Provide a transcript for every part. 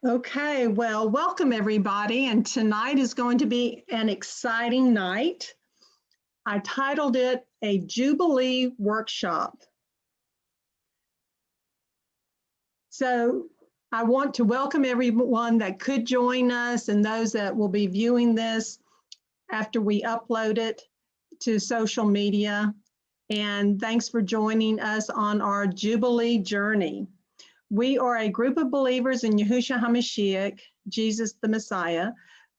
Okay, well, welcome everybody. And tonight is going to be an exciting night. I titled it a Jubilee Workshop. So I want to welcome everyone that could join us and those that will be viewing this after we upload it to social media. And thanks for joining us on our Jubilee journey. We are a group of believers in Yahushua HaMashiach, Jesus the Messiah,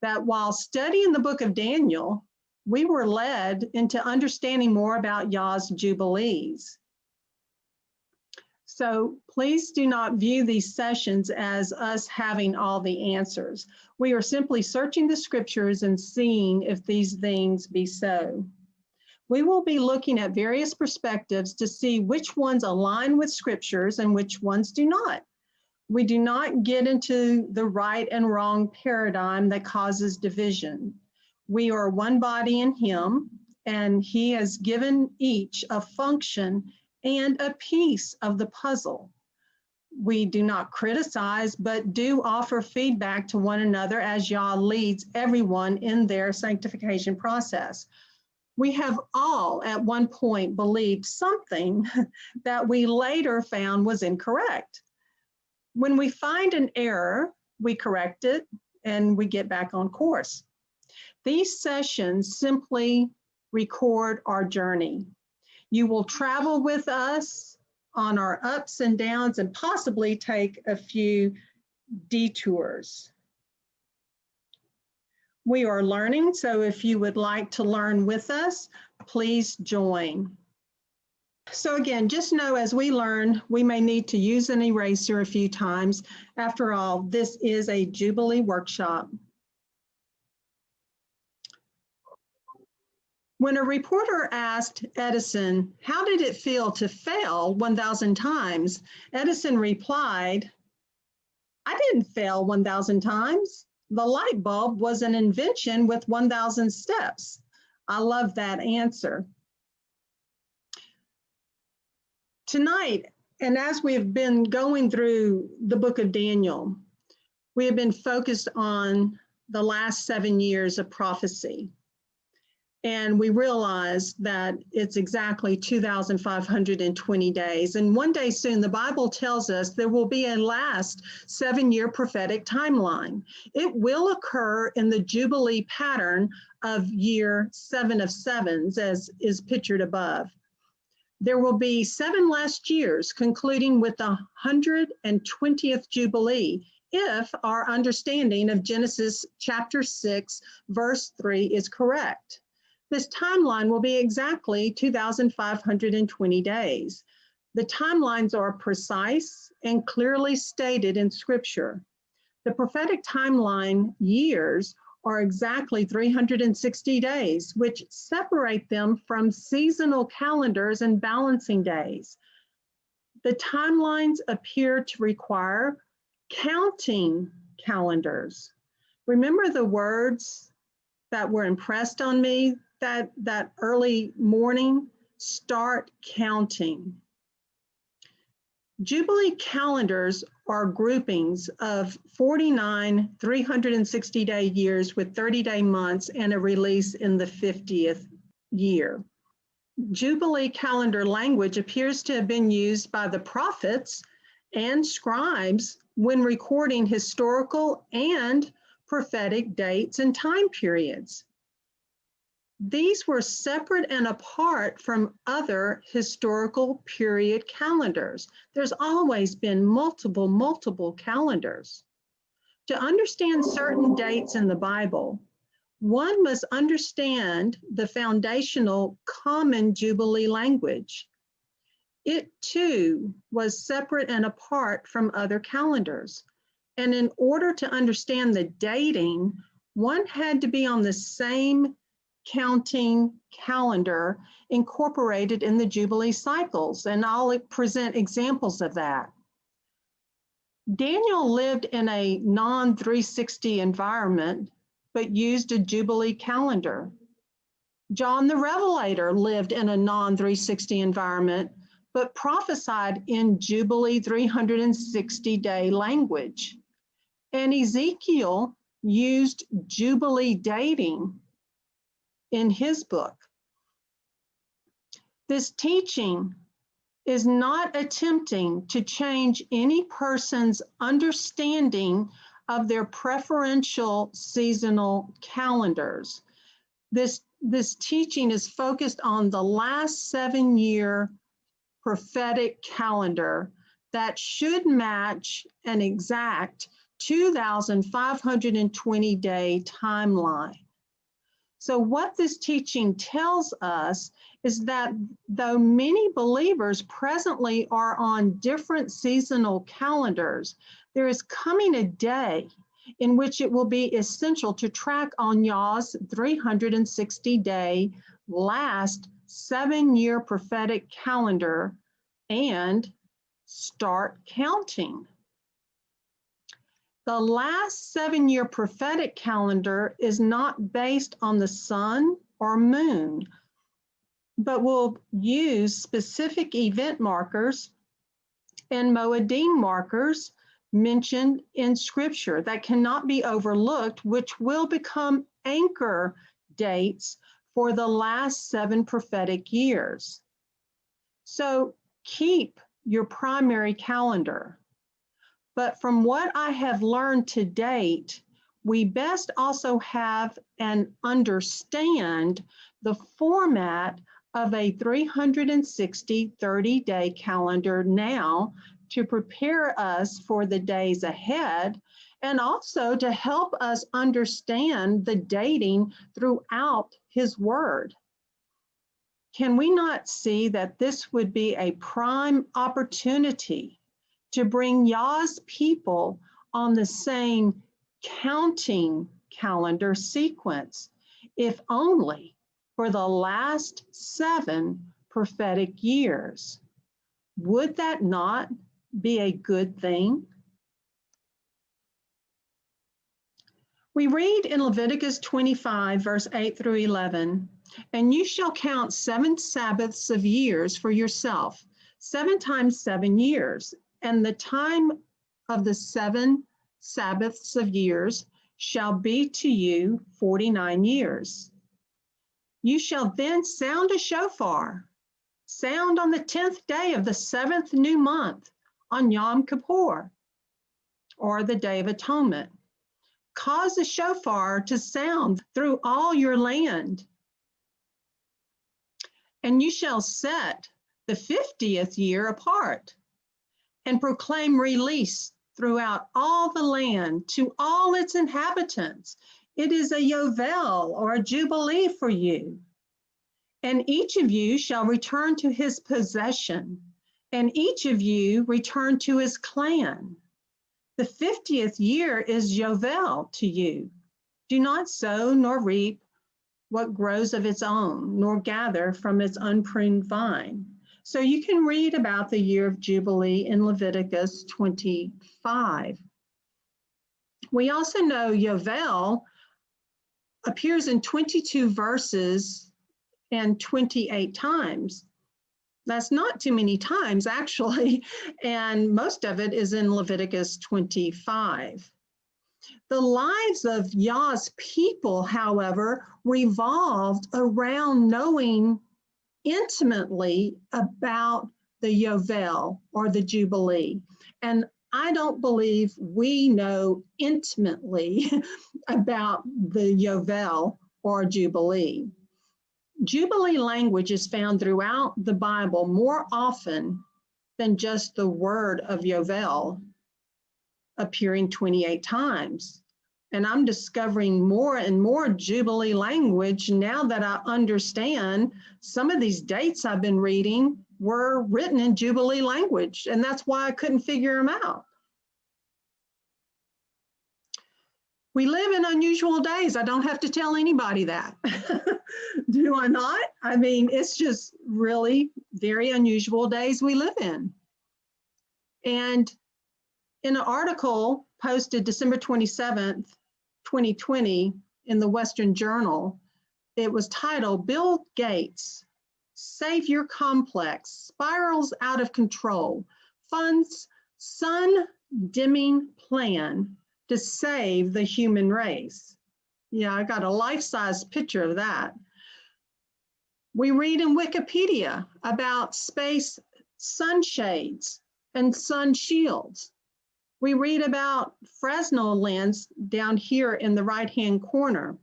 that while studying the book of Daniel, we were led into understanding more about Yah's Jubilees. So please do not view these sessions as us having all the answers. We are simply searching the scriptures and seeing if these things be so. We will be looking at various perspectives to see which ones align with scriptures and which ones do not. We do not get into the right and wrong paradigm that causes division. We are one body in Him, and He has given each a function and a piece of the puzzle. We do not criticize, but do offer feedback to one another as Yah leads everyone in their sanctification process. We have all at one point believed something that we later found was incorrect. When we find an error, we correct it and we get back on course. These sessions simply record our journey. You will travel with us on our ups and downs and possibly take a few detours. We are learning, so if you would like to learn with us, please join. So again, just know as we learn, we may need to use an eraser a few times. After all, this is a Jubilee workshop. When a reporter asked Edison, how did it feel to fail 1,000 times? Edison replied, I didn't fail 1,000 times. The light bulb was an invention with 1,000 steps. I love that answer. Tonight, and as we have been going through the book of Daniel, we have been focused on the last 7 years of prophecy. And we realized that it's exactly 2,520 days. And one day soon, the Bible tells us there will be a last 7-year prophetic timeline. It will occur in the Jubilee pattern of year 7 of sevens, as is pictured above. There will be 7 last years, concluding with the 120th Jubilee, if our understanding of Genesis chapter 6, verse 3 is correct. This timeline will be exactly 2,520 days. The timelines are precise and clearly stated in Scripture. The prophetic timeline years are exactly 360 days, which separate them from seasonal calendars and balancing days. The timelines appear to require counting calendars. Remember the words that were impressed on me that early morning? Start counting. Jubilee calendars are groupings of 49 360-day years with 30-day months and a release in the 50th year. Jubilee calendar language appears to have been used by the prophets and scribes when recording historical and prophetic dates and time periods. These were separate and apart from other historical period calendars. There's always been multiple calendars. To understand certain dates in the Bible, one must understand the foundational common Jubilee language. It too was separate and apart from other calendars. And in order to understand the dating, one had to be on the same counting calendar incorporated in the Jubilee cycles, and I'll present examples of that. Daniel lived in a non-360 environment, but used a Jubilee calendar. John the Revelator lived in a non-360 environment, but prophesied in Jubilee 360-day language. And Ezekiel used Jubilee Dating in his book. This teaching is not attempting to change any person's understanding of their preferential seasonal calendars. This teaching is focused on the last 7-year prophetic calendar that should match an exact 2,520-day timeline. So what this teaching tells us is that though many believers presently are on different seasonal calendars, there is coming a day in which it will be essential to track on Yah's 360-day last 7-year prophetic calendar and start counting. The last 7-year prophetic calendar is not based on the sun or moon, but will use specific event markers and Moedim markers mentioned in Scripture that cannot be overlooked, which will become anchor dates for the last 7 prophetic years. So keep your primary calendar. But from what I have learned to date, we best also have and understand the format of a 360 30-day calendar now to prepare us for the days ahead and also to help us understand the dating throughout His Word. Can we not see that this would be a prime opportunity to bring Yah's people on the same counting calendar sequence, if only for the last 7 prophetic years? Would that not be a good thing? We read in Leviticus 25, verse 8 through 11, "And you shall count 7 Sabbaths of years for yourself, 7 times 7 years. And the time of the 7 Sabbaths of years shall be to you 49 years. You shall then sound a shofar, sound on the 10th day of the 7th new month, on Yom Kippur, or the Day of Atonement. Cause the shofar to sound through all your land. And you shall set the 50th year apart, and proclaim release throughout all the land to all its inhabitants. It is a Yovel or a Jubilee for you. And each of you shall return to his possession, and each of you return to his clan. The 50th year is Yovel to you. Do not sow nor reap what grows of its own, nor gather from its unpruned vine." So you can read about the year of Jubilee in Leviticus 25. We also know Yovel appears in 22 verses and 28 times. That's not too many times, actually, and most of it is in Leviticus 25. The lives of Yah's people, however, revolved around knowing intimately about the Yovel or the Jubilee. And I don't believe we know intimately about the Yovel or Jubilee. Jubilee language is found throughout the Bible more often than just the word of Yovel, appearing 28 times. And I'm discovering more and more Jubilee language now that I understand some of these dates I've been reading were written in Jubilee language, and that's why I couldn't figure them out. We live in unusual days. I don't have to tell anybody that. Do I not? I mean, it's just really very unusual days we live in. And in an article posted December 27th, 2020 in the Western Journal, it was titled, "Bill Gates, Savior Complex Spirals Out of Control, Funds Sun Dimming Plan to save the human race. Yeah, I got a life-size picture of that. We read in Wikipedia about space sunshades and sun shields. We read about Fresnel lens down here in the right-hand corner.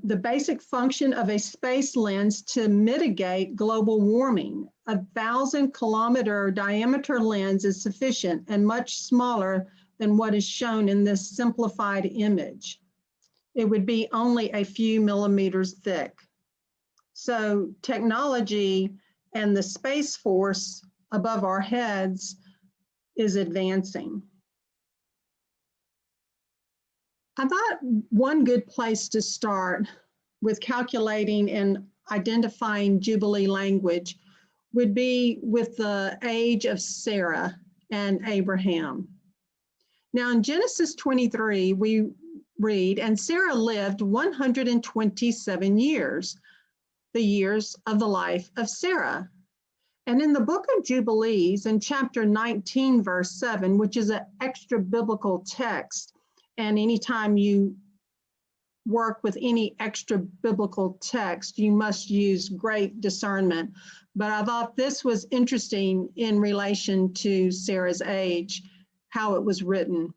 The basic function of a space lens to mitigate global warming. A 1,000-kilometer diameter lens is sufficient and much smaller than what is shown in this simplified image. It would be only a few millimeters thick. So technology and the Space Force above our heads is advancing. I thought one good place to start with calculating and identifying Jubilee language would be with the age of Sarah and Abraham. Now in Genesis 23, we read, and Sarah lived 127 years, the years of the life of Sarah. And in the book of Jubilees, in chapter 19, verse 7, which is an extra biblical text, and anytime you work with any extra biblical text, you must use great discernment. But I thought this was interesting in relation to Sarah's age, how it was written.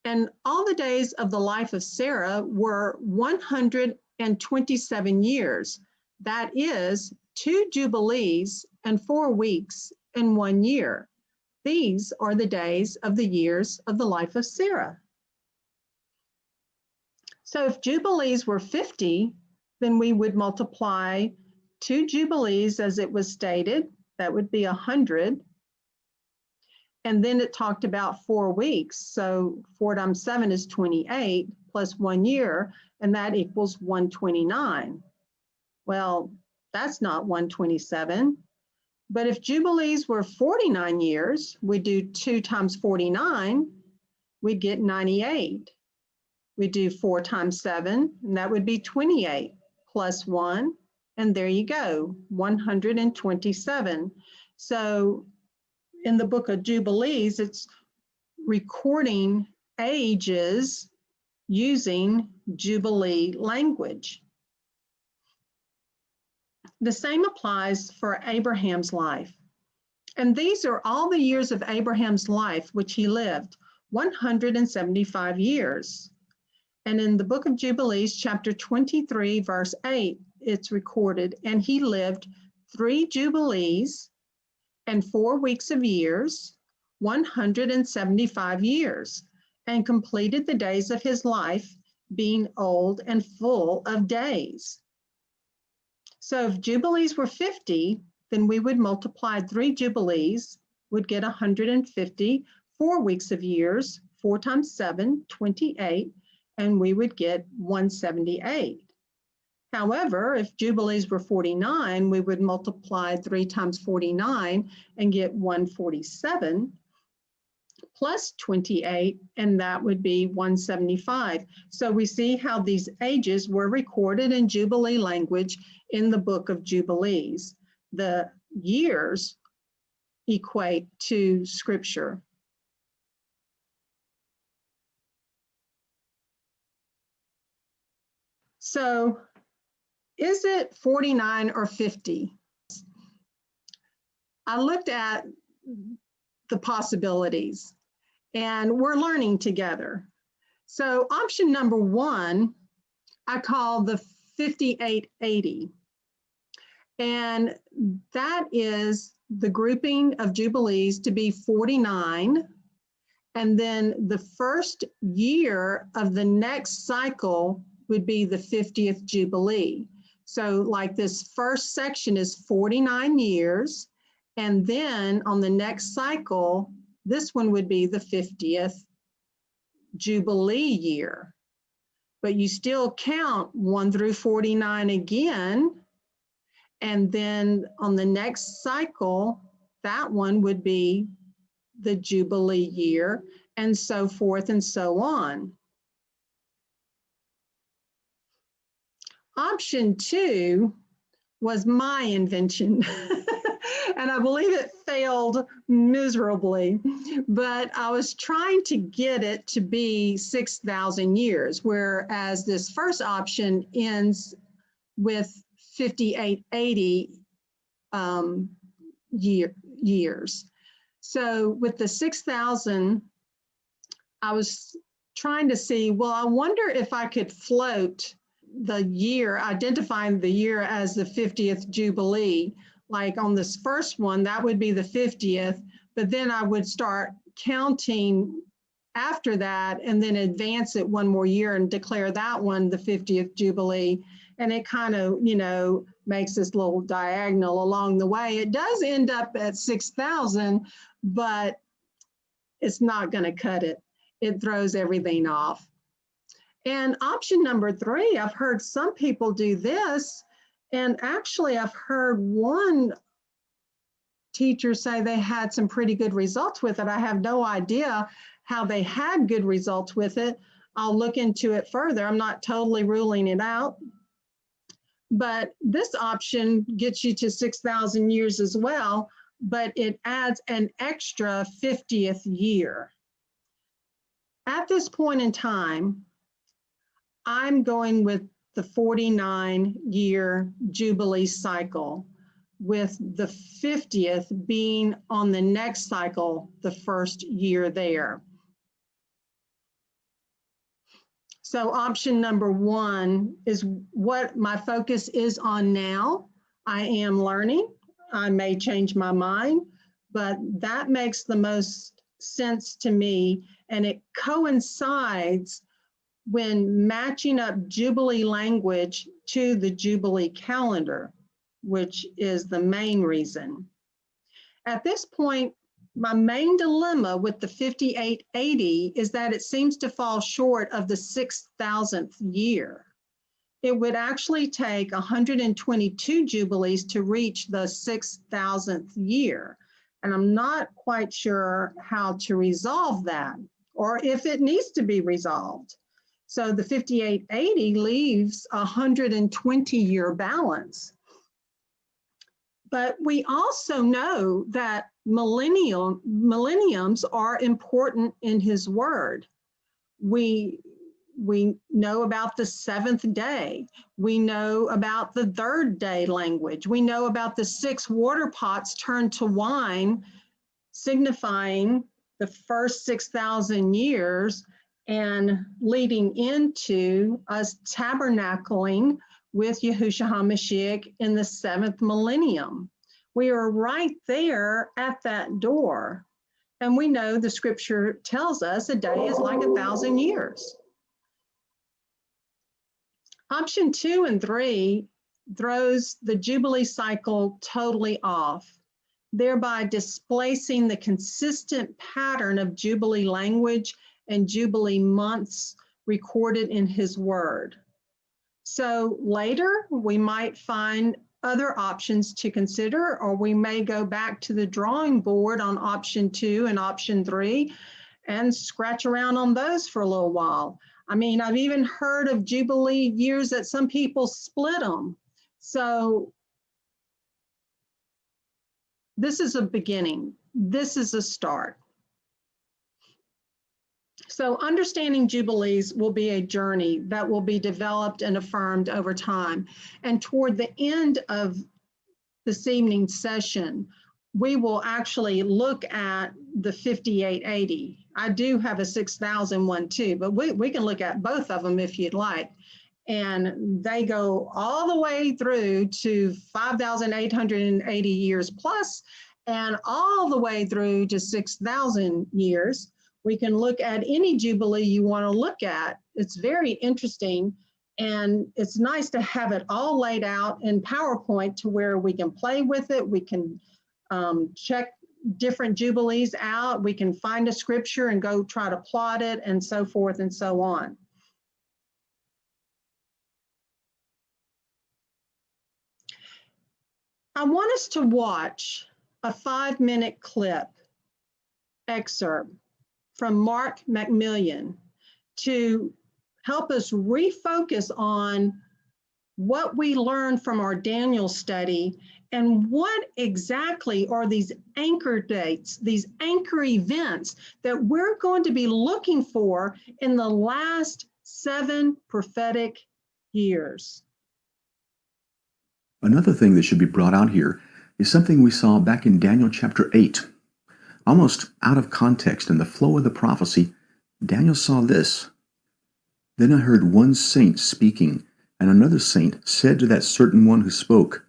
And all the days of the life of Sarah were 127 years. That is 2 jubilees and 4 weeks and 1 year. These are the days of the years of the life of Sarah. So if jubilees were 50, then we would multiply 2 jubilees as it was stated. That would be 100. And then it talked about 4 weeks. So 4 times 7 is 28 plus 1 year, and that equals 129. Well, that's not 127. But if jubilees were 49 years, we do 2 times 49, we'd get 98. We do 4 times 7, and that would be 28 plus 1, and there you go, 127. So in the book of Jubilees, it's recording ages using Jubilee language. The same applies for Abraham's life. And these are all the years of Abraham's life which he lived, 175 years. And in the book of Jubilees, chapter 23, verse 8, it's recorded, and he lived 3 jubilees and 4 weeks of years, 175 years, and completed the days of his life, being old and full of days. So if jubilees were 50, then we would multiply 3 jubilees, would get 150, 4 weeks of years, 4 times 7, 28, and we would get 178. However, if jubilees were 49, we would multiply 3 times 49 and get 147 plus 28, and that would be 175. So we see how these ages were recorded in Jubilee language in the book of Jubilees. The years equate to Scripture. So is it 49 or 50? I looked at the possibilities, and we're learning together. So option number 1, I call the 5880. And that is the grouping of jubilees to be 49. And then the first year of the next cycle would be the 50th Jubilee. So like this first section is 49 years. And then on the next cycle, this one would be the 50th Jubilee year. But you still count 1 through 49 again. And then on the next cycle, that one would be the Jubilee year, and so forth and so on. Option 2 was my invention. And I believe it failed miserably, but I was trying to get it to be 6,000 years, whereas this first option ends with 5880 years. So with the 6,000, I was trying to see, well, I wonder if I could float the year, identifying the year as the 50th Jubilee. Like on this first one, that would be the 50th, but then I would start counting after that and then advance it one more year and declare that one the 50th Jubilee. And it kind of, you know, makes this little diagonal along the way. It does end up at 6,000, but it's not going to cut it. It throws everything off. And option number 3, I've heard some people do this. And actually, I've heard one teacher say they had some pretty good results with it. I have no idea how they had good results with it. I'll look into it further. I'm not totally ruling it out. But this option gets you to 6,000 years as well, but it adds an extra 50th year. At this point in time, I'm going with the 49-year Jubilee cycle, with the 50th being on the next cycle, the first year there. So option number 1 is what my focus is on now. I am learning. I may change my mind, but that makes the most sense to me, and it coincides when matching up Jubilee language to the Jubilee calendar, which is the main reason. At this point, my main dilemma with the 5880 is that it seems to fall short of the 6,000th year. It would actually take 122 Jubilees to reach the 6,000th year. And I'm not quite sure how to resolve that, or if it needs to be resolved. So the 5880 leaves a 120-year balance. But we also know that millenniums are important in his word. We know about the 7th day. We know about the 3rd day language. We know about the 6 water pots turned to wine, signifying the first 6,000 years and leading into us tabernacling with Yahushua HaMashiach in the 7th millennium. We are right there at that door. And we know the scripture tells us a day is like 1,000 years. Option 2 and 3 throws the Jubilee cycle totally off, thereby displacing the consistent pattern of Jubilee language and Jubilee months recorded in his word. So later, we might find other options to consider, or we may go back to the drawing board on option 2 and option 3 and scratch around on those for a little while. I mean, I've even heard of Jubilee years that some people split them. So this is a beginning. This is a start. So understanding Jubilees will be a journey that will be developed and affirmed over time. And toward the end of this evening's session, we will actually look at the 5880. I do have a 6,000 one too, but we can look at both of them if you'd like. And they go all the way through to 5,880 years plus, and all the way through to 6,000 years. We can look at any Jubilee you want to look at. It's very interesting, and it's nice to have it all laid out in PowerPoint to where we can play with it. We can check different Jubilees out. We can find a scripture and go try to plot it, and so forth and so on. I want us to watch a 5-minute clip excerpt from Mark Macmillan to help us refocus on what we learned from our Daniel study, and what exactly are these anchor dates, these anchor events that we're going to be looking for in the last 7 prophetic years. Another thing that should be brought out here is something we saw back in Daniel chapter 8. Almost out of context in the flow of the prophecy, Daniel saw this. Then I heard one saint speaking, and another saint said to that certain one who spoke,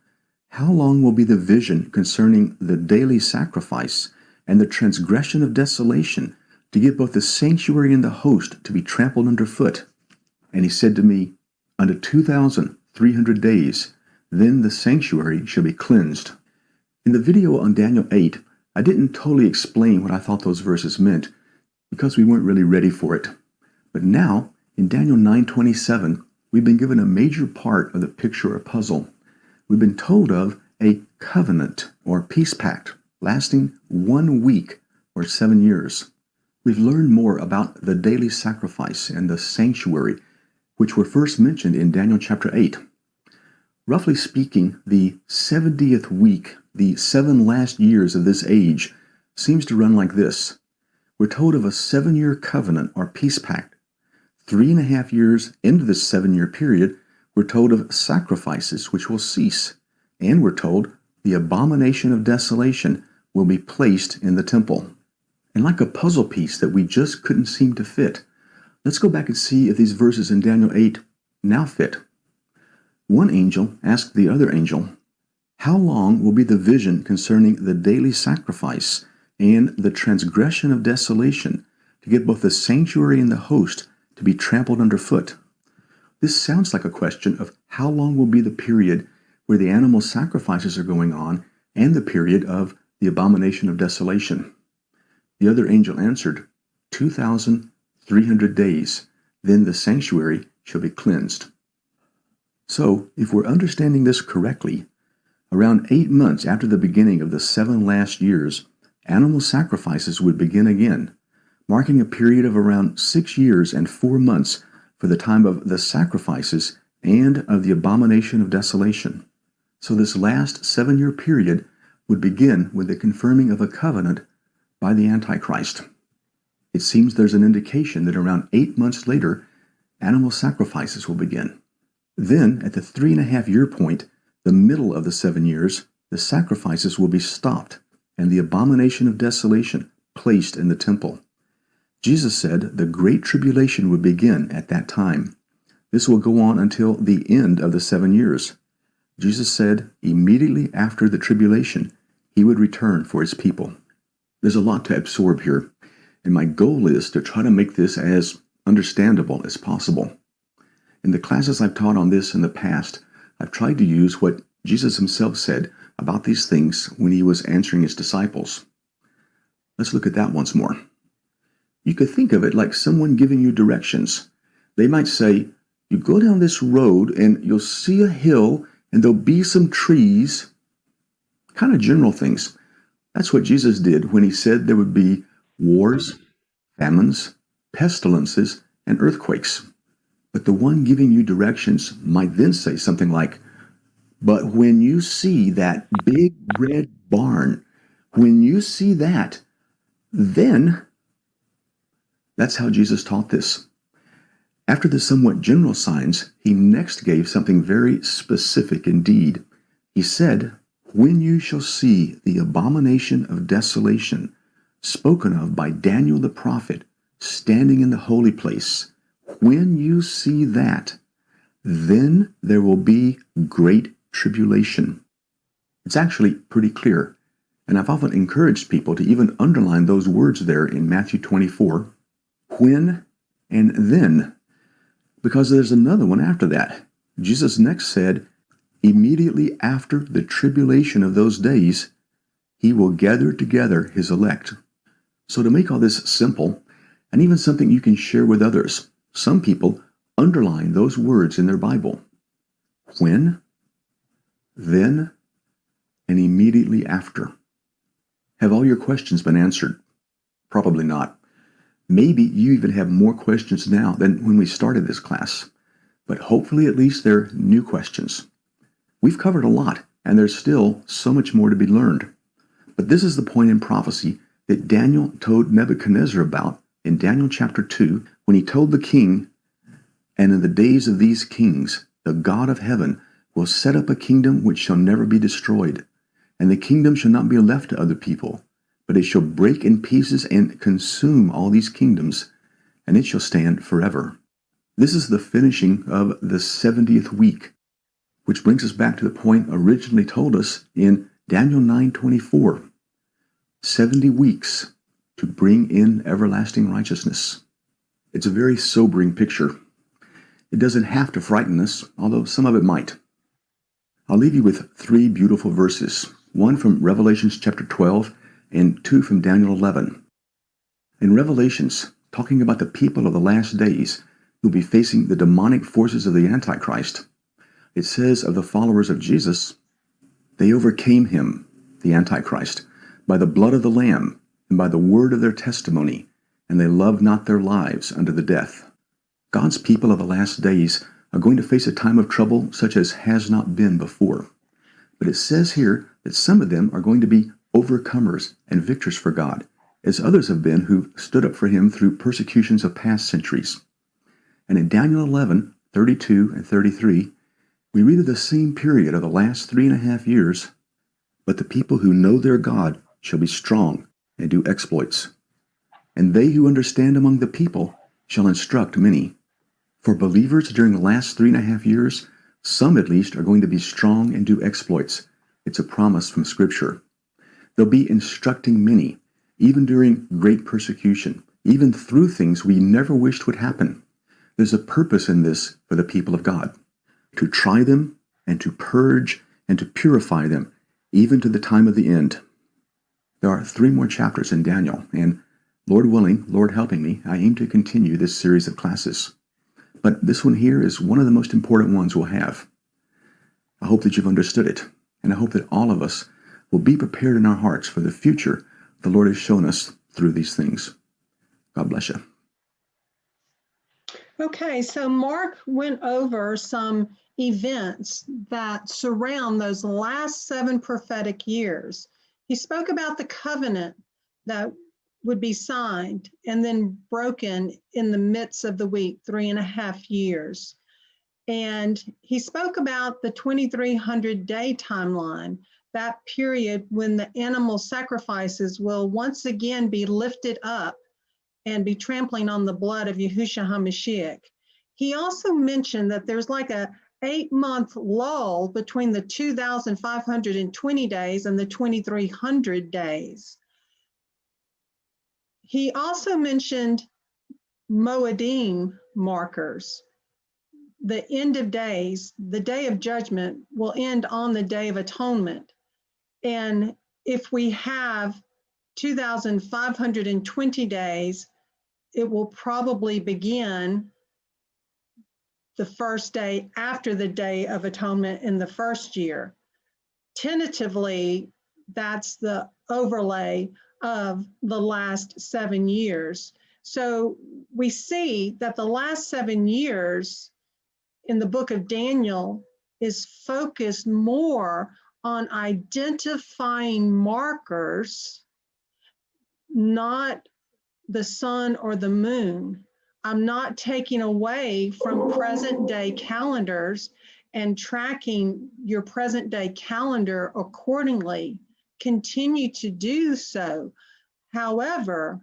How long will be the vision concerning the daily sacrifice and the transgression of desolation, to give both the sanctuary and the host to be trampled underfoot? And he said to me, Unto 2,300 days, then the sanctuary shall be cleansed. In the video on Daniel 8, I didn't totally explain what I thought those verses meant, because we weren't really ready for it. But now, in Daniel 9:27, we've been given a major part of the picture or puzzle. We've been told of a covenant or peace pact lasting 1 week or 7 years. We've learned more about the daily sacrifice and the sanctuary, which were first mentioned in Daniel chapter 8. Roughly speaking, the 70th week, the 7 last years of this age, seems to run like this. We're told of a 7-year covenant or peace pact. 3.5 years into this 7-year period, we're told of sacrifices which will cease, and we're told the abomination of desolation will be placed in the temple. And like a puzzle piece that we just couldn't seem to fit, let's go back and see if these verses in Daniel 8 now fit. One angel asked the other angel, How long will be the vision concerning the daily sacrifice and the transgression of desolation, to get both the sanctuary and the host to be trampled underfoot? This sounds like a question of how long will be the period where the animal sacrifices are going on and the period of the abomination of desolation. The other angel answered, 2,300 days, then the sanctuary shall be cleansed. So, if we're understanding this correctly, around 8 months after the beginning of the 7 last years, animal sacrifices would begin again, marking a period of around 6 years and 4 months for the time of the sacrifices and of the abomination of desolation. So this last 7-year period would begin with the confirming of a covenant by the Antichrist. It seems there's an indication that around 8 months later, animal sacrifices will begin. Then, at the 3.5-year point, the middle of the 7 years, the sacrifices will be stopped, and the abomination of desolation placed in the temple. Jesus said the Great Tribulation would begin at that time. This will go on until the end of the 7 years. Jesus said immediately after the tribulation, he would return for his people. There's a lot to absorb here, and my goal is to try to make this as understandable as possible. In the classes I've taught on this in the past, I've tried to use what Jesus himself said about these things when he was answering his disciples. Let's look at that once more. You could think of it like someone giving you directions. They might say, you go down this road and you'll see a hill and there'll be some trees. Kind of general things. That's what Jesus did when he said there would be wars, famines, pestilences, and earthquakes. But the one giving you directions might then say something like, but when you see that big red barn, when you see that, then... That's how Jesus taught this. After the somewhat general signs, he next gave something very specific indeed. He said, when you shall see the abomination of desolation, spoken of by Daniel the prophet, standing in the holy place, when you see that, then there will be great tribulation. It's actually pretty clear, and I've often encouraged people to even underline those words there in Matthew 24, when and then, because there's another one after that. Jesus next said, immediately after the tribulation of those days, he will gather together his elect. So to make all this simple, and even something you can share with others, some people underline those words in their Bible. When, then, and immediately after. Have all your questions been answered? Probably not. Maybe you even have more questions now than when we started this class. but hopefully at least they're new questions. We've covered a lot, and there's still so much more to be learned. But this is the point in prophecy that Daniel told Nebuchadnezzar about in Daniel chapter 2, when he told the king, "And in the days of these kings, the God of heaven will set up a kingdom which shall never be destroyed, and the kingdom shall not be left to other people, but it shall break in pieces and consume all these kingdoms, and it shall stand forever." This is the finishing of the 70th week, which brings us back to the point originally told us in Daniel 9:24. 70 weeks to bring in everlasting righteousness. It's a very sobering picture. It doesn't have to frighten us, although some of it might. I'll leave you with 3 beautiful verses, one from Revelations chapter 12 and 2 from Daniel 11. In Revelations, talking about the people of the last days who will be facing the demonic forces of the Antichrist, it says of the followers of Jesus, "They overcame him," the Antichrist, "by the blood of the Lamb and by the word of their testimony, and they loved not their lives unto the death." God's people of the last days are going to face a time of trouble such as has not been before. But it says here that some of them are going to be overcomers and victors for God, as others have been who stood up for him through persecutions of past centuries. And in Daniel 11:32 and 33, we read of the same period of the last 3.5 years. "But the people who know their God shall be strong and do exploits. And they who understand among the people shall instruct many." For believers during the last 3.5 years, some at least are going to be strong and do exploits. It's a promise from Scripture. They'll be instructing many, even during great persecution, even through things we never wished would happen. There's a purpose in this for the people of God, to try them and to purge and to purify them, even to the time of the end. There are 3 more chapters in Daniel, and Lord willing, Lord helping me, I aim to continue this series of classes. But this one here is one of the most important ones we'll have. I hope that you've understood it, and I hope that all of us will be prepared in our hearts for the future the Lord has shown us through these things. God bless you. Okay, so Mark went over some events that surround those last 7 prophetic years. He spoke about the covenant that would be signed and then broken in the midst of the week, 3.5 years. And he spoke about the 2300-day timeline, that period when the animal sacrifices will once again be lifted up and be trampling on the blood of Yahushua HaMashiach. He also mentioned that there's like a 8-month lull between the 2,520 days and the 2,300 days. He also mentioned Moedim markers. The end of days, the day of judgment will end on the day of atonement. And if we have 2,520 days, it will probably begin the first day after the Day of Atonement in the first year. Tentatively, that's the overlay of the last 7 years. So we see that the last 7 years in the book of Daniel is focused more on identifying markers, not the sun or the moon. I'm not taking away from present day calendars and tracking your present day calendar accordingly. Continue to do so. However,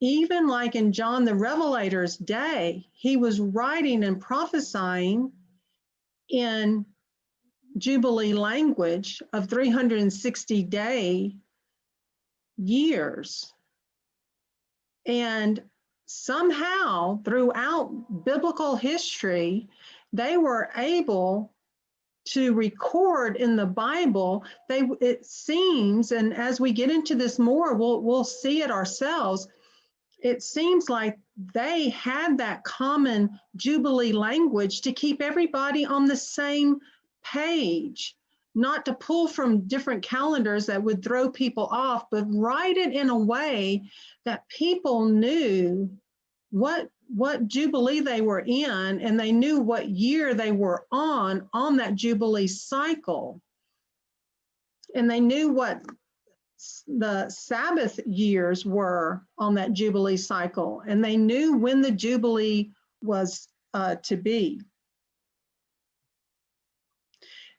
even like in John the Revelator's day, he was writing and prophesying in Jubilee language of 360-day years. And somehow throughout biblical history, they were able to record in the Bible. It seems, and as we get into this more, we'll see it ourselves. It seems like they had that common Jubilee language to keep everybody on the same page, not to pull from different calendars that would throw people off, but write it in a way that people knew what what Jubilee they were in, and they knew what year they were on that Jubilee cycle. And they knew what the Sabbath years were on that Jubilee cycle, and they knew when the Jubilee was to be.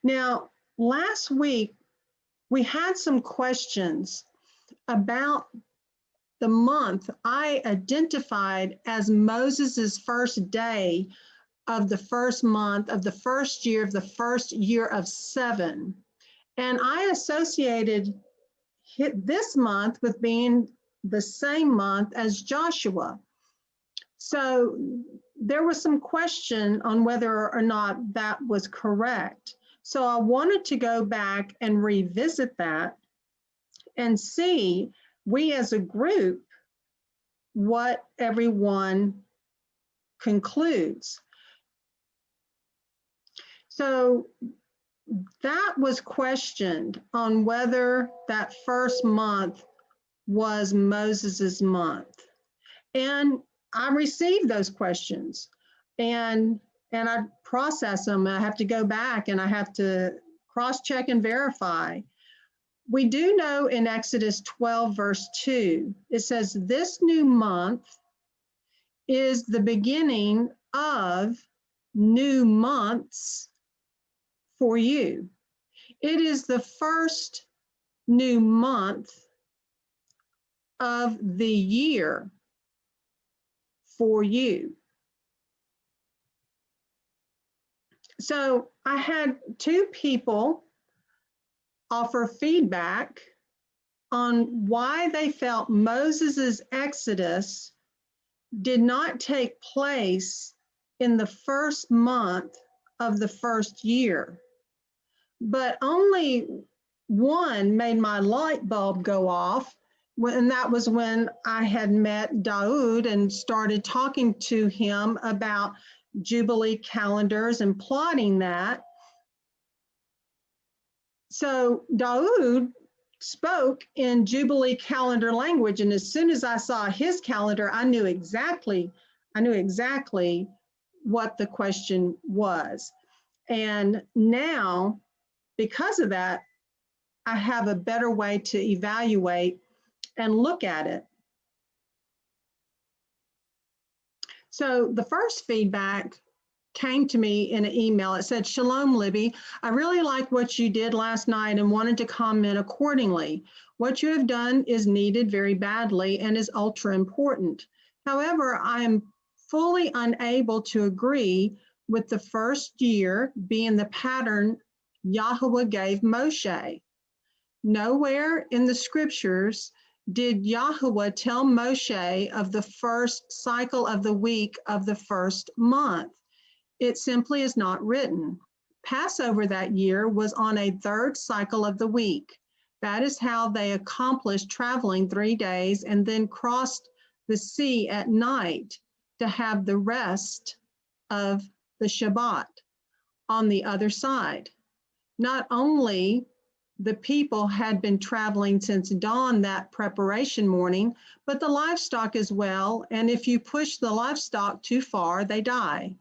Now, last week, we had some questions about the month I identified as Moses's first day of the first month of the first year of the first year of 7. And I associated this month with being the same month as Joshua. So there was some question on whether or not that was correct. So I wanted to go back and revisit that and see, we as a group, what everyone concludes. So that was questioned on whether that first month was Moses's month. And I received those questions, and I process them. I have to go back and I have to cross-check and verify. We do know in Exodus 12, verse 2, it says, "This new month is the beginning of new months for you." It is the first new month of the year for you. So I had 2 people offer feedback on why they felt Moses's Exodus did not take place in the first month of the first year. But only one made my light bulb go off, and that was when I had met Daoud and started talking to him about Jubilee calendars and plotting that. So Daoud spoke in Jubilee calendar language, and as soon as I saw his calendar, I knew exactly what the question was. And now, because of that, I have a better way to evaluate and look at it. So the first feedback came to me in an email. It said, "Shalom, Libby. I really like what you did last night and wanted to comment accordingly. What you have done is needed very badly and is ultra important. However, I am fully unable to agree with the first year being the pattern Yahweh gave Moshe. Nowhere in the scriptures did Yahweh tell Moshe of the first cycle of the week of the first month. It simply is not written. Passover that year was on a 3rd cycle of the week. That is how they accomplished traveling 3 days and then crossed the sea at night to have the rest of the Shabbat on the other side. Not only the people had been traveling since dawn that preparation morning, but the livestock as well. And if you push the livestock too far, they die.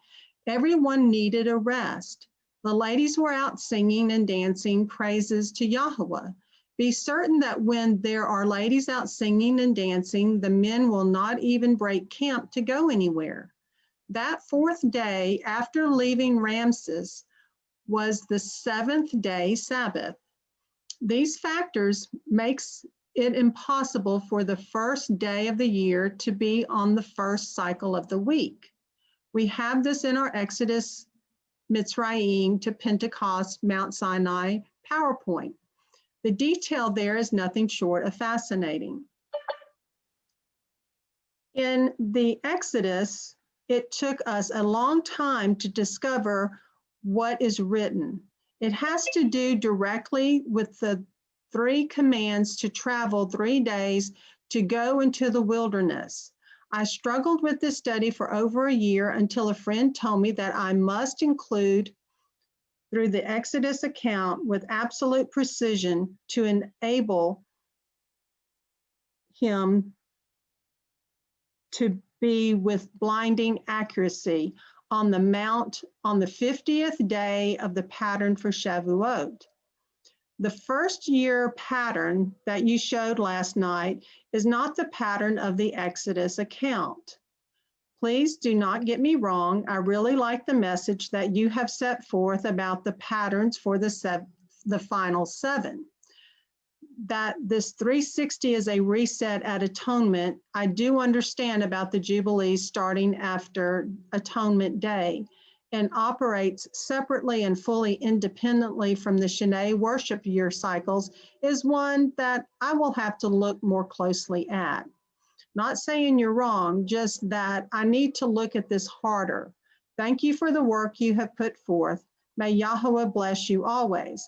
Everyone needed a rest. The ladies were out singing and dancing praises to Yahweh. Be certain that when there are ladies out singing and dancing, the men will not even break camp to go anywhere. That 4th day after leaving Ramses was the 7th day Sabbath. These factors makes it impossible for the first day of the year to be on the first cycle of the week. We have this in our Exodus, Mitzrayim to Pentecost, Mount Sinai PowerPoint. The detail there is nothing short of fascinating. In the Exodus, it took us a long time to discover what is written. It has to do directly with the 3 commands to travel 3 days to go into the wilderness. I struggled with this study for over a year until a friend told me that I must include through the Exodus account with absolute precision to enable him to be with blinding accuracy on the mount on the 50th day of the pattern for Shavuot. The first year pattern that you showed last night is not the pattern of the Exodus account. Please do not get me wrong. I really like the message that you have set forth about the patterns for the final 7. That this 360 is a reset at atonement. I do understand about the Jubilee starting after Atonement Day and operates separately and fully independently from the Shanae worship year cycles is one that I will have to look more closely at. Not saying you're wrong, just that I need to look at this harder. Thank you for the work you have put forth. May Yahweh bless you always.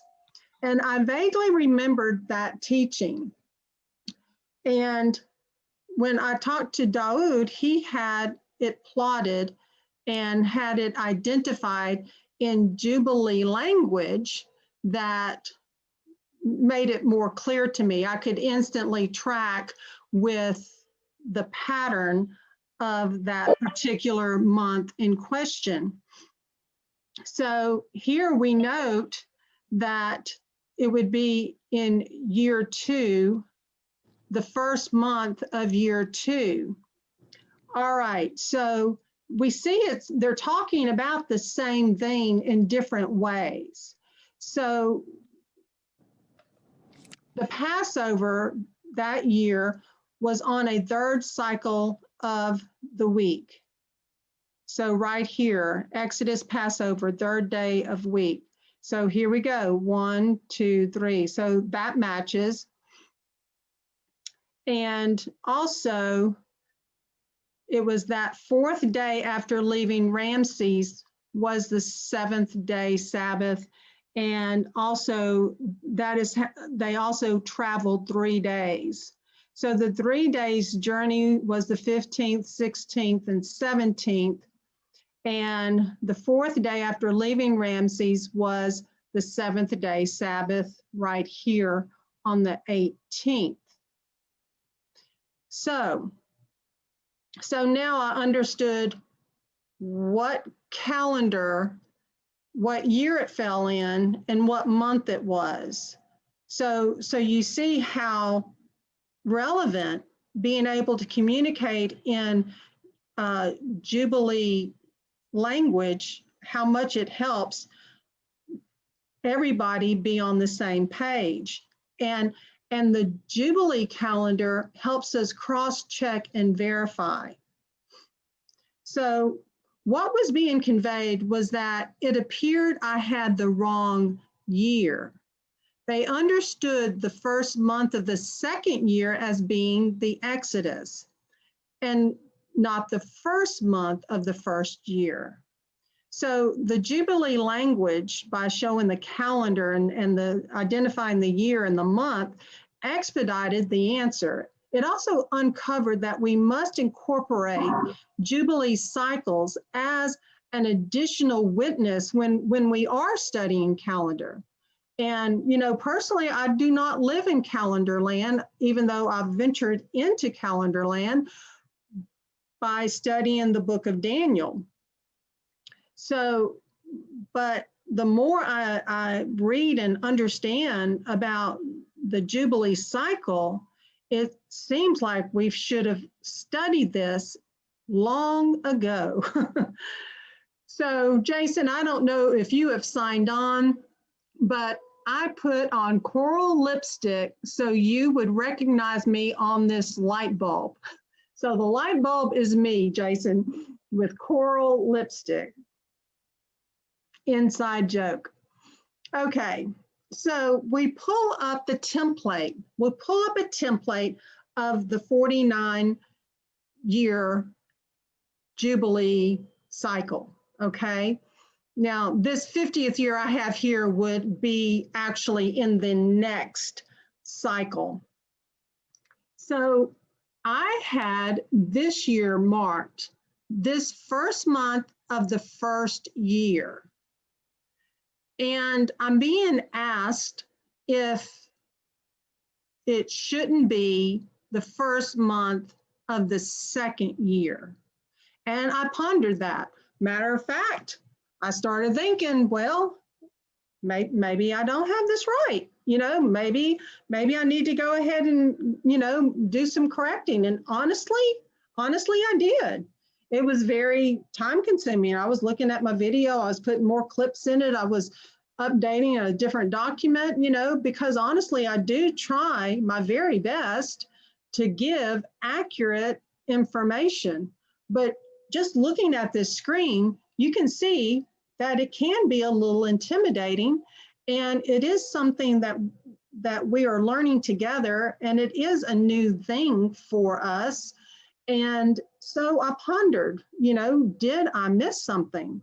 And I vaguely remembered that teaching. And when I talked to Daoud, he had it plotted and had it identified in Jubilee language that made it more clear to me. I could instantly track with the pattern of that particular month in question. So here we note that it would be in year 2, the first month of year 2. All right, so we see they're talking about the same thing in different ways. So the Passover that year was on a 3rd cycle of the week. So right here, Exodus, Passover, 3rd day of week. So here we go, 1, 2, 3. So that matches. And also, it was that 4th day after leaving Ramses was the 7th day Sabbath. And also, they also traveled 3 days. So the 3 days journey was the 15th, 16th, and 17th. And the 4th day after leaving Ramses was the 7th day Sabbath right here on the 18th. So now I understood what calendar, what year it fell in, and what month it was. So you see how relevant being able to communicate in Jubilee language, how much it helps everybody be on the same page. And the Jubilee calendar helps us cross-check and verify. So what was being conveyed was that it appeared I had the wrong year. They understood the first month of the 2nd year as being the Exodus and not the first month of the 1st year. So the Jubilee language, by showing the calendar and the identifying the year and the month, expedited the answer. It also uncovered that we must incorporate Jubilee cycles as an additional witness when we are studying calendar. And, you know, personally, I do not live in calendar land, even though I've ventured into calendar land by studying the book of Daniel. So, but the more I read and understand about the Jubilee cycle, it seems like we should have studied this long ago. So, Jason, I don't know if you have signed on, but I put on coral lipstick so you would recognize me on this light bulb. So the light bulb is me, Jason, with coral lipstick. Inside joke. Okay, so we pull up the template. We'll pull up a template of the 49-year Jubilee cycle, okay? Now, this 50th year I have here would be actually in the next cycle. So I had this year marked, this first month of the 1st year. And I'm being asked if it shouldn't be the first month of the second year. And I pondered that. Matter of fact, I started thinking, well, maybe I don't have this right. Maybe I need to go ahead and, do some correcting. And honestly, I did. It was very time consuming. I was looking at my video. I was putting more clips in it. I was updating a different document, because honestly, I do try my very best to give accurate information. But just looking at this screen, you can see that it can be a little intimidating, and it is something that we are learning together, and it is a new thing for us. And so I pondered, did I miss something?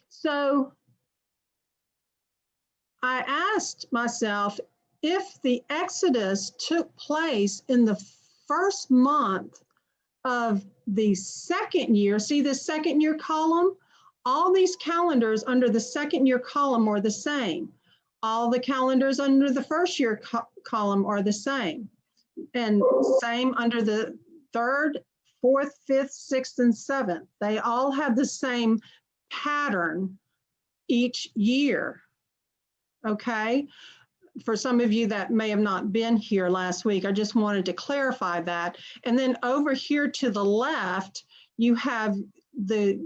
So I asked myself, if the Exodus took place in the first month of the second year, see the second year column? All these calendars under the second year column are the same. All the calendars under the first year column are the same. And same under the third, fourth, fifth, sixth, and seventh. They all have the same pattern each year. Okay? For some of you that may have not been here last week, I just wanted to clarify that. And then over here to the left, you have the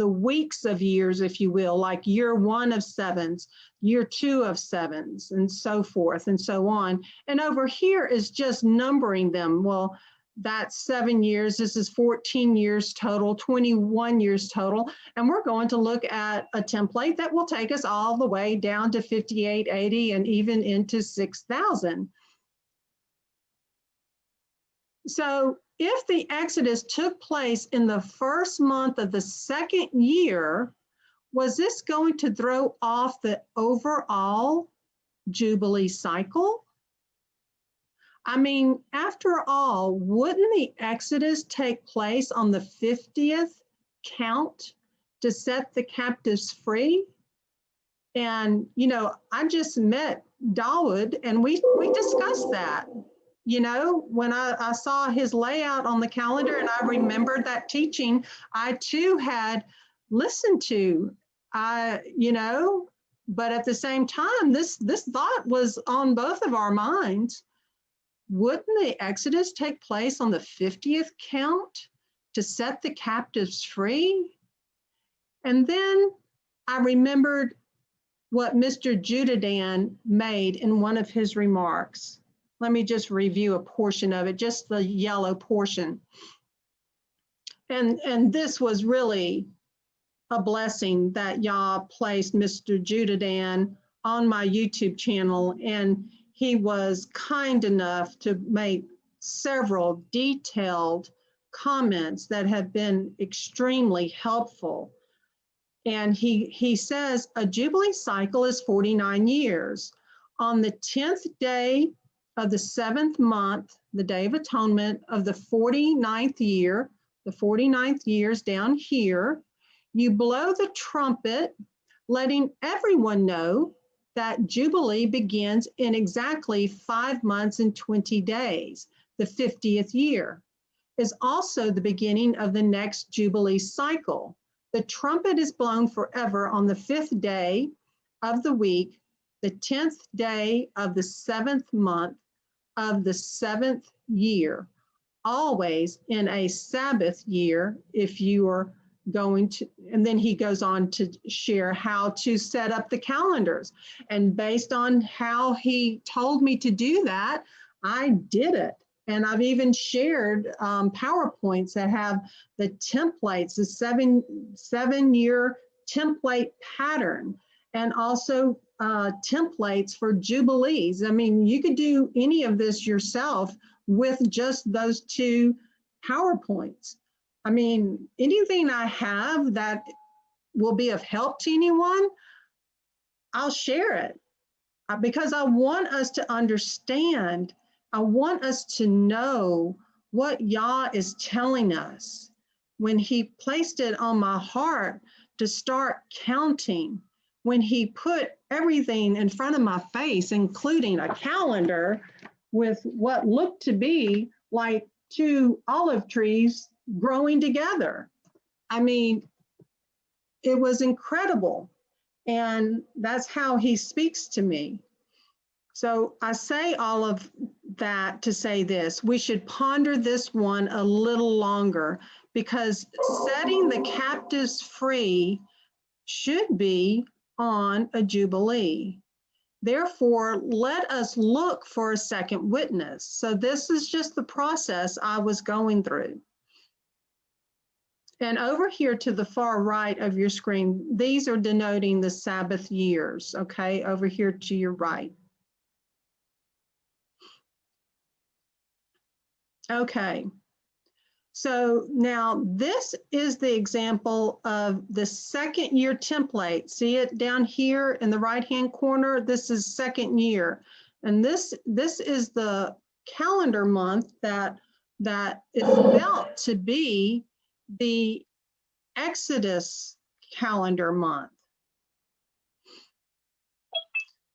weeks of years, if you will, like year 1 of sevens, year 2 of sevens, and so forth and so on. And over here is just numbering them. Well, that's 7 years. This is 14 years total, 21 years total. And we're going to look at a template that will take us all the way down to 5880 and even into 6,000. So if the Exodus took place in the first month of the second year, was this going to throw off the overall Jubilee cycle? I mean, after all, wouldn't the Exodus take place on the 50th count to set the captives free? And, I just met Dawood and we discussed that. When I saw his layout on the calendar and I remembered that teaching, I too had listened to, but at the same time, this thought was on both of our minds. Wouldn't the Exodus take place on the 50th count to set the captives free? And then I remembered what Mr. Judadan made in one of his remarks. Let me just review a portion of it, just the yellow portion. And this was really a blessing that Yah placed Mr. Judadan on my YouTube channel, and he was kind enough to make several detailed comments that have been extremely helpful. And he says a Jubilee cycle is 49 years. On the 10th day of the 7th month, the Day of Atonement of the 49th year, the 49th years down here, you blow the trumpet, letting everyone know that Jubilee begins in exactly 5 months and 20 days. The 50th year is also the beginning of the next Jubilee cycle. The trumpet is blown forever on the 5th day of the week, the 10th day of the 7th month of the 7th year, always in a Sabbath year if you are going to, and then he goes on to share how to set up the calendars. And based on how he told me to do that, I did it. And I've even shared PowerPoints that have the templates, the seven-year template pattern, and also templates for Jubilees. I mean, you could do any of this yourself with just those 2 PowerPoints. I mean, anything I have that will be of help to anyone, I'll share it because I want us to understand. I want us to know what Yah is telling us when he placed it on my heart to start counting, when he put everything in front of my face, including a calendar with what looked to be like two olive trees growing together. I mean, it was incredible. And that's how he speaks to me. So I say all of that to say this: we should ponder this one a little longer, because setting the captives free should be on a Jubilee. Therefore, let us look for a second witness. So this is just the process I was going through. And over here to the far right of your screen, these are denoting the Sabbath years, okay, over here to your right. Okay, so now this is the example of the second year template. See it down here in the right-hand corner? This is second year. And this is the calendar month that is felt to be the Exodus calendar month.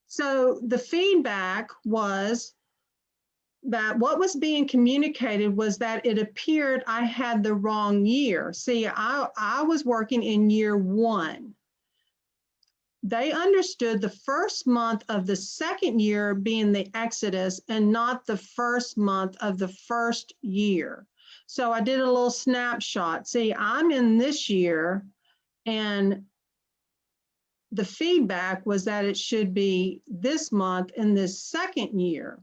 So the feedback was that what was being communicated was that it appeared I had the wrong year. See, I was working in year 1. They understood the first month of the second year being the Exodus and not the first month of the first year. So I did a little snapshot. See, I'm in this year, and the feedback was that it should be this month in this second year.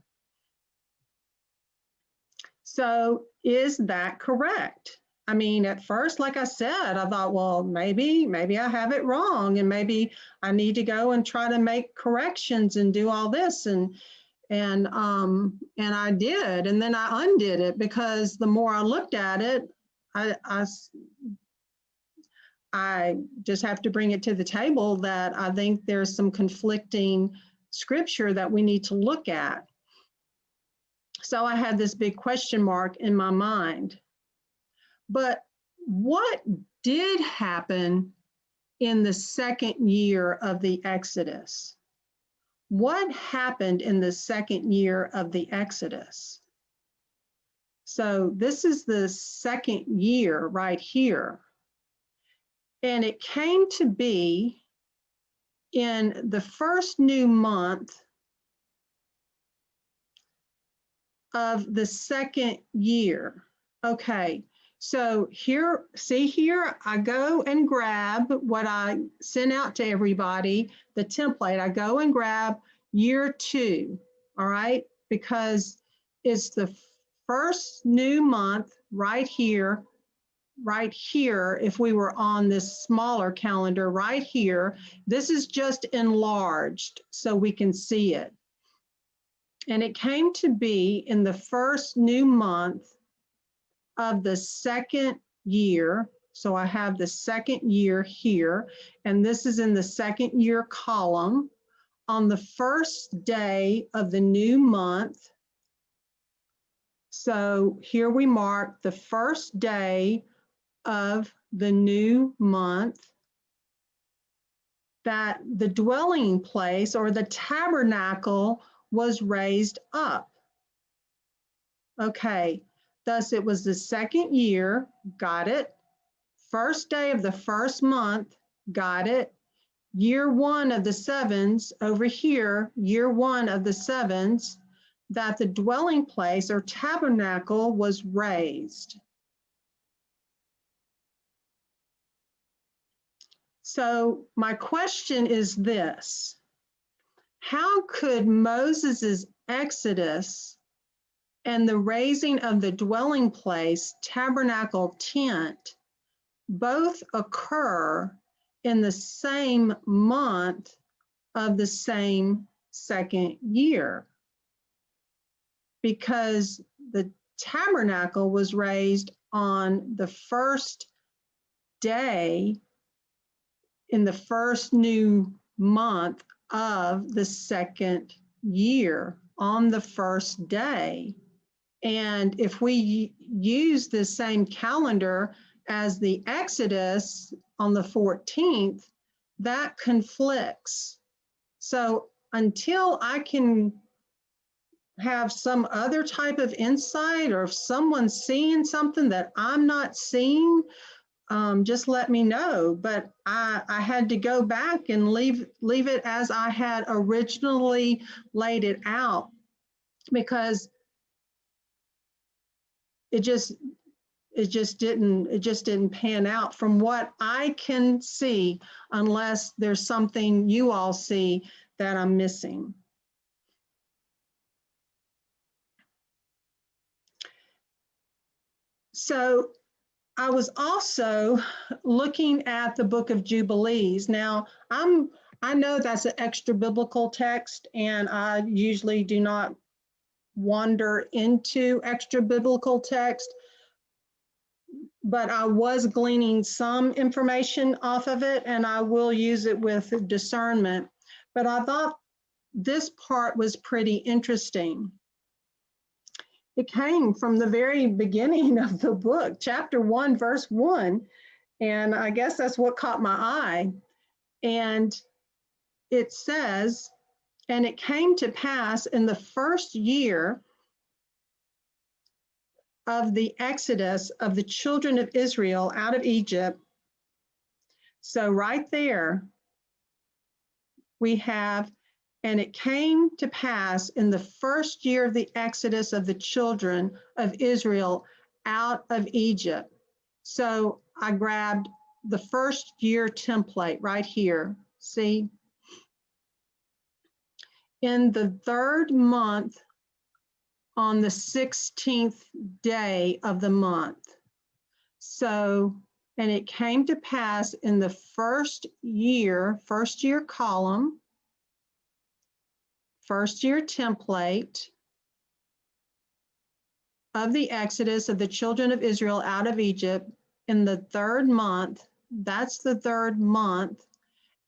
So is that correct? I mean, at first, like I said, I thought, well, maybe I have it wrong, and maybe I need to go and try to make corrections and do all this. And I did, and then I undid it, because the more I looked at it, I just have to bring it to the table that I think there's some conflicting scripture that we need to look at. So I had this big question mark in my mind. But what did happen in the second year of the Exodus? What happened in the second year of the Exodus? So this is the second year right here. And it came to be in the first new month of the second year. Okay, so here, see here, I go and grab what I sent out to everybody, the template. I go and grab year 2, all right? Because it's the first new month right here, if we were on this smaller calendar right here. This is just enlarged so we can see it. And it came to be in the first new month of the second year. So I have the second year here, and this is in the second year column, on the first day of the new month. So here we mark the first day of the new month, that the dwelling place or the tabernacle was raised up. Okay, thus it was the second year, got it. First day of the first month, got it. Year 1 of the 7s, over here, year 1 of the 7s, that the dwelling place or tabernacle was raised. So my question is this: how could Moses's Exodus and the raising of the dwelling place, tabernacle, tent, both occur in the same month of the same second year? Because the tabernacle was raised on the first day in the first new month of the second year, on the first day. And if we use the same calendar as the Exodus on the 14th, that conflicts. So until I can have some other type of insight, or if someone's seeing something that I'm not seeing, just let me know. But I had to go back and leave it as I had originally laid it out, because it just didn't pan out from what I can see, unless there's something you all see that I'm missing. So I was also looking at the book of Jubilees. Now, I know that's an extra biblical text, and I usually do not wander into extra biblical text, but I was gleaning some information off of it, and I will use it with discernment. But I thought this part was pretty interesting. It came from the very beginning of the book, chapter 1, verse 1. And I guess that's what caught my eye. And it says, and it came to pass in the first year of the exodus of the children of Israel out of Egypt. So right there, we have, and it came to pass in the first year of the exodus of the children of Israel out of Egypt. So I grabbed the first year template right here. See? In the third month, on the 16th day of the month. So, and it came to pass in the first year column, first year template of the exodus of the children of Israel out of Egypt in the third month. That's the third month.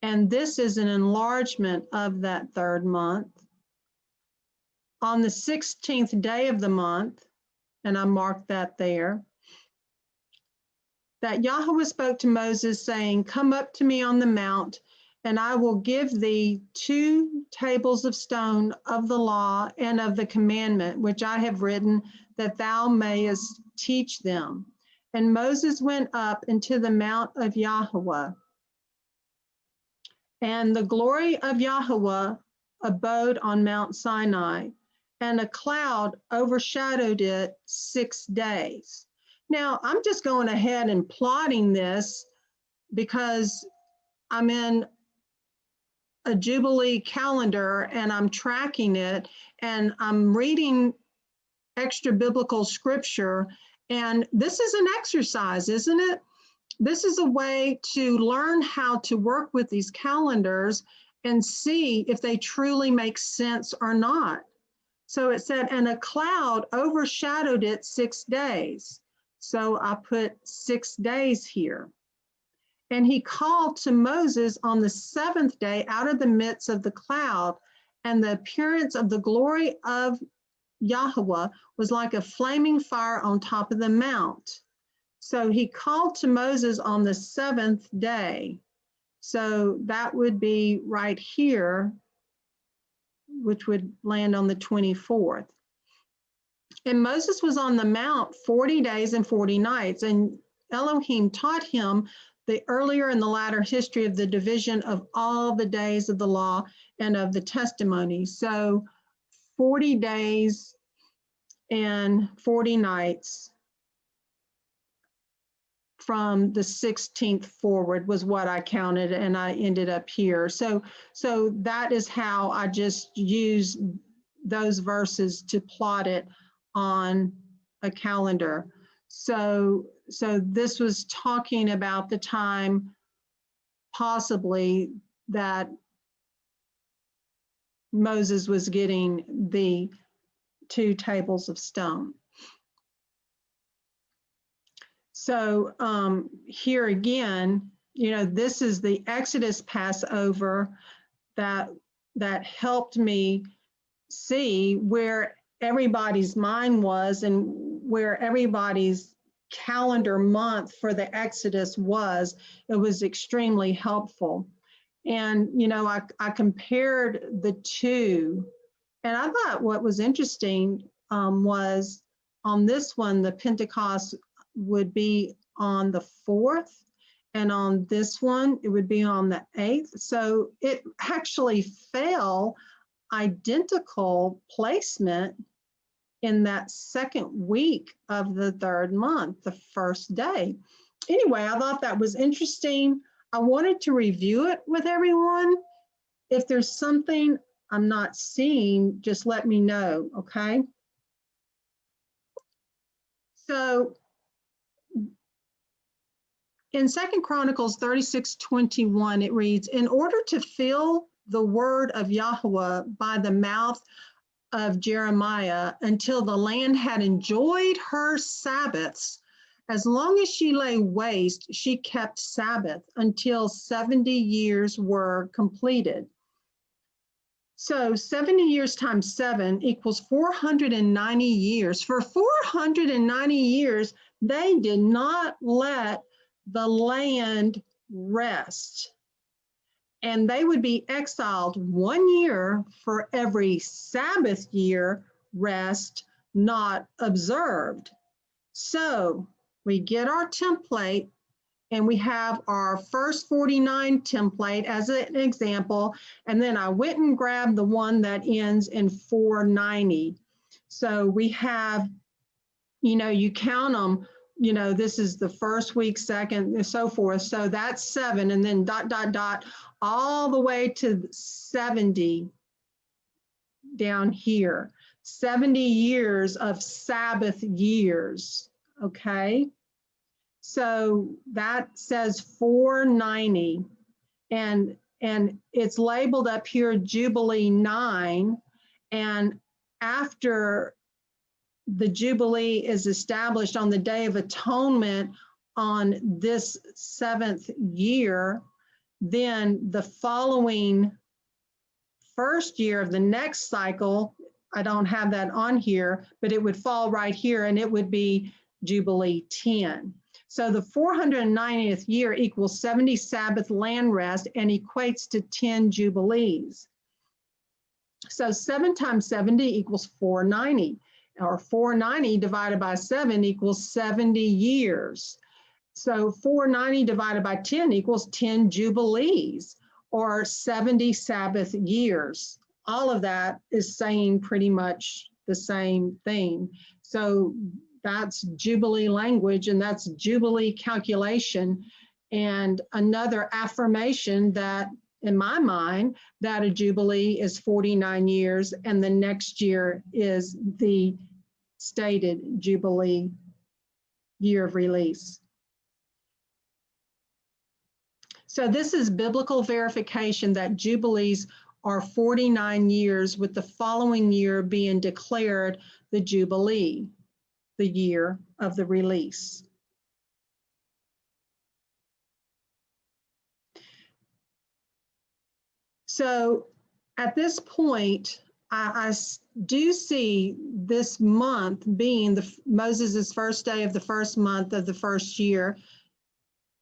And this is an enlargement of that third month. On the 16th day of the month, and I marked that there, that Yahweh spoke to Moses, saying, "Come up to me on the mount, and I will give thee 2 tables of stone of the law and of the commandment, which I have written, that thou mayest teach them." And Moses went up into the mount of Yahweh. And the glory of Yahweh abode on Mount Sinai, and a cloud overshadowed it 6 days. Now, I'm just going ahead and plotting this because I'm in a Jubilee calendar and I'm tracking it, and I'm reading extra biblical scripture. And this is an exercise, isn't it? This is a way to learn how to work with these calendars and see if they truly make sense or not. So it said, and a cloud overshadowed it 6 days. So I put 6 days here. And he called to Moses on the 7th day out of the midst of the cloud, and the appearance of the glory of Yahweh was like a flaming fire on top of the mount. So he called to Moses on the 7th day. So that would be right here, which would land on the 24th. And Moses was on the mount 40 days and 40 nights, and Elohim taught him the earlier and the latter history of the division of all the days of the law and of the testimony. So 40 days and 40 nights from the 16th forward was what I counted, and I ended up here. So that is how I just use those verses to plot it on a calendar. So this was talking about the time possibly that Moses was getting the 2 tables of stone. So here again, you know, this is the Exodus Passover that helped me see where everybody's mind was and where everybody's calendar month for the Exodus was. It was extremely helpful. And, you know, I compared the two, And I thought what was interesting was on this one, the Pentecost would be on the 4th, and on this one, it would be on the 8th. So it actually fell identical placement in that second week of the 3rd month, the first day. Anyway, I thought that was interesting. I wanted to review it with everyone. If there's something I'm not seeing, just let me know, okay? So in 2 Chronicles 36:21, it reads, in order to fill the word of Yahweh by the mouth of Jeremiah until the land had enjoyed her Sabbaths, as long as she lay waste, she kept Sabbath until 70 years were completed. So 70 years times 7 equals 490 years. For 490 years, they did not let the land rest. And they would be exiled 1 year for every Sabbath year rest not observed. So we get our template, and we have our first 49 template as an example, and then I went and grabbed the one that ends in 490. So we have, you count them, this is the first week, second, and so forth. So that's 7, and then ... all the way to 70 down here. 70 years of Sabbath years, okay? So that says 490, and it's labeled up here Jubilee 9, and after the Jubilee is established on the Day of Atonement on this 7th year, then the following first year of the next cycle, I don't have that on here, but it would fall right here, and it would be Jubilee 10. So the 490th year equals 70 Sabbath land rest and equates to 10 Jubilees. So 7 times 70 equals 490, or 490 divided by 7 equals 70 years. So 490 divided by 10 equals 10 Jubilees, or 70 Sabbath years. All of that is saying pretty much the same thing. So that's Jubilee language, and that's Jubilee calculation, and another affirmation that, in my mind, that a Jubilee is 49 years, and the next year is the stated Jubilee year of release. So this is biblical verification that Jubilees are 49 years, with the following year being declared the Jubilee, the year of the release. So at this point, I do see this month being Moses' first day of the first month of the first year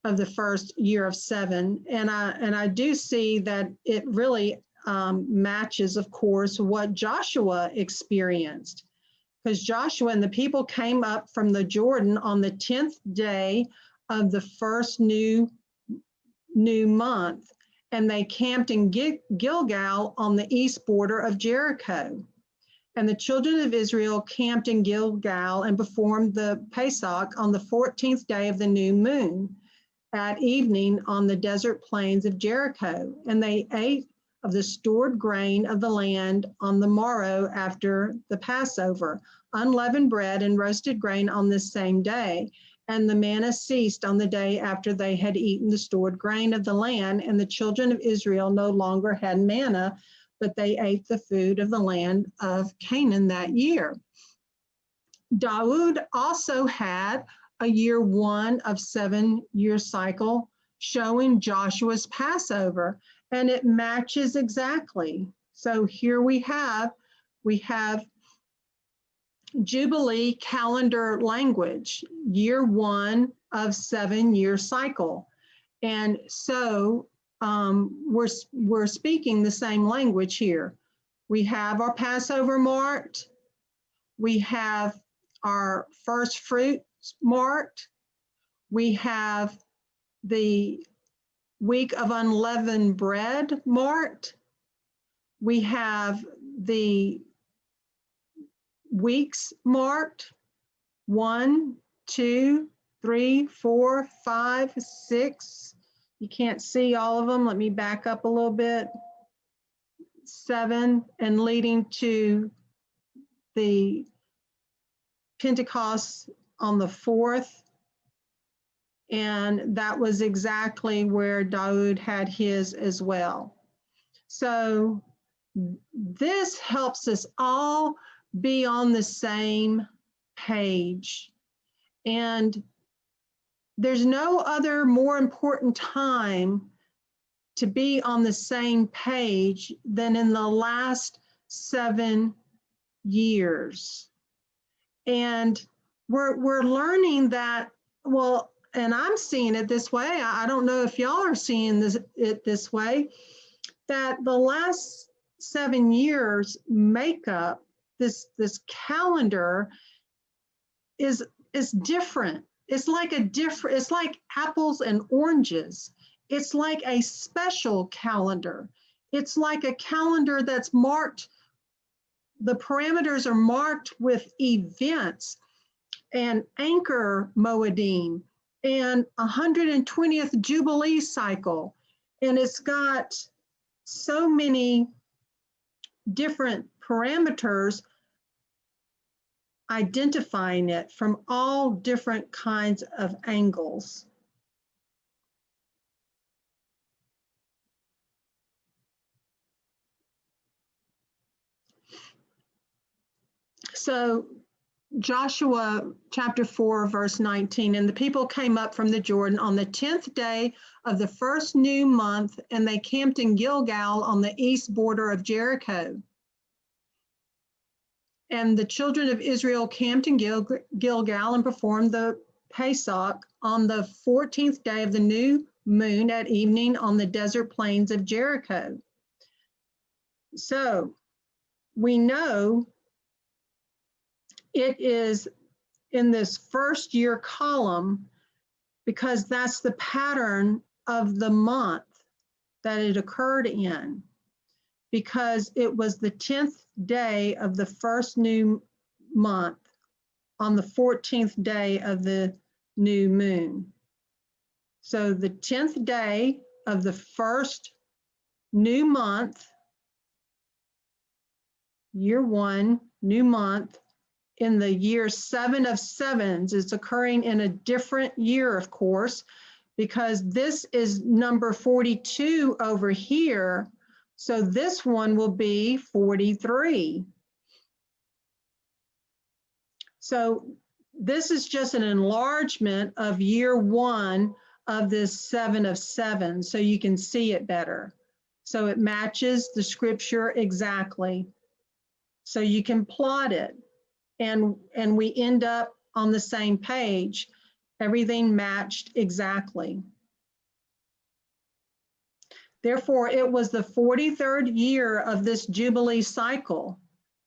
of 7. And I do see that it really matches, of course, what Joshua experienced. Because Joshua and the people came up from the Jordan on the 10th day of the first new month, and they camped in Gilgal on the east border of Jericho. And the children of Israel camped in Gilgal and performed the Pesach on the 14th day of the new moon at evening on the desert plains of Jericho. And they ate of the stored grain of the land on the morrow after the Passover, unleavened bread and roasted grain on this same day. And the manna ceased on the day after they had eaten the stored grain of the land, and the children of Israel no longer had manna, but they ate the food of the land of Canaan that year. Daud also had a year 1 of 7-year cycle showing Joshua's Passover, and it matches exactly. So here we have Jubilee calendar language, year 1 of 7-year cycle. And so we're speaking the same language here. We have our Passover marked. We have our first fruits marked. We have the week of unleavened bread marked. We have the weeks marked. 1, 2, 3, 4, 5, 6. You can't see all of them. Let me back up a little bit. 7, and leading to the Pentecost on the 4th. And that was exactly where Daud had his as well. So this helps us all be on the same page. And there's no other more important time to be on the same page than in the last 7 years. And we're learning that, well, and I'm seeing it this way. I don't know if y'all are seeing it this way, that the last 7 years make up this calendar is different. It's like apples and oranges. It's like a special calendar. It's like a calendar that's marked, the parameters are marked with events and anchor Moedim and 120th Jubilee cycle. And it's got so many different parameters identifying it from all different kinds of angles. So Joshua chapter 4, verse 19, and the people came up from the Jordan on the 10th day of the first new month, and they camped in Gilgal on the east border of Jericho. And the children of Israel camped in Gilgal and performed the Pesach on the 14th day of the new moon at evening on the desert plains of Jericho. So we know it is in this first year column because that's the pattern of the month that it occurred in, because it was the 10th day of the first new month on the 14th day of the new moon. So the 10th day of the first new month, year 1, new month, in the year 7 of sevens, is occurring in a different year, of course, because this is number 42 over here. So this one will be 43. So this is just an enlargement of year 1 of this 7 of sevens, so you can see it better. So it matches the scripture exactly. So you can plot it. And we end up on the same page. Everything matched exactly. Therefore, it was the 43rd year of this Jubilee cycle,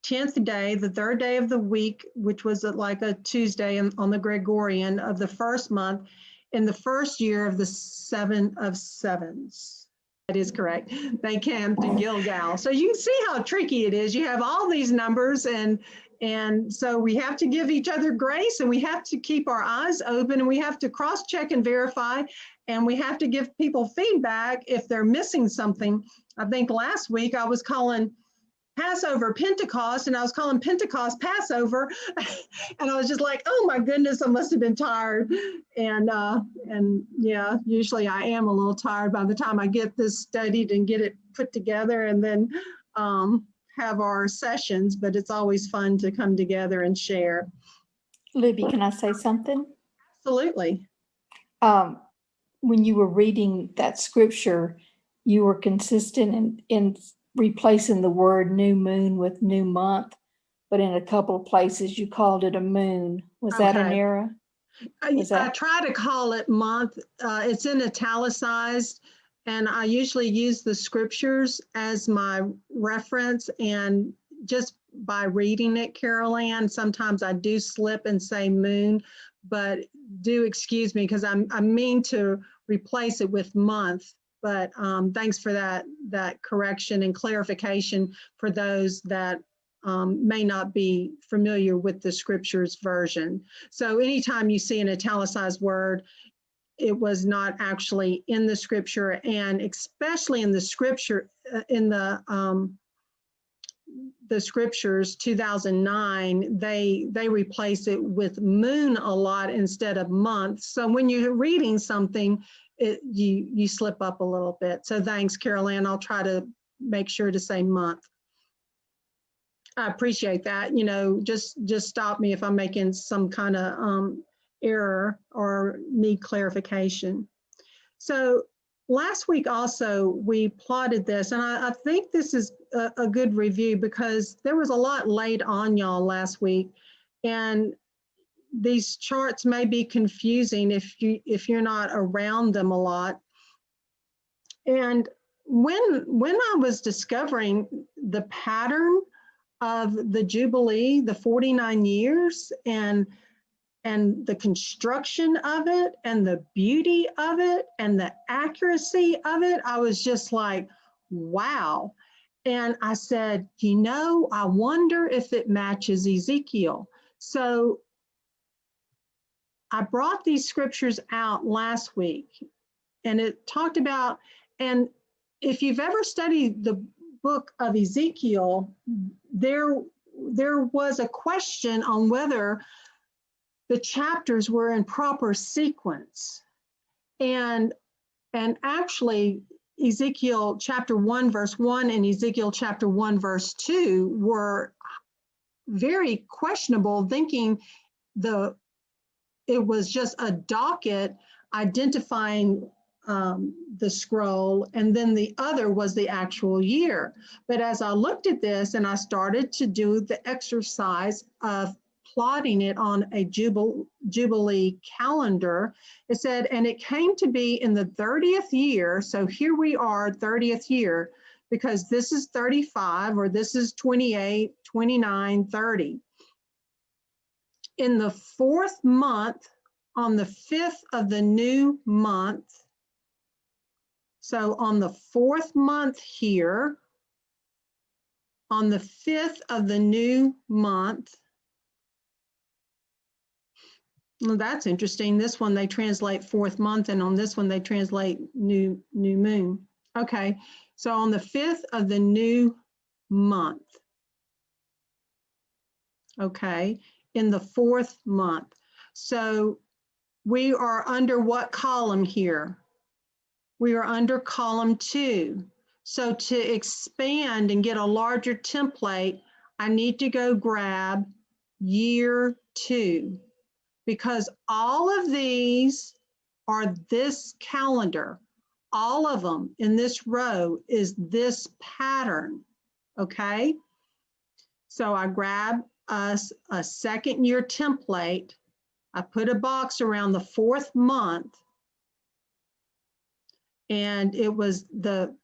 10th day, the 3rd day of the week, which was like a Tuesday on the Gregorian of the first month, in the first year of the 7 of sevens. That is correct. They camped in Gilgal. So you can see how tricky it is. You have all these numbers, and so we have to give each other grace, and we have to keep our eyes open, and we have to cross-check and verify, and we have to give people feedback if they're missing something. I think last week I was calling Passover Pentecost, and I was calling Pentecost Passover, and I was just like, oh my goodness, I must have been tired. And yeah, usually I am a little tired by the time I get this studied and get it put together, and then have our sessions, but it's always fun to come together and share. Libby, can I say something? Absolutely. When you were reading that scripture, you were consistent in replacing the word new moon with new month, but in a couple of places you called it a moon. Was that an error? I try to call it month. It's in italicized, And I usually use the scriptures as my reference, and just by reading it, Carol Ann, sometimes I do slip and say moon, but do excuse me because I mean to replace it with month. But thanks for that correction and clarification for those that may not be familiar with the scriptures version. So anytime you see an italicized word, it was not actually in the scripture, and especially in the scripture, in the scriptures 2009, they replace it with moon a lot instead of month. So when you're reading something, you slip up a little bit. So thanks, Carol Ann. I'll try to make sure to say month. I appreciate that. You know, just stop me if I'm making some kind of error or need clarification. So last week also we plotted this, and I think this is a good review because there was a lot laid on y'all last week, and these charts may be confusing if you're not around them a lot. And when I was discovering the pattern of the Jubilee, the 49 years, and the construction of it, and the beauty of it, and the accuracy of it, I was just like, wow. And I said, you know, I wonder if it matches Ezekiel. So I brought these scriptures out last week, and it talked about, and if you've ever studied the book of Ezekiel, there was a question on whether the chapters were in proper sequence. And actually, Ezekiel chapter 1, verse 1 and Ezekiel chapter 1, verse 2 were very questionable, thinking it was just a docket identifying the scroll, and then the other was the actual year. But as I looked at this and I started to do the exercise of plotting it on a Jubilee calendar, it said, and it came to be in the 30th year. So here we are, 30th year, because this is 35, or this is 28, 29, 30. In the 4th month, on the 5th of the new month, so on the 4th month here, on the 5th of the new month, well, that's interesting. This one they translate 4th month, and on this one they translate new moon. Okay, so on the 5th of the new month, okay, in the 4th month. So we are under what column here? We are under column 2. So to expand and get a larger template, I need to go grab year 2, because all of these are this calendar. All of them in this row is this pattern, okay? So I grab us a 2nd year template. I put a box around the 4th month, and it was the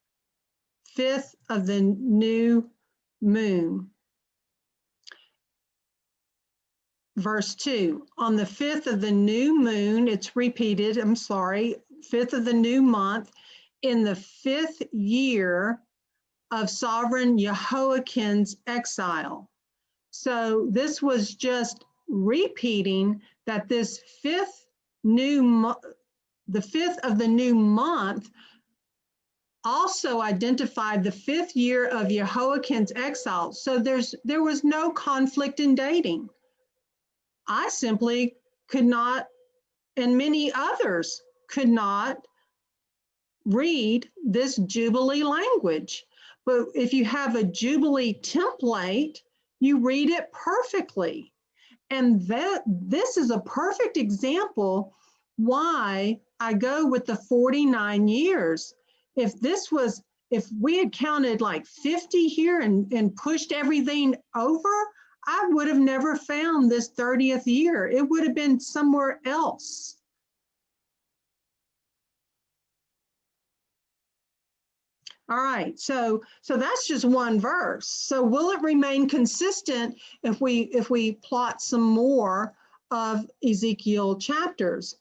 5th of the new moon. Verse 2, on the 5th of the new moon, it's repeated, 5th of the new month, in the 5th year of sovereign Jehoiakim's exile. So this was just repeating that this the 5th of the new month also identified the 5th year of Jehoiakim's exile. So there was no conflict in dating. I simply could not, and many others could not, read this Jubilee language. But if you have a Jubilee template, you read it perfectly. And this is a perfect example why I go with the 49 years. If we had counted like 50 here and pushed everything over, I would have never found this 30th year. It would have been somewhere else. All right, so that's just one verse. So will it remain consistent if we plot some more of Ezekiel chapters?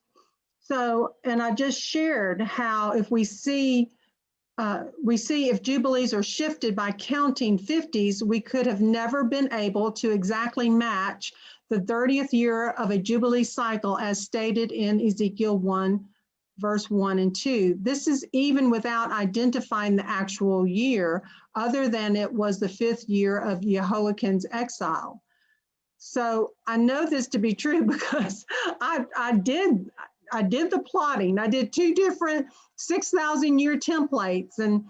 So, and I just shared how if we see if Jubilees are shifted by counting 50s, we could have never been able to exactly match the 30th year of a Jubilee cycle as stated in Ezekiel 1, verse 1 and 2. This is even without identifying the actual year, other than it was the 5th year of Jehoiakim's exile. So I know this to be true because I did the plotting. I did 2 different 6,000 year templates, and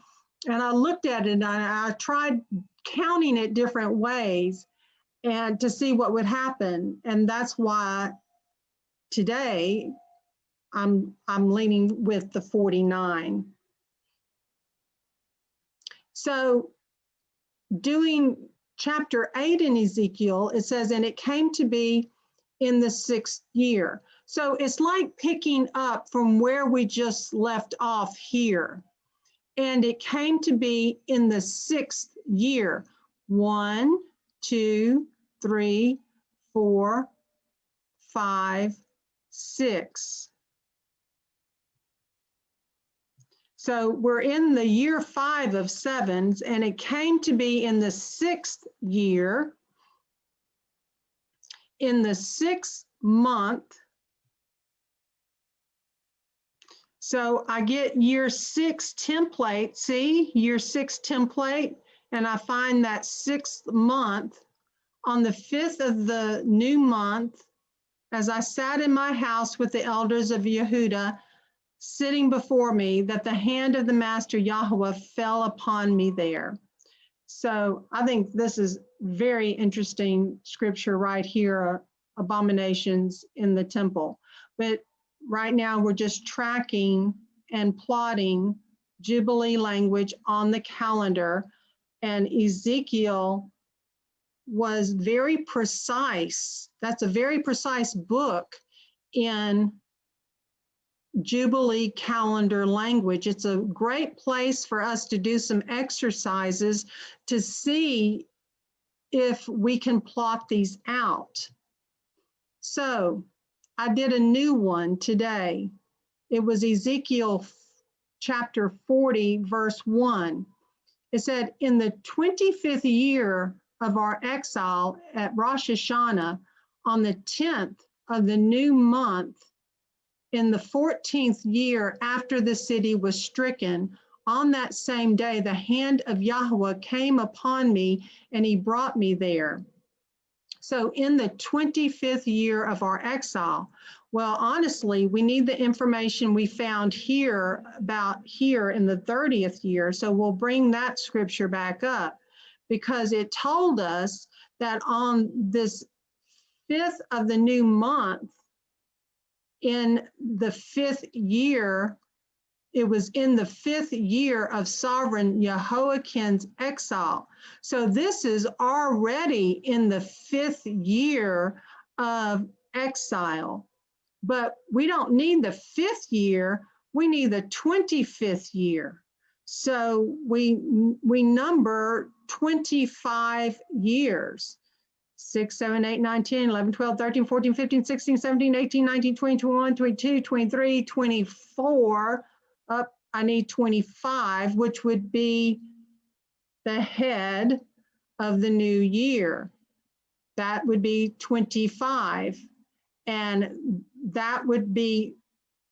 I looked at it and I tried counting it different ways and to see what would happen. And that's why today I'm leaning with the 49. So doing chapter 8 in Ezekiel, it says, and it came to be in the 6th year. So it's like picking up from where we just left off here. And it came to be in the 6th year. 1, 2, 3, 4, 5, 6. So we're in the year 5 of 7s, and it came to be in the 6th year, in the 6th month. So I get year 6 template, see, year 6 template, and I find that 6th month on the 5th of the new month, as I sat in my house with the elders of Yehuda, sitting before me, that the hand of the Master Yahweh fell upon me there. So I think this is very interesting scripture right here, abominations in the temple. But right now we're just tracking and plotting Jubilee language on the calendar, and Ezekiel was very precise. That's a very precise book in Jubilee calendar language. It's a great place for us to do some exercises to see if we can plot these out. So I did a new one today. It was Ezekiel chapter 40, verse 1. It said, in the 25th year of our exile at Rosh Hashanah, on the 10th of the new month, in the 14th year after the city was stricken, on that same day, the hand of Yahweh came upon me and he brought me there. So in the 25th year of our exile, well, honestly, we need the information we found here about here in the 30th year. So we'll bring that scripture back up because it told us that on this 5th of the new month, in the 5th year, it was in the 5th year of sovereign Jehoiakim's exile. So this is already in the 5th year of exile. But we don't need the 5th year, we need the 25th year. So we number 25 years. 6, 7, 8, 9, 10, 11, 12, 13, 14, 15, 16, 17, 18, 19, 20, 21, 22, 23, 24. Up, I need 25, which would be the head of the new year. That would be 25. And that would be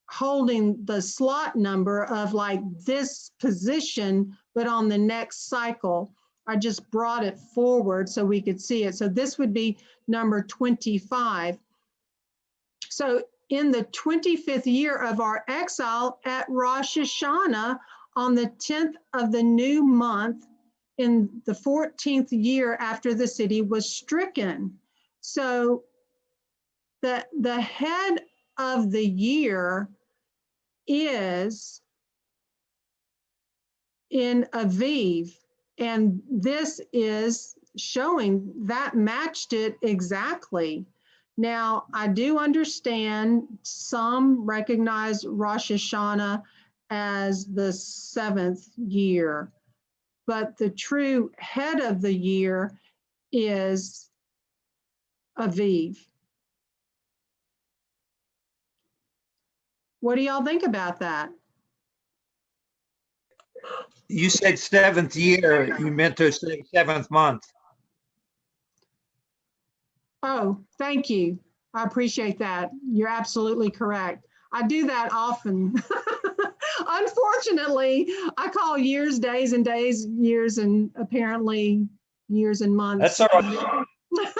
holding the slot number of like this position, but on the next cycle. I just brought it forward so we could see it. So this would be number 25. So in the 25th year of our exile at Rosh Hashanah, on the 10th of the new month, in the 14th year after the city was stricken. So the head of the year is in Aviv. And this is showing that matched it exactly. Now, I do understand some recognize Rosh Hashanah as the 7th year, but the true head of the year is Aviv. What do y'all think about that? You said 7th year, you meant to say 7th month. Oh, thank you. I appreciate that. You're absolutely correct. I do that often. Unfortunately, I call years days and days years, and apparently years and months. That's all right.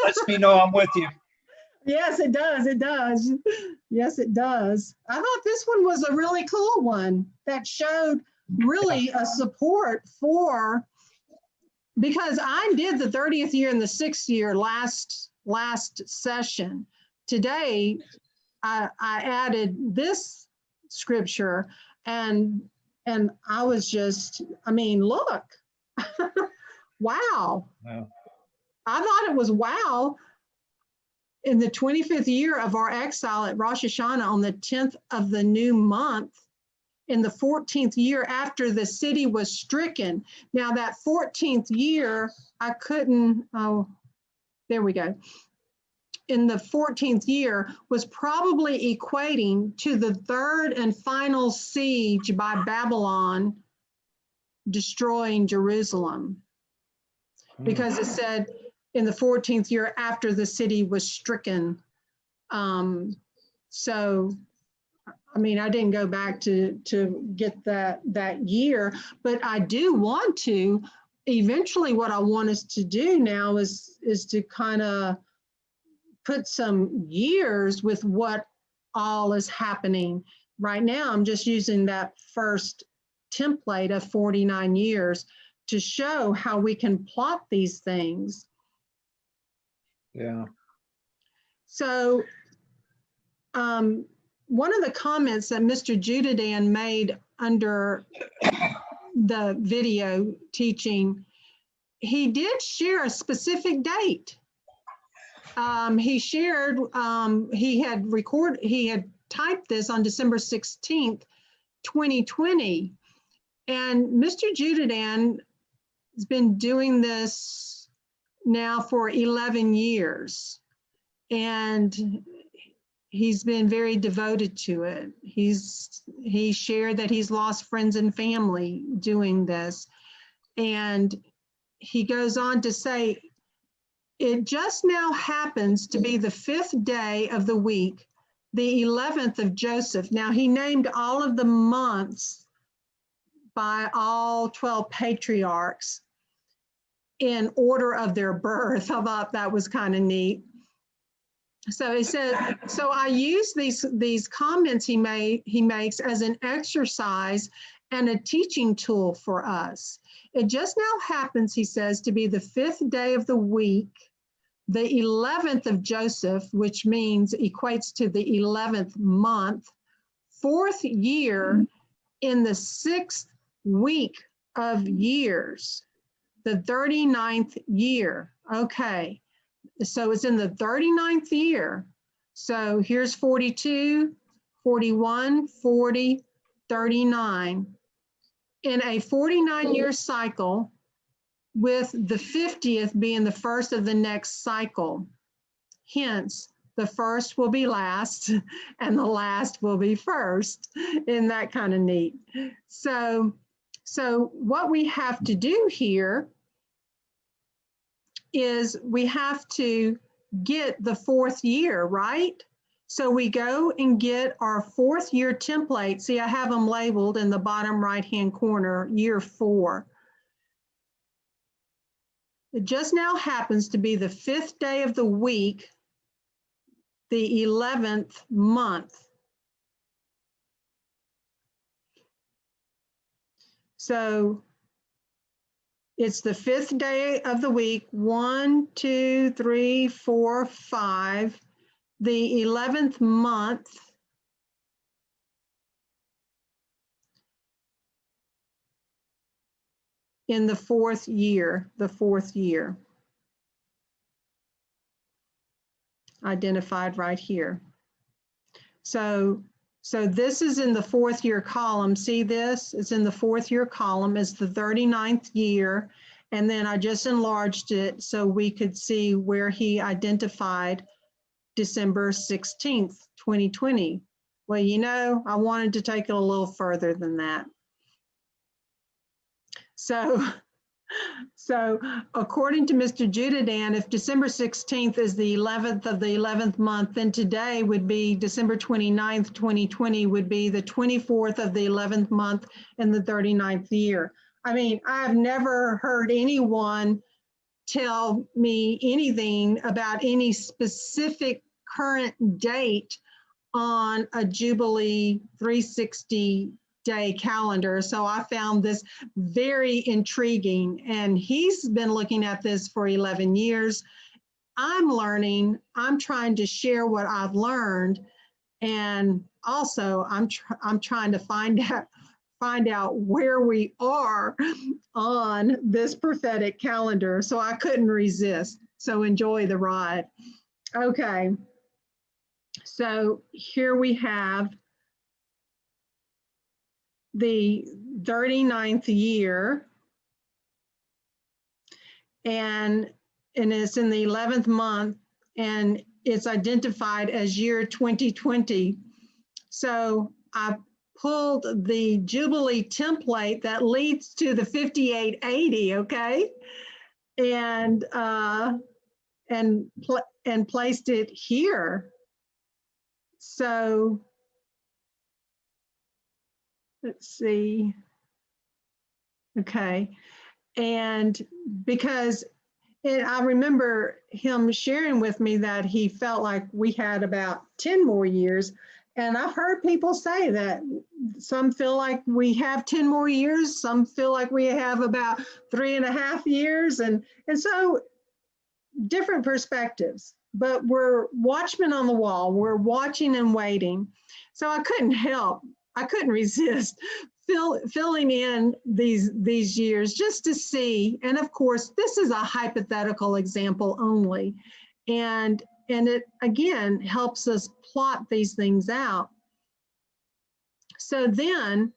Lets me know I'm with you. Yes, it does. It does. Yes, it does. I thought this one was a really cool one that showed really a support for, because I did the 30th year and the 6th year last session. Today, I added this scripture, and I was just, I mean, look, wow. Wow. I thought it was wow. In the 25th year of our exile at Rosh Hashanah, on the 10th of the new month, in the 14th year after the city was stricken. Now that 14th year, I couldn't, oh, there we go. In the 14th year was probably equating to the 3rd and final siege by Babylon, destroying Jerusalem. Because it said in the 14th year after the city was stricken. So, I mean, I didn't go back to get that year, but I do want to. Eventually, what I want us to do now is to kind of put some years with what all is happening. Right now, I'm just using that first template of 49 years to show how we can plot these things. Yeah. So one of the comments that Mr. Judidan made under the video teaching, he did share a specific date. He shared, he had typed this on December 16th, 2020. And Mr. Judidan has been doing this now for 11 years. And he's been very devoted to it. He shared that he's lost friends and family doing this. And he goes on to say, it just now happens to be the 5th day of the week, the 11th of Joseph. Now he named all of the months by all 12 patriarchs in order of their birth. I thought that was kind of neat. So he said, so I use these comments he makes as an exercise and a teaching tool for us. It just now happens, he says, to be the 5th day of the week, the 11th of Joseph, which means equates to the 11th month, 4th year in the 6th week of years, the 39th year. Okay. So it's in the 39th year. So here's 42, 41, 40, 39. In a 49-year cycle, with the 50th being the first of the next cycle. Hence, the first will be last and the last will be first. Isn't that kind of neat? So what we have to do here is we have to get the 4th year, right? So we go and get our 4th year template. See, I have them labeled in the bottom right-hand corner, year 4. It just now happens to be the 5th day of the week, the 11th month. So it's the 5th day of the week, 1, 2, 3, 4, 5, the 11th month. In the 4th year, identified right here. So So this is in the 4th year column. See this? It's in the 4th year column. It's the 39th year. And then I just enlarged it so we could see where he identified December 16th, 2020. Well, you know, I wanted to take it a little further than that. So according to Mr. Judidan, if December 16th is the 11th of the 11th month, then today would be December 29th, 2020 would be the 24th of the 11th month in the 39th year. I mean, I've never heard anyone tell me anything about any specific current date on a Jubilee 360-day calendar. So I found this very intriguing, and he's been looking at this for 11 years. I'm learning, I'm trying to share what I've learned, and also I'm trying to find out where we are on this prophetic calendar. So I couldn't resist. So enjoy the ride. Okay. So here we have the 39th year, and it's in the 11th month, and it's identified as year 2020. So I pulled the Jubilee template that leads to the 5880, okay? And placed it here. So let's see. Okay. And because I remember him sharing with me that he felt like we had about 10 more years. And I've heard people say that some feel like we have 10 more years. Some feel like we have about 3.5 years. And so different perspectives, but we're watchmen on the wall. We're watching and waiting. So I couldn't resist filling in these years just to see. And of course, this is a hypothetical example only. And it again helps us plot these things out. So then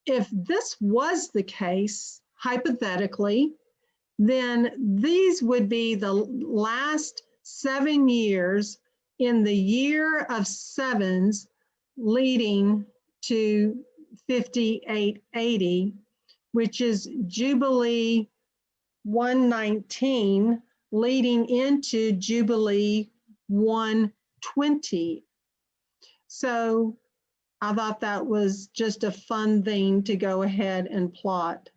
if this was the case, hypothetically, then these would be the last 7 years in the year of sevens leading to 5880, which is Jubilee 119 leading into Jubilee 120. So I thought that was just a fun thing to go ahead and plot.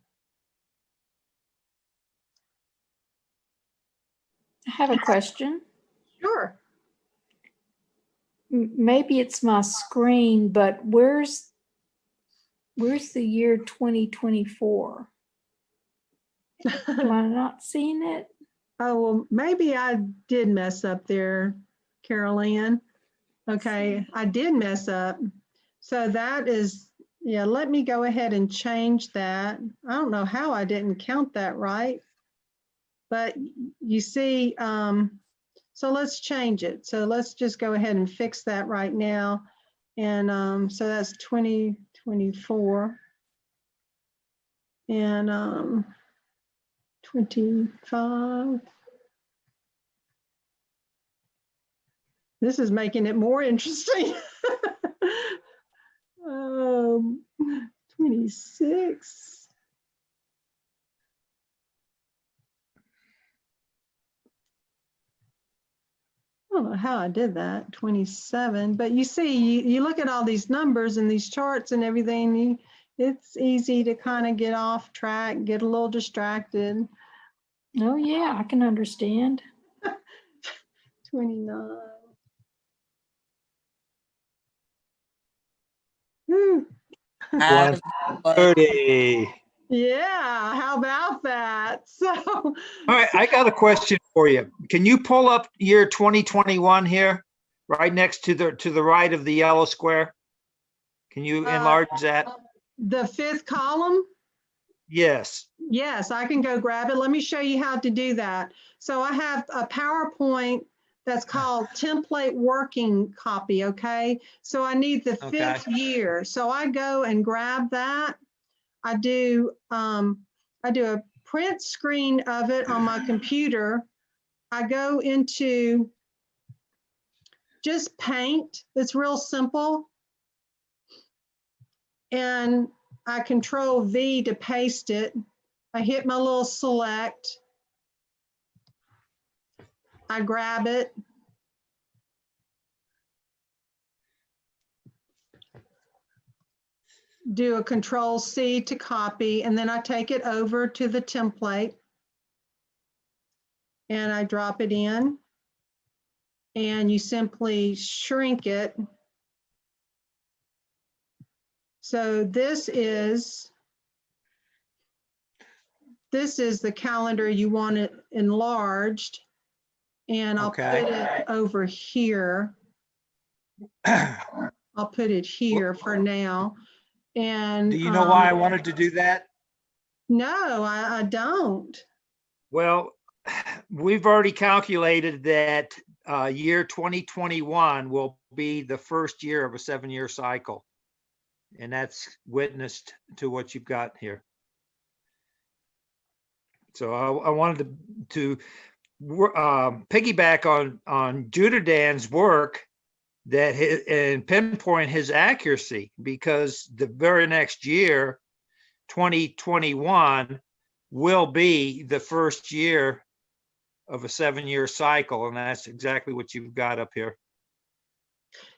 I have a question. Sure. Maybe it's my screen, but where's the year 2024? Am I not seeing it? Oh, well, maybe I did mess up there, Carol Ann. Okay, I did mess up. So that is, yeah, let me go ahead and change that. I don't know how I didn't count that right. But you see, so let's change it. So let's just go ahead and fix that right now. And so that's 2024 and 25. This is making it more interesting. 26. I don't know how I did that, 27, but you see, you look at all these numbers and these charts and everything, it's easy to kind of get off track, get a little distracted. Oh yeah, I can understand. 29. Whew. 30. Yeah, how about that? So, All right, I got a question for you. Can you pull up year 2021 here, right next to the right of the yellow square? Can you enlarge that? the 5th column? Yes. Yes, I can go grab it. Let me show you how to do that. So I have a PowerPoint That's called template working copy, okay? So I need the Okay. 5th year. So I go and grab that. I do a print screen of it on my computer. I go into just Paint. It's real simple. And I Control V to paste it. I hit my little select. I grab it. Do a Control C to copy, and then I take it over to the template and I drop it in, and you simply shrink it. So this is the calendar you want it enlarged, and I'll Okay. put it over here. I'll put it here for now. And Do you know why I wanted to do that? No, I don't. Well, we've already calculated that year 2021 will be the first year of a 7-year cycle. And that's witnessed to what you've got here. So I wanted to piggyback on Judah Dan's work and pinpoint his accuracy, because the very next year, 2021, will be the first year of a 7-year cycle, and that's exactly what you've got up here.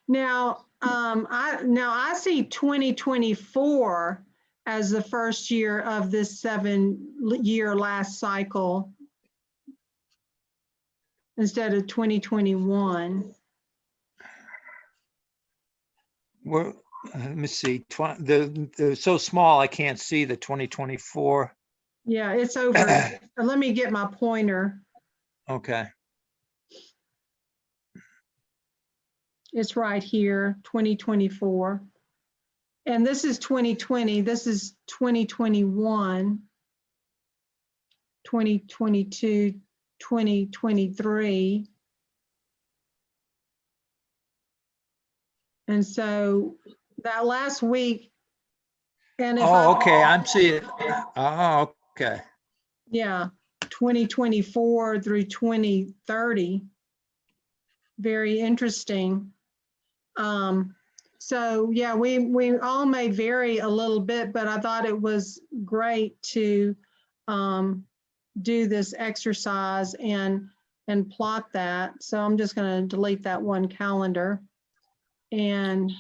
Now, I see 2024 as the first year of this 7-year last cycle instead of 2021. Well, let me see. They're so small I can't see the 2024. Yeah, it's over. Let me get my pointer. Okay. It's right here, 2024. And this is 2020. This is 2021, 2022, 2023. And so that last week, and if okay, I'm seeing. Oh, okay. Yeah, 2024 through 2030. Very interesting. So yeah, we all may vary a little bit, but I thought it was great to do this exercise and plot that. So I'm just going to delete that one calendar. And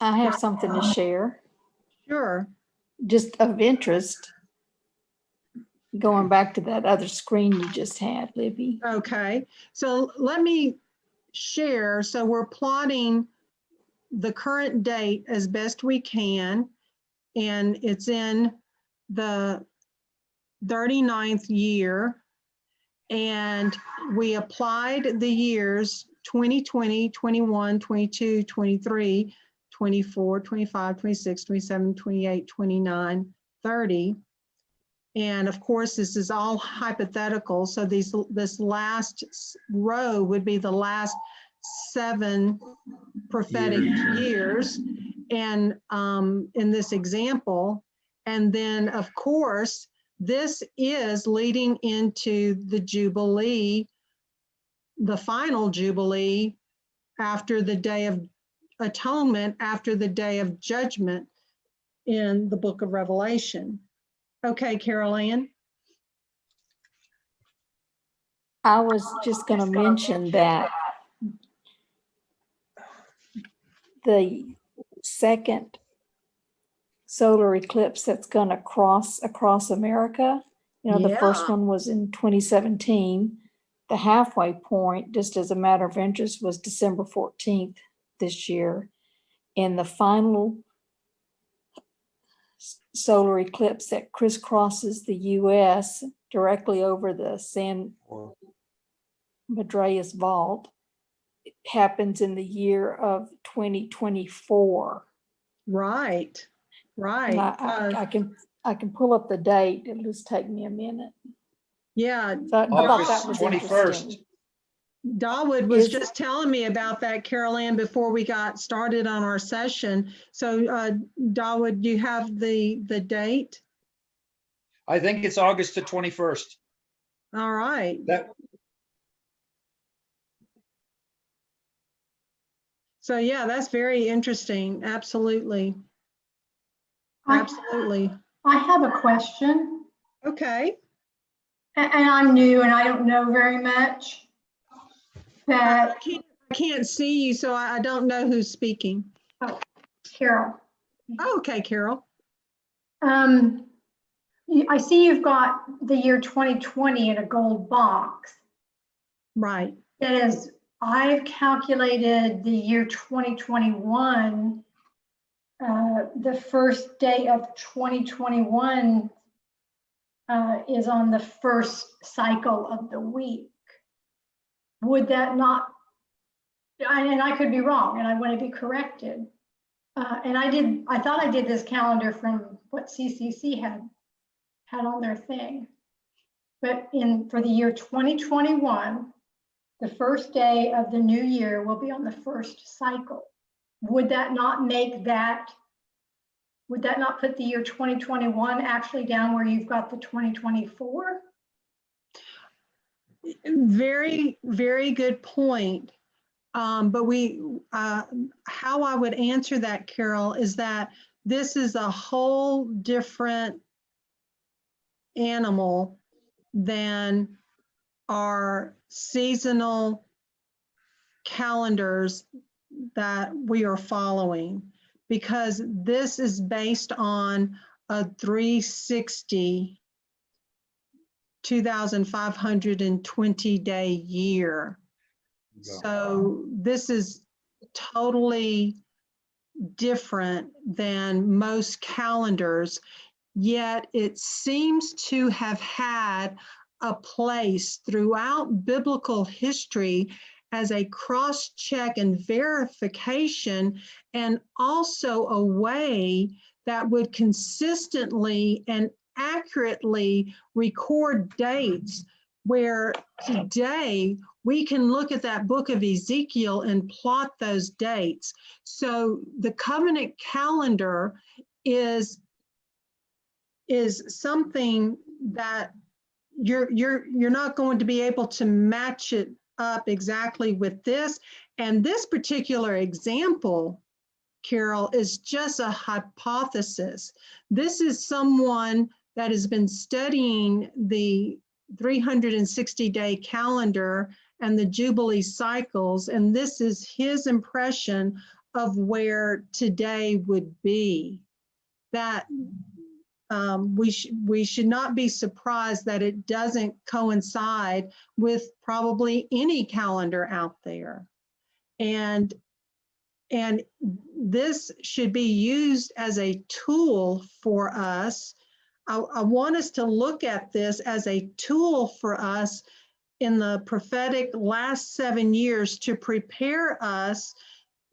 I have something to share, sure. just of interest. Going back to that other screen you just had, Libby. Okay, so let me share. So we're plotting the current date as best we can, and it's in the 39th year, and we applied the years 2020, 21, 22, 23, 24, 25, 26, 27, 28, 29, 30. And of course, this is all hypothetical. So this last row would be the last 7 prophetic years. And in this example, and then of course, this is leading into the Jubilee, the final Jubilee after the Day of Atonement, after the Day of Judgment in the book of Revelation. Okay, Carol Ann. I was just going to mention that the second solar eclipse that's going to cross across America, the first one was in 2017. The halfway point, just as a matter of interest, was December 14th this year. And the final solar eclipse that crisscrosses the U.S. directly over the San Andreas Fault happens in the year of 2024. Right. And I can pull up the date. It'll just take me a minute. Yeah. So I thought that August was 21st. interesting. Dawood was Is- just telling me about that, Carol Ann, before we got started on our session. So Dawood, you have the date? I think it's August the 21st. All right. That, So yeah, that's very interesting. Absolutely. I Absolutely. have a question, Okay. and I'm new and I don't know very much. I But can't see you, so I don't know who's speaking. Carol, Okay, Carol. I see you've got the year 2020 in a gold box. Right. That is, I've calculated the year 2021, the first day of 2021 is on the first cycle of the week. Would that not, and I could be wrong and I want to be corrected. And I thought I did this calendar from what CCC had on their thing. But for the year 2021, the first day of the new year will be on the first cycle. Would that not put the year 2021 actually down where you've got the 2024? Very, very good point. But how I would answer that, Carol, is that this is a whole different animal than our seasonal calendars that we are following, because this is based on a 360, 2,520 day year. So this is totally different than most calendars, yet it seems to have had a place throughout biblical history as a cross-check and verification, and also a way that would consistently and accurately record dates, where today we can look at that book of Ezekiel and plot those dates. So the covenant calendar is something that you're not going to be able to match it up exactly with this. And this particular example, Carol, is just a hypothesis. This is someone that has been studying the 360-day calendar and the Jubilee cycles, and this is his impression of where today would be. That we should not be surprised that it doesn't coincide with probably any calendar out there. And this should be used as a tool for us. I want us to look at this as a tool for us in the prophetic last 7 years to prepare us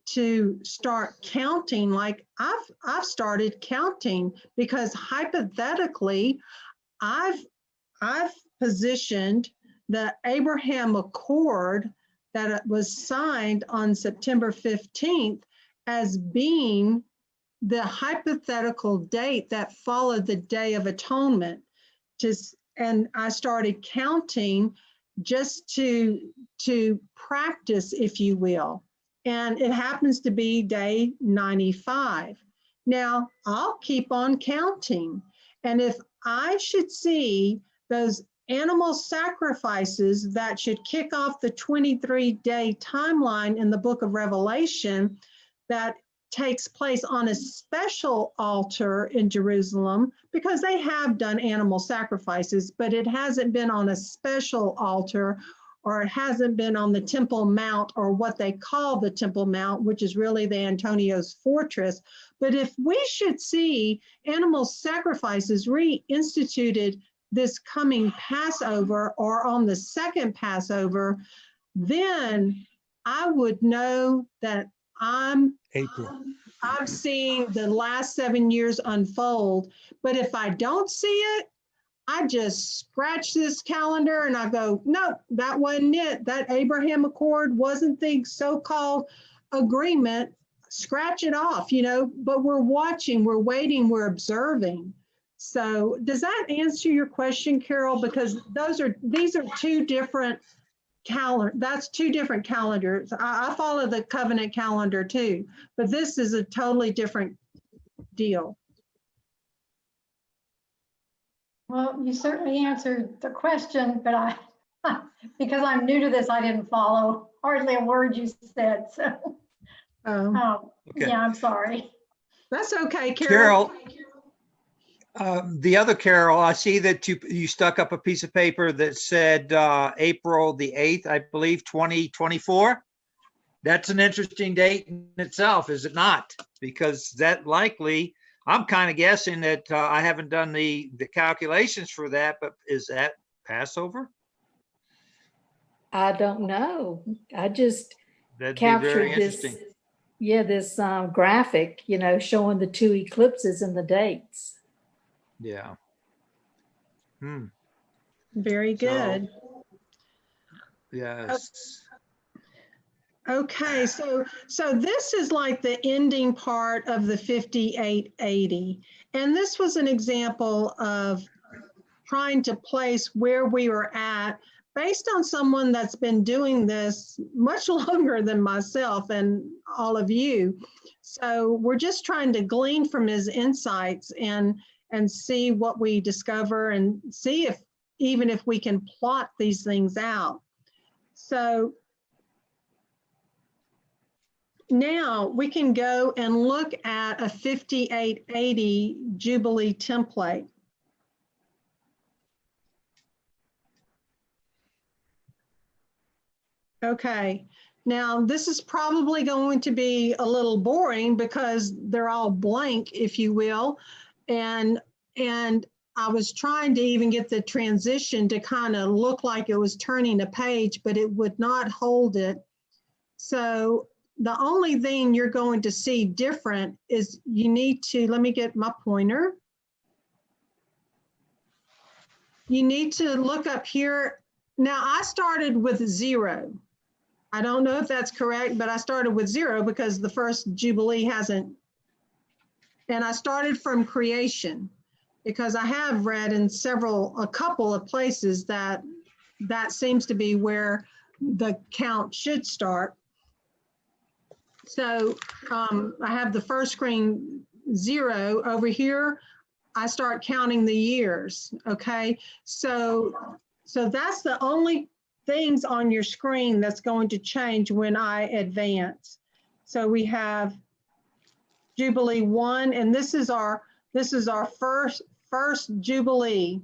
to start counting, like I've started counting, because hypothetically I've positioned the Abraham Accord that was signed on September 15th as being the hypothetical date that followed the Day of Atonement. And I started counting just to practice, if you will. And it happens to be day 95. Now, I'll keep on counting. And if I should see those animal sacrifices that should kick off the 23-day timeline in the book of Revelation that takes place on a special altar in Jerusalem, because they have done animal sacrifices, but it hasn't been on a special altar, or it hasn't been on the Temple Mount, or what they call the Temple Mount, which is really the Antonio's fortress. But if we should see animal sacrifices reinstituted this coming Passover or on the second Passover, then I would know that I'm seeing the last 7 years unfold. But if I don't see it, I just scratch this calendar and I go, nope, that wasn't it. That Abraham Accord wasn't the so-called agreement. Scratch it off, but we're watching, we're waiting, we're observing. So does that answer your question, Carol? Because these are two different that's two different calendars. I follow the covenant calendar too, but this is a totally different deal. Well, you certainly answered the question, but because I'm new to this, I didn't follow hardly a word you said. So, Okay. yeah, I'm sorry. That's okay, Carol. The other Carol, I see that you stuck up a piece of paper that said April the 8th, I believe, 2024. That's an interesting date in itself, is it not? Because that likely, I'm kind of guessing that I haven't done the calculations for that, but is that Passover? I don't know. I just That'd be very captured interesting. this graphic, showing the two eclipses and the dates. Yeah. Very good. So, yes. Okay, so this is like the ending part of the 5880. And this was an example of trying to place where we were at based on someone that's been doing this much longer than myself and all of you. So we're just trying to glean from his insights and see what we discover and see even if we can plot these things out. So now we can go and look at a 5880 Jubilee template. Okay, now this is probably going to be a little boring because they're all blank, if you will. And I was trying to even get the transition to kind of look like it was turning a page, but it would not hold it. So the only thing you're going to see different is you need to, let me get my pointer. You need to look up here. Now I started with 0. I don't know if that's correct, but I started with 0 because the first Jubilee hasn't. And I started from creation because I have read in a couple of places that seems to be where the count should start. So I have the first screen 0 over here. I start counting the years. Okay, so that's the only things on your screen that's going to change when I advance. So we have Jubilee 1, and this is our first Jubilee.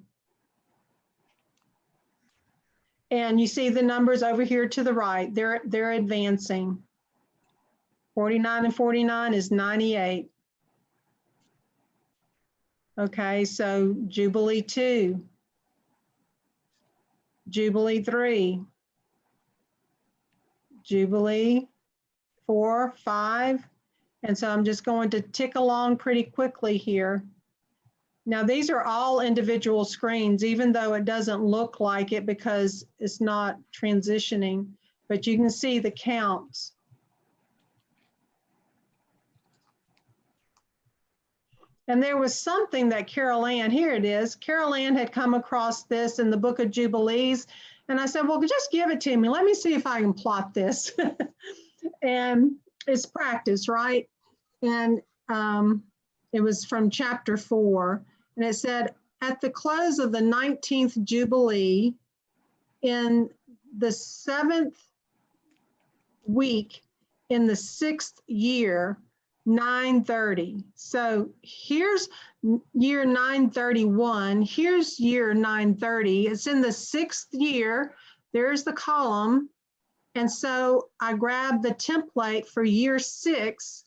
And you see the numbers over here to the right. They're advancing. 49 and 49 is 98. Okay, so Jubilee 2, Jubilee 3, Jubilee 4, 5, and so I'm just going to tick along pretty quickly here. Now these are all individual screens, even though it doesn't look like it because it's not transitioning, but you can see the counts. And there was something that Carol Ann, here it is, Carol Ann had come across this in the Book of Jubilees. And I said, well, just give it to me. Let me see if I can plot this. And it's practice, right? And it was from chapter 4. And it said, at the close of the 19th Jubilee, in the 7th week, in the 6th year, 930. So here's year 931. Here's year 930. It's in the 6th year. There's the column. And so I grabbed the template for year 6.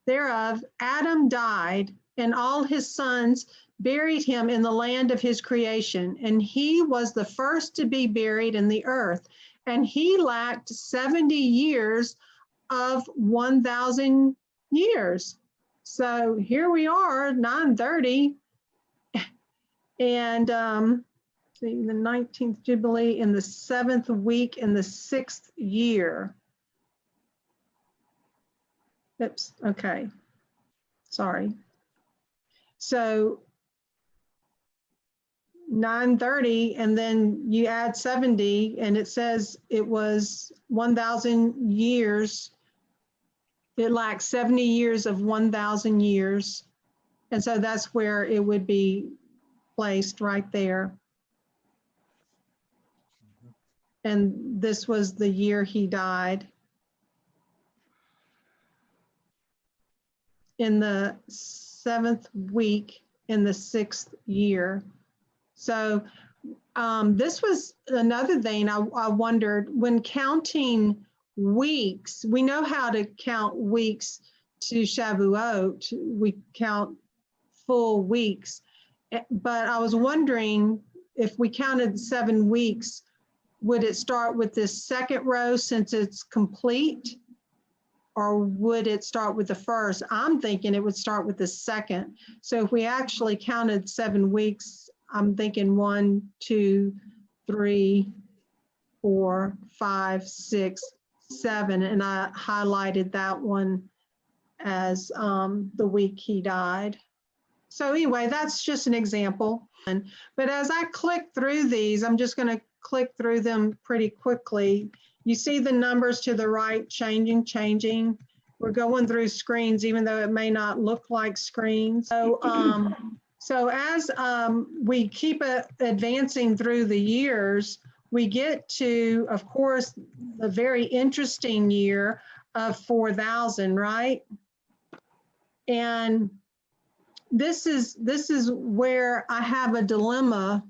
Thereof, Adam died, and all his sons buried him in the land of his creation. And he was the first to be buried in the earth. And he lacked 70 years of 1,000 years. So here we are, 930. And see, the 19th Jubilee in the 7th week in the 6th year. Oops, okay. Sorry. So 930, and then you add 70, and it says it was 1,000 years. It lacks 70 years of 1,000 years. And so that's where it would be placed right there. And this was the year he died. In the 7th week in the 6th year. So this was another thing I wondered when counting weeks. We know how to count weeks to Shavuot. We count full weeks. But I was wondering if we counted 7 weeks, would it start with this second row since it's complete? Or would it start with the first? I'm thinking it would start with the second. So if we actually counted 7 weeks, I'm thinking 1, 2, 3, 4, 5, 6, 7, and I highlighted that one as the week he died. So anyway, that's just an example. But as I click through these, I'm just going to click through them pretty quickly. You see the numbers to the right changing. We're going through screens, even though it may not look like screens. So, so as we keep advancing through the years, we get to, of course, the very interesting year of 4,000, right? And this is where I have a dilemma,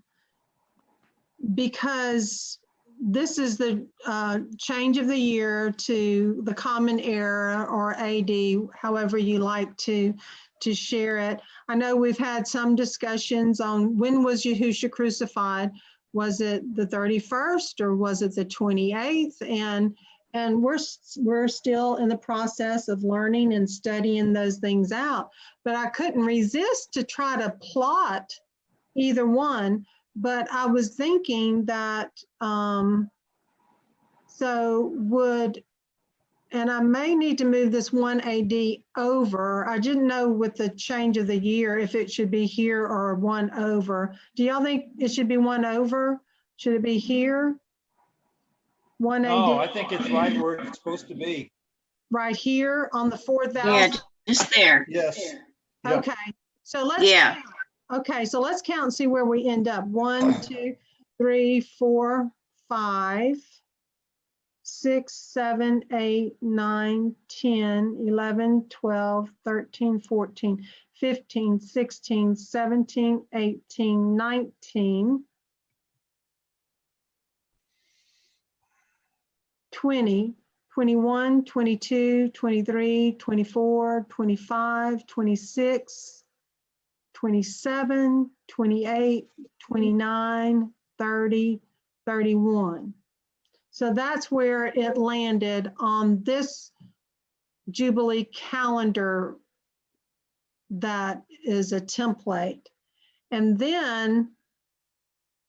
because this is the change of the year to the Common Era, or AD, however you like to share it. I know we've had some discussions on when was Yahushua crucified. Was it the 31st or was it the 28th? And we're still in the process of learning and studying those things out. But I couldn't resist to try to plot either one. But I was thinking that, so would, and I may need to move this 1 AD over. I didn't know with the change of the year if it should be here or 1 over. Do y'all think it should be 1 over? Should it be here? 1 AD? No, I think it's right where it's supposed to be. Right here on the 4,000? Yeah, just there. Yes. Yeah. Okay, so let's Yeah. count. Okay, so let's count and see where we end up. 1, 2, 3, 4, 5, 6, 7, 8, 9, 10, 11, 12, 13, 14, 15, 16, 17, 18, 19, 20, 21, 22, 23, 24, 25, 26, 27, 28, 29, 30, 31. So that's where it landed on this Jubilee calendar that is a template. And then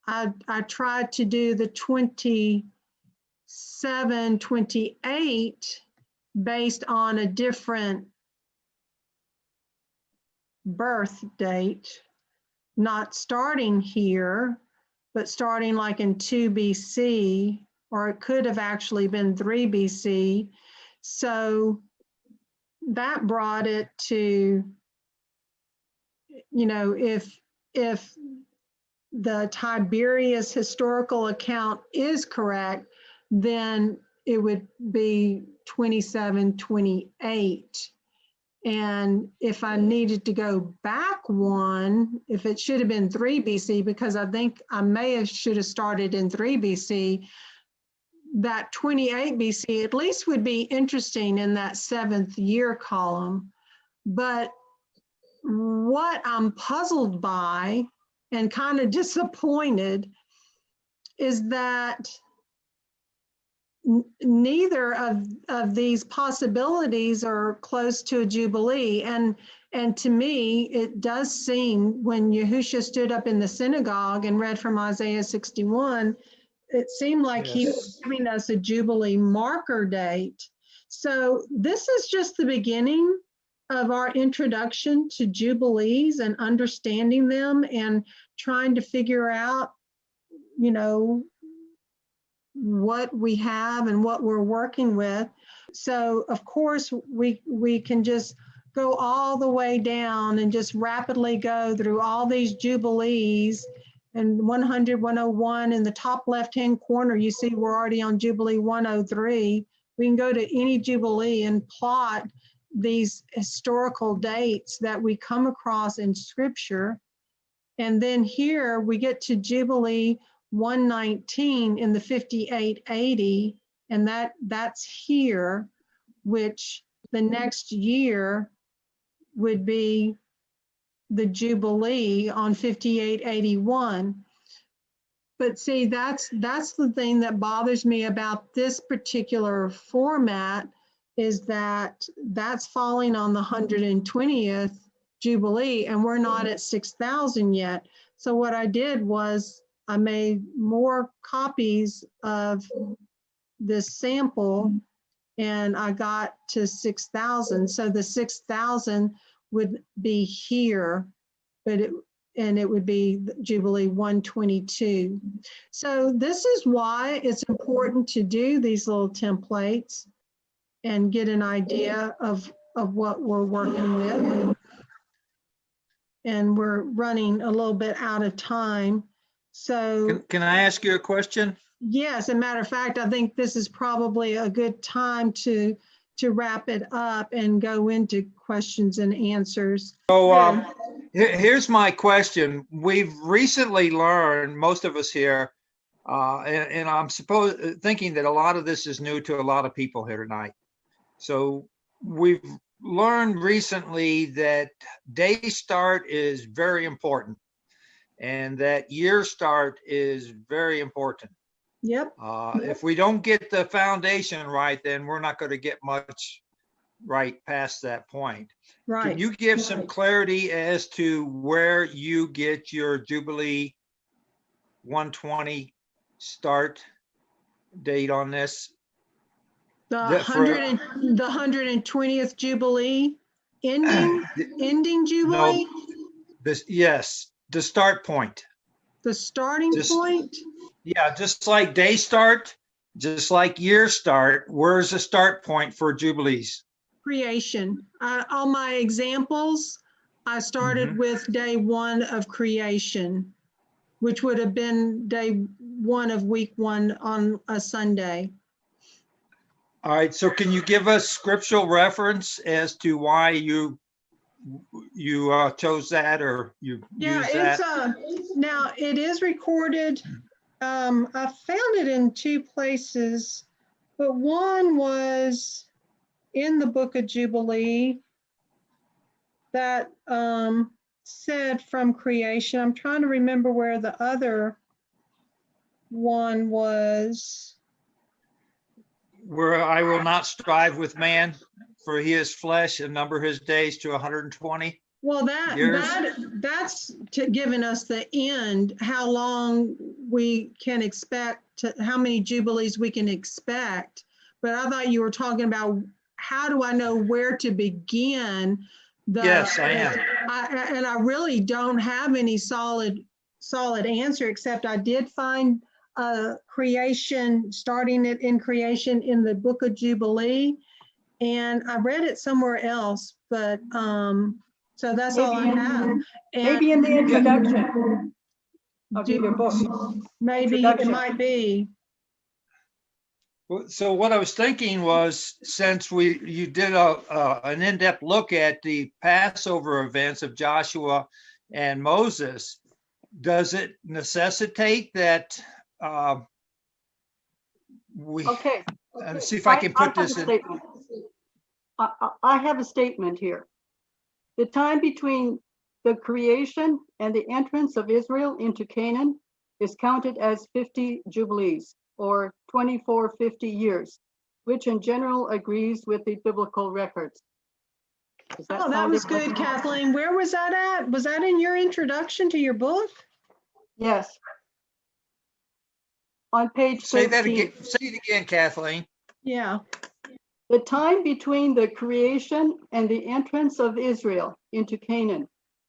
I tried to do the 27, 28 based on a different birth date, not starting here, but starting like in 2 BC, or it could have actually been 3 BC. So that brought it to, you know, if the Tiberius historical account is correct, then it would be 27, 28. And if I needed to go back 1, if it should have been 3 BC, because I think I should have started in 3 BC, that 28 BC at least would be interesting in that 7th year column. But what I'm puzzled by and kind of disappointed is that neither of these possibilities are close to a Jubilee. And And to me, it does seem when Yahushua stood up in the synagogue and read from Isaiah 61, it seemed like he was giving us a Jubilee marker date. So this is just the beginning of our introduction to Jubilees and understanding them and trying to figure out, you know, what we have and what we're working with. So of course we can just go all the way down and just rapidly go through all these Jubilees. And 100, 101 in the top left-hand corner, you see we're already on Jubilee 103. We can go to any Jubilee and plot these historical dates that we come across in Scripture. And then here we get to Jubilee 119 in the 5880, and that's here, which the next year would be the Jubilee on 5881. But see, that's the thing that bothers me about this particular format, is that that's falling on the 120th Jubilee, and we're not at 6,000 yet. So what I did was I made more copies of this sample, and I got to 6,000. So the 6,000 would be here, but it would be Jubilee 122. So this is why it's important to do these little templates and get an idea of what we're working with. And we're running a little bit out of time. So Can I ask you a question? yes, as a matter of fact, I think this is probably a good time to wrap it up and go into questions and answers. So here's my question. We've recently learned, most of us here, and I'm thinking that a lot of this is new to a lot of people here tonight. So we've learned recently that day start is very important, and that year start is very important. Yep. If we don't get the foundation right, then we're not going to get much right past that point. Right. Can you give some clarity as to where you get your Jubilee 120 start date on this? The 120th Jubilee ending Jubilee? No, yes, the start point. The starting point? Yeah, just like day start, just like year start, where's the start point for Jubilees? Creation. All my examples, I started with day 1 of creation, which would have been day 1 of week 1 on a Sunday. All right, so can you give us scriptural reference as to why you chose that, or you used that? Now it is recorded. I found it in 2 places, but one was in the book of Jubilee that said from creation. I'm trying to remember where the other one was. Where I will not strive with man, for he is flesh, and number his days to 120. Well, that's giving us the end, how long we can expect, how many Jubilees we can expect. But I thought you were talking about how do I know where to begin? Yes, I am. And I really don't have any solid answer, except I did find creation, starting it in creation in the book of Jubilee. And I read it somewhere else, but so that's all I have. And maybe in the introduction of your book. Maybe it might be. So what I was thinking was, since you did an in-depth look at the Passover events of Joshua and Moses, does it necessitate that we? Okay. Let's see if I can put this in. I have a statement here. The time between the creation and the entrance of Israel into Canaan is counted as 50 Jubilees, or 2450 years, which in general agrees with the biblical records. Does Oh, that sound was everybody? good, Kathleen. Where was that at? Was that in your introduction to your book? Yes. On page Say that 13. again. Say it again, Kathleen. Yeah. The time between the creation and the entrance of Israel into Canaan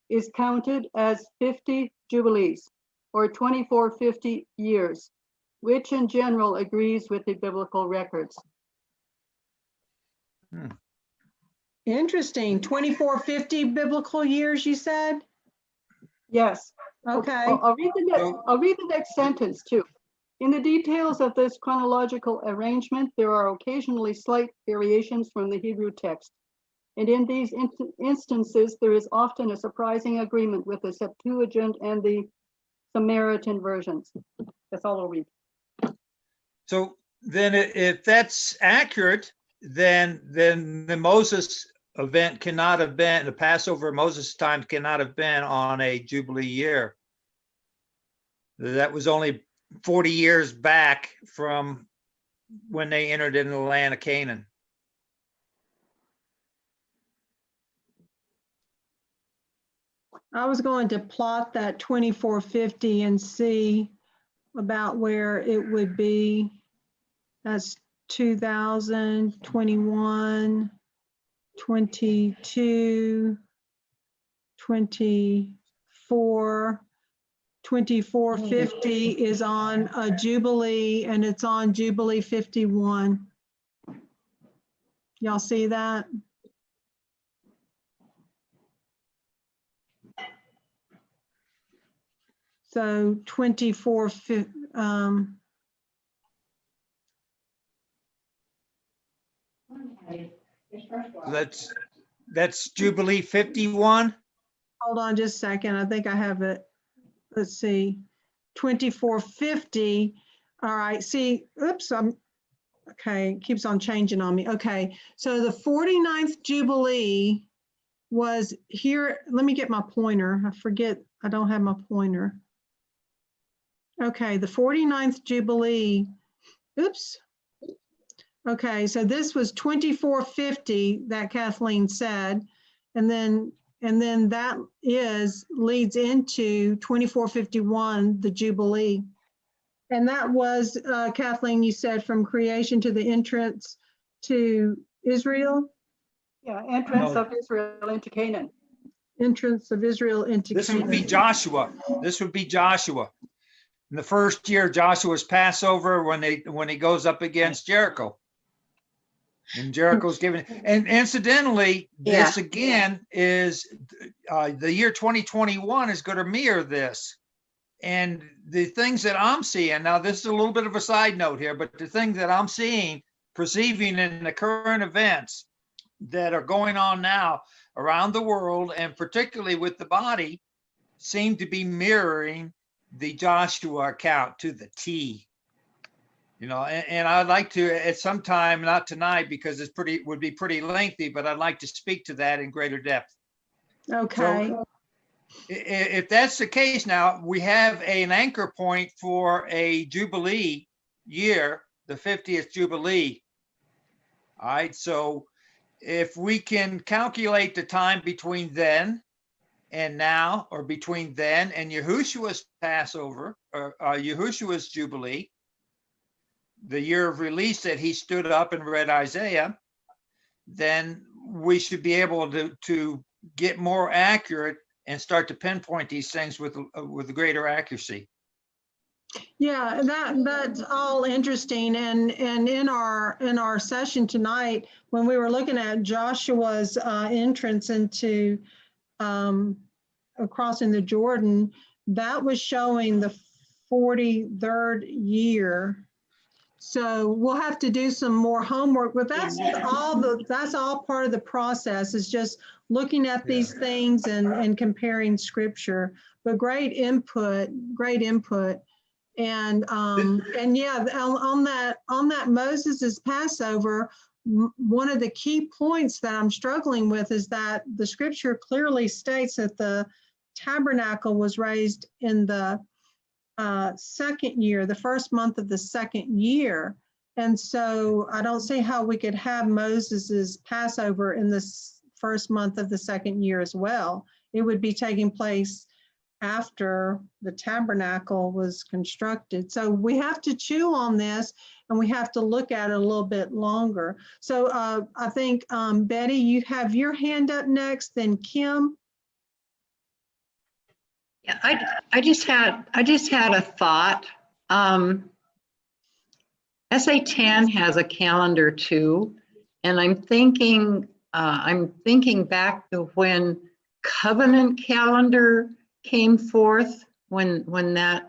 is counted as 50 jubilees, or 2450 years, which in general agrees with the biblical records. Interesting. 2450 biblical years, you said? Yes. Okay. I'll read the next sentence too. In the details of this chronological arrangement, there are occasionally slight variations from the Hebrew text. And in these instances, there is often a surprising agreement with the Septuagint and the Samaritan versions. That's all I'll read. So then if that's accurate, then the Moses event cannot have been, the Passover Moses time cannot have been on a Jubilee year. That was only 40 years back from when they entered into the land of Canaan. I was going to plot that 2450 and see about where it would be. That's 2021, 22, 24. 2450 is on a Jubilee, and it's on Jubilee 51. Y'all see that? So 24, That's Jubilee 51. hold on just a second. I think I have it. Let's see, 2450. All right, see, oops, okay, it keeps on changing on me. Okay, so the 49th Jubilee was here. Let me get my pointer. I forget, I don't have my pointer. Okay, the 49th Jubilee, oops. Okay, so this was 2450 that Kathleen said, and then that leads into 2451, the Jubilee. And that was, Kathleen, you said from creation to the entrance to Israel? Yeah, entrance of Israel into Canaan. Entrance of Israel into This Canaan. would be Joshua. This would be Joshua. In the first year, Joshua's Passover when he goes up against Jericho. And Jericho's given, and incidentally, this again is the year 2021 is going to mirror this. And the things that I'm seeing now, this is a little bit of a side note here, but the things that I'm seeing, perceiving in the current events that are going on now around the world, and particularly with the body, seem to be mirroring the Joshua account to the T. You know, and I'd like to at some time, not tonight because it's would be pretty lengthy, but I'd like to speak to that in greater depth. Okay. So if that's the case, now we have an anchor point for a Jubilee year, the 50th Jubilee. All right, so if we can calculate the time between then and now, or between then and Yahushua's Passover, or Yahushua's Jubilee, the year of release that he stood up and read Isaiah, then we should be able to get more accurate and start to pinpoint these things with greater accuracy. Yeah, that's all interesting. And in our session tonight, when we were looking at Joshua's entrance into crossing the Jordan, that was showing the 43rd year. So we'll have to do some more homework, but that's all part of the process, is just looking at these things and comparing scripture. But great input. And yeah, on that Moses's Passover, one of the key points that I'm struggling with is that the scripture clearly states that the tabernacle was raised in the second year, the first month of the second year. And so I don't see how we could have Moses's Passover in the first month of the second year as well. It would be taking place after the tabernacle was constructed. So we have to chew on this and we have to look at it a little bit longer. So I think, Betty, you have your hand up next, then Kim. Yeah, I just had a thought. SA10 has a calendar too, and I'm thinking back to when covenant calendar came forth, when that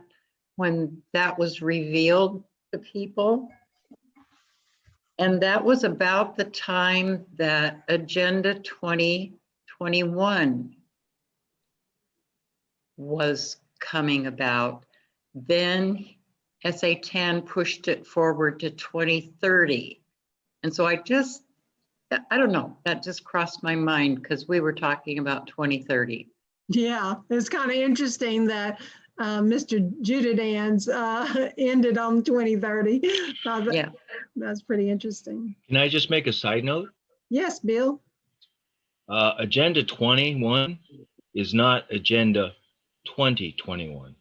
was revealed to people. And that was about the time that Agenda 2021 was coming about. Then SA10 pushed it forward to 2030. And so I don't know, that just crossed my mind because we were talking about 2030. Yeah, it's kind of interesting that Mr. Judidan's ended on 2030. Yeah. That's pretty interesting. Can I just make a side note? Yes, Bill. Agenda 21 is not Agenda 2021.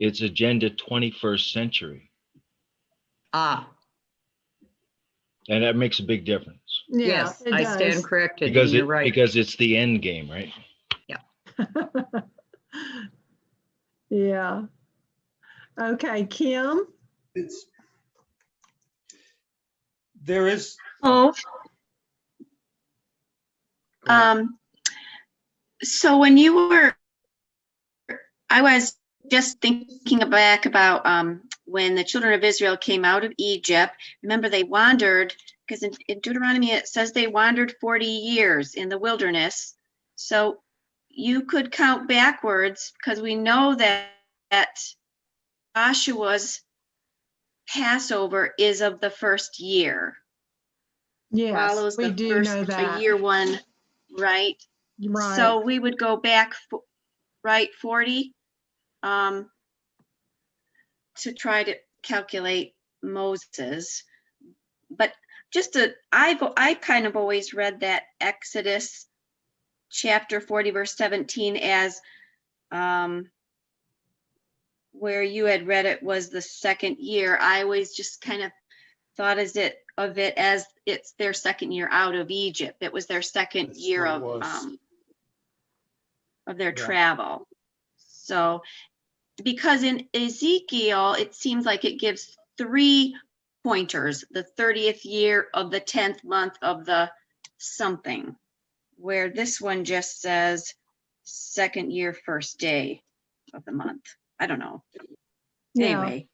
It's Agenda 21st century. Ah, And that makes a big difference. Yeah, yes, it I does. stand corrected. Because You're right. because it's the end game, right? Yeah. Okay, Kim. There is, Oh. So when you were, I was just thinking back about when the children of Israel came out of Egypt. Remember, they wandered, because in Deuteronomy it says they wandered 40 years in the wilderness. So you could count backwards, because we know that Joshua's Passover is of the first year. Yes, Follows we the do first, know that. year one, right? Right. So we would go back, right, 40, to try to calculate Moses. But I've kind of always read that Exodus chapter 40, verse 17 as where you had read it was the second year. I always just kind of thought of it as it's their second year out of Egypt. It was their second year of their travel. So, because in Ezekiel, it seems like it gives 3 pointers: the 30th year of the 10th month of the something, where this one just says second year, first day of the month. I don't know. Yeah. Anyway,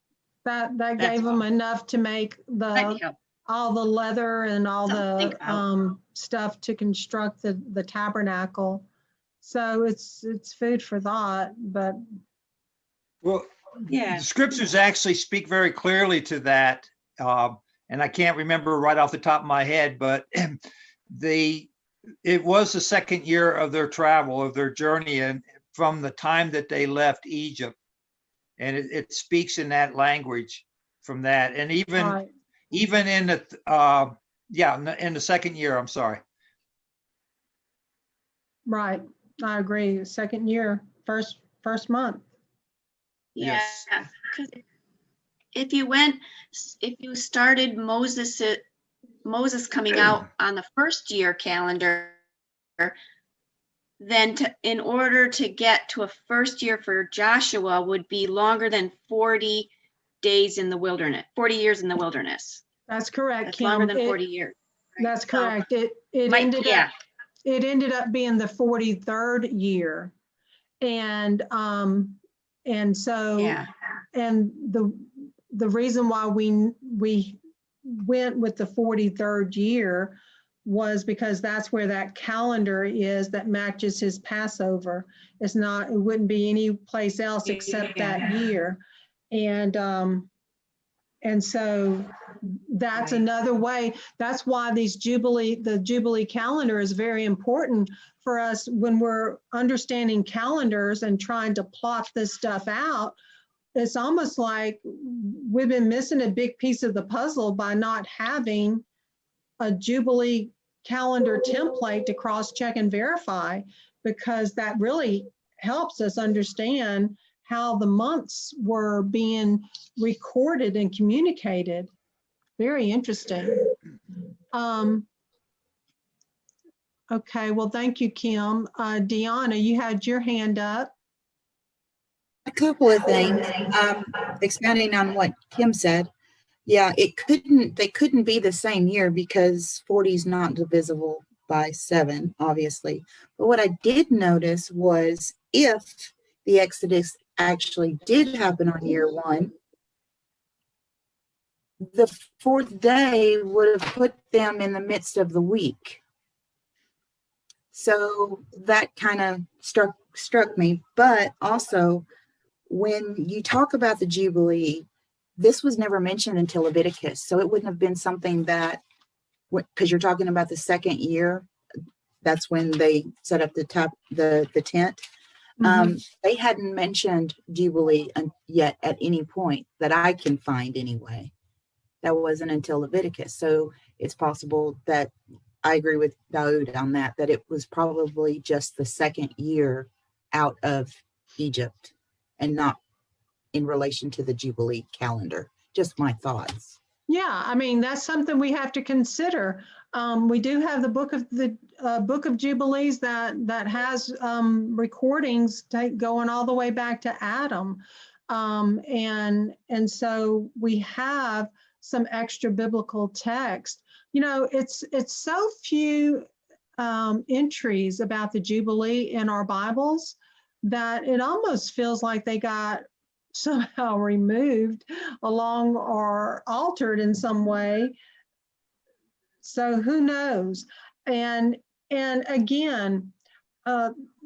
That That's gave them all. enough to make that helped. all the leather and all Something the about. stuff to construct the tabernacle. So it's food for thought, but well, Yeah. the scriptures actually speak very clearly to that. And I can't remember right off the top of my head, but it was the second year of their travel, of their journey, and from the time that they left Egypt. And it speaks in that language from that. And even right. even in the in the second year, I'm sorry. Right. I agree. Second year, first month. Yeah, Yes. 'cause if you started Moses coming out on the first year calendar, then in order to get to a first year for Joshua would be longer than 40 days in the wilderness, 40 years in the wilderness. That's correct, That's Kim. longer than 40 years. right? That's So, correct. It ended up being the 43rd year. And so Yeah. and the reason why we went with the 43rd year was because that's where that calendar is that matches his Passover. It wouldn't be any place else except that year. And so that's Right. another way. That's why the Jubilee calendar is very important for us when we're understanding calendars and trying to plot this stuff out. It's almost like we've been missing a big piece of the puzzle by not having a Jubilee calendar template to cross-check and verify, because that really helps us understand how the months were being recorded and communicated. Very interesting. Okay, well, thank you, Kim. Deanna, you had your hand up. A couple of things, expanding on what Kim said. Yeah, they couldn't be the same year because 40 is not divisible by 7, obviously. But what I did notice was if the Exodus actually did happen on year 1, the 4th day would have put them in the midst of the week. So that kind of struck me. But also, when you talk about the Jubilee, this was never mentioned until Leviticus. So it wouldn't have been something that, because you're talking about the 2nd year, that's when they set up the tent. They hadn't mentioned Jubilee yet at any point that I can find anyway. That wasn't until Leviticus. So it's possible that I agree with Daoud on that it was probably just the 2nd year out of Egypt and not in relation to the Jubilee calendar. Just my thoughts. Yeah, I mean, that's something we have to consider. We do have the book of Jubilees that has recordings going all the way back to Adam. And so we have some extra biblical text. You know, it's so few entries about the Jubilee in our Bibles that it almost feels like they got somehow removed along or altered in some way. So who knows? And again,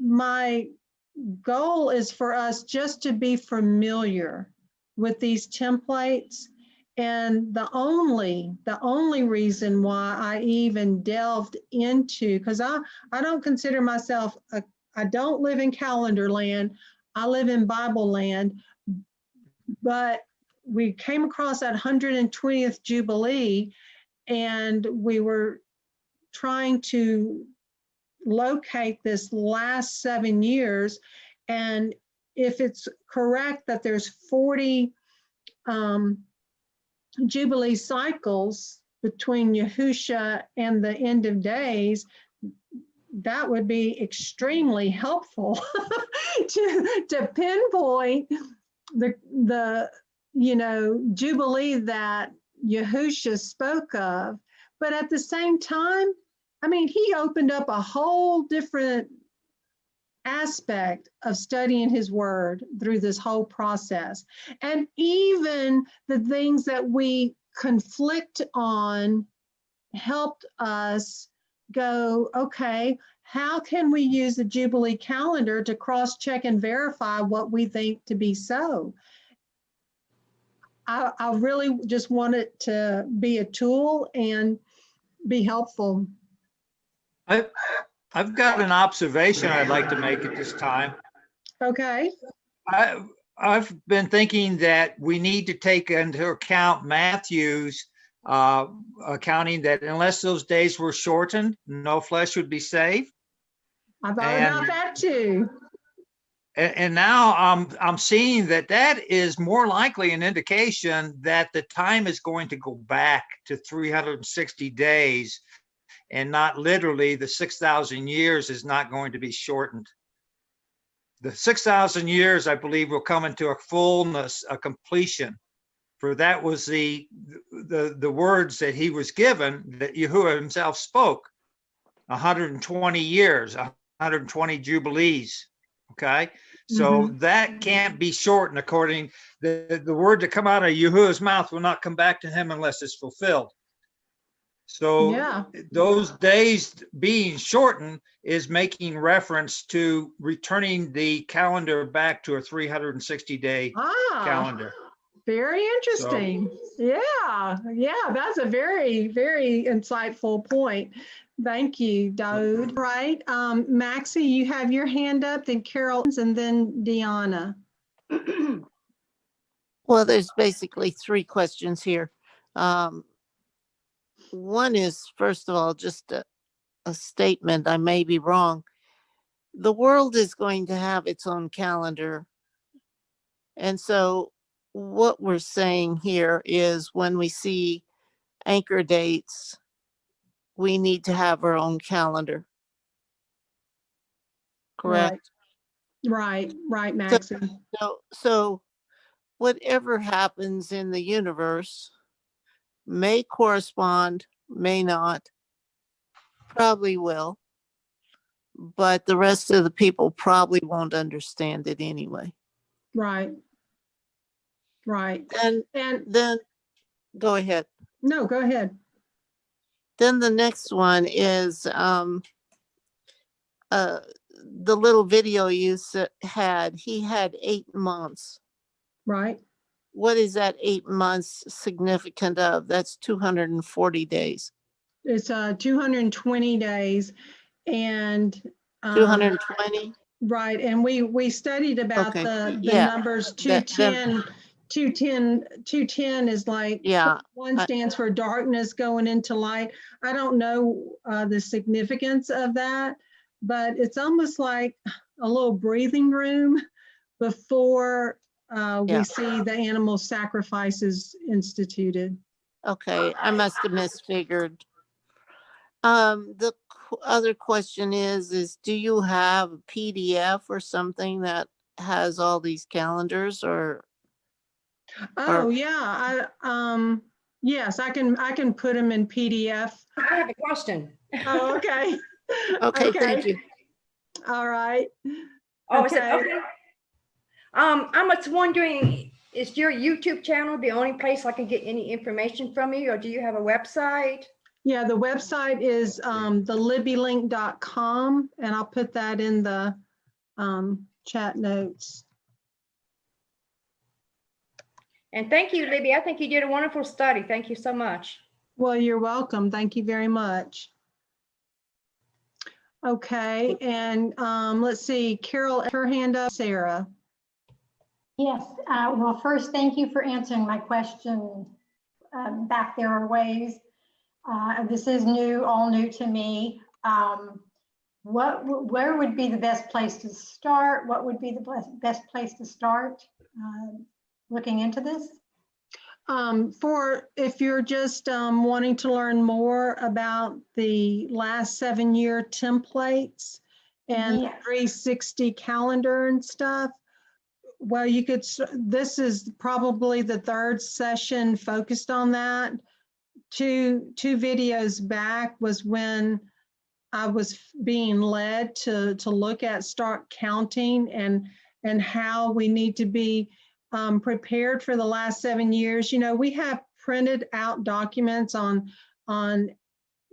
my goal is for us just to be familiar with these templates. And the only reason why I even delved into, because I don't consider myself, I don't live in calendar land, I live in Bible land, but we came across that 120th Jubilee and we were trying to locate this last 7 years. And if it's correct that there's 40 Jubilee cycles between Yahusha and the end of days, that would be extremely helpful to pinpoint the Jubilee that Yahusha spoke of. But at the same time, I mean, he opened up a whole different aspect of studying his word through this whole process. And even the things that we conflict on helped us go, okay, how can we use the Jubilee calendar to cross-check and verify what we think to be so? I really just want it to be a tool and be helpful. I've got an observation I'd like to make at this time. Okay. I've been thinking that we need to take into account Matthew's accounting that unless those days were shortened, no flesh would be saved. I thought about that too. And now I'm seeing that is more likely an indication that the time is going to go back to 360 days and not literally the 6,000 years is not going to be shortened. The 6,000 years, I believe, will come into a fullness, a completion. For that was the words that he was given, that Yahuwah himself spoke. 120 years, 120 jubilees. Okay, so that can't be shortened according the word to come out of Yahuwah's mouth will not come back to him unless it's fulfilled. So those days being shortened is making reference to returning the calendar back to a 360-day calendar. Very interesting. So, yeah, that's a very, very insightful point. Thank you, Daoud. Right, Maxie, you have your hand up, then Carol, and then Deanna. Well, there's basically 3 questions here. One is, first of all, just a statement. I may be wrong. The world is going to have its own calendar. And so what we're saying here is when we see anchor dates, we need to have our own calendar. Correct? Right, Maxine. So whatever happens in the universe may correspond, may not, probably will, but the rest of the people probably won't understand it anyway. Right. And then go ahead. No, go ahead. Then the next one is the little video you had. He had 8 months. Right. What is that 8 months significant of? That's 240 days. It's 220 days, and 220. Right, and we studied about Okay. the Yeah. numbers. That- 210 is like, Yeah. one stands for darkness going into light. I don't know the significance of that, but it's almost like a little breathing room before we see the animal sacrifices instituted. Okay, I must have misfigured. The other question is do you have a PDF or something that has all these calendars or? Oh, yeah, yes, I can put them in PDF. I have a question. Oh, okay. Okay, thank you. All right. Oh, is it okay? I'm just wondering, is your YouTube channel the only place I can get any information from you, or do you have a website? Yeah, the website is thelibbylink.com, and I'll put that in the chat notes. And thank you, Libby. I think you did a wonderful study. Thank you so much. Well, you're welcome. Thank you very much. Okay, and let's see, Carol, her hand up. Sarah. Yes, well, first, thank you for answering my question back there a ways. This is new, all new to me. Where would be the best place to start? What would be the best place to start looking into this? For if you're just wanting to learn more about the last 7-year templates and Yes. 360 calendar and stuff, well, you could, this is probably the 3rd session focused on that. Two videos back was when I was being led to look at start counting and how we need to be prepared for the last 7 years. You know, we have printed out documents on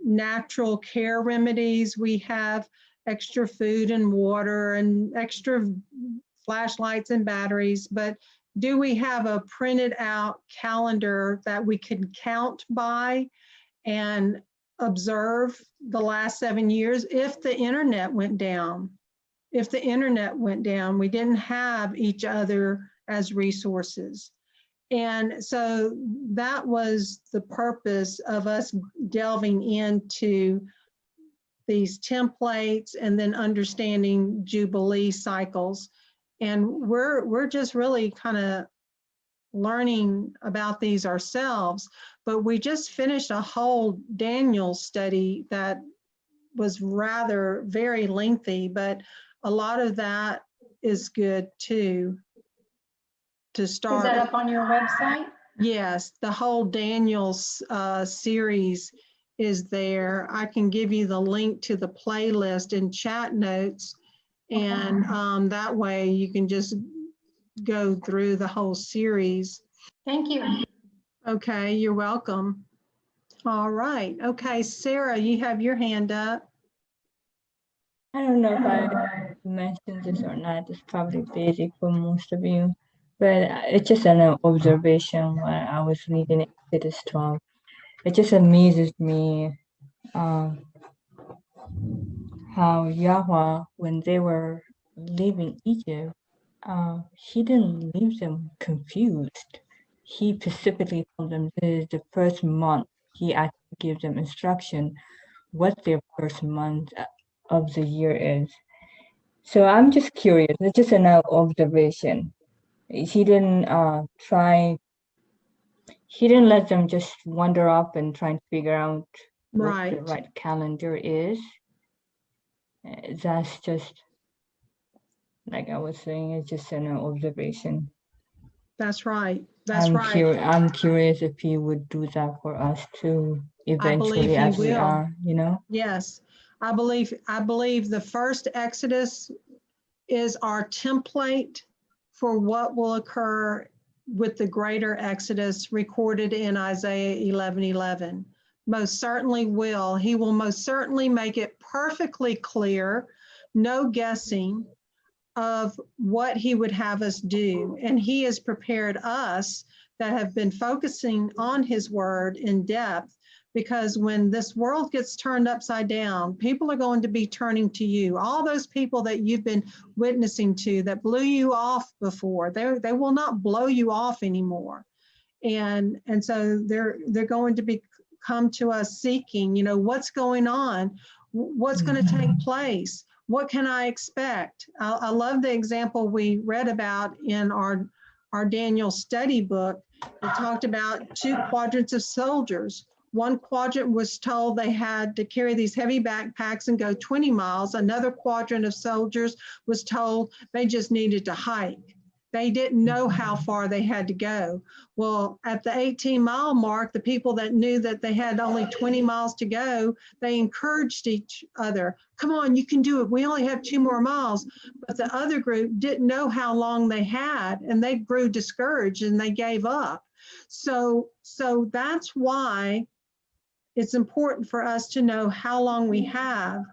natural care remedies. We have extra food and water and extra flashlights and batteries, but do we have a printed out calendar that we can count by and observe the last 7 years? If the internet went down, we didn't have each other as resources. And so that was the purpose of us delving into these templates and then understanding Jubilee cycles. And we're just really kind of learning about these ourselves, but we just finished a whole Daniel study that was very lengthy, but a lot of that is good too, to start. Is that up on your website? Yes, the whole Daniel series is there. I can give you the link to the playlist in chat notes, and that way you can just go through the whole series. Thank you. Okay, you're welcome. All right. Okay, Sarah, you have your hand up. I don't know if I mentioned this or not. It's probably basic for most of you, but it's just an observation when I was reading Exodus 12. It just amazes me how Yahweh, when they were leaving Egypt, he didn't leave them confused. He specifically told them this is the first month. He actually gives them instruction what their first month of the year is. So I'm just curious. It's just an observation. He didn't he didn't let them just wander off and try and figure out what the Right. right calendar is. That's just, like I was saying, it's just an observation. That's right. That's right. I'm curious if he would do that for us too, eventually, he as we will. are, you know? Yes, I believe the first Exodus is our template for what will occur with the greater Exodus recorded in Isaiah 11:11. Most certainly will. He will most certainly make it perfectly clear, no guessing, of what he would have us do. And he has prepared us that have been focusing on his word in depth, because when this world gets turned upside down, people are going to be turning to you. All those people that you've been witnessing to that blew you off before, they will not blow you off anymore. And so they're going to come to us seeking, you know, what's going on, what's going to take place. What can I expect? I love the example we read about in our Daniel study book. It talked about 2 quadrants of soldiers. One quadrant was told they had to carry these heavy backpacks and go 20 miles. Another quadrant of soldiers was told they just needed to hike. They didn't know how far they had to go. Well, at the 18-mile mark, the people that knew that they had only 20 miles to go, they encouraged each other. Come on, you can do it. We only have 2 more miles. But the other group didn't know how long they had, and they grew discouraged and they gave up. So that's why it's important for us to know how long we have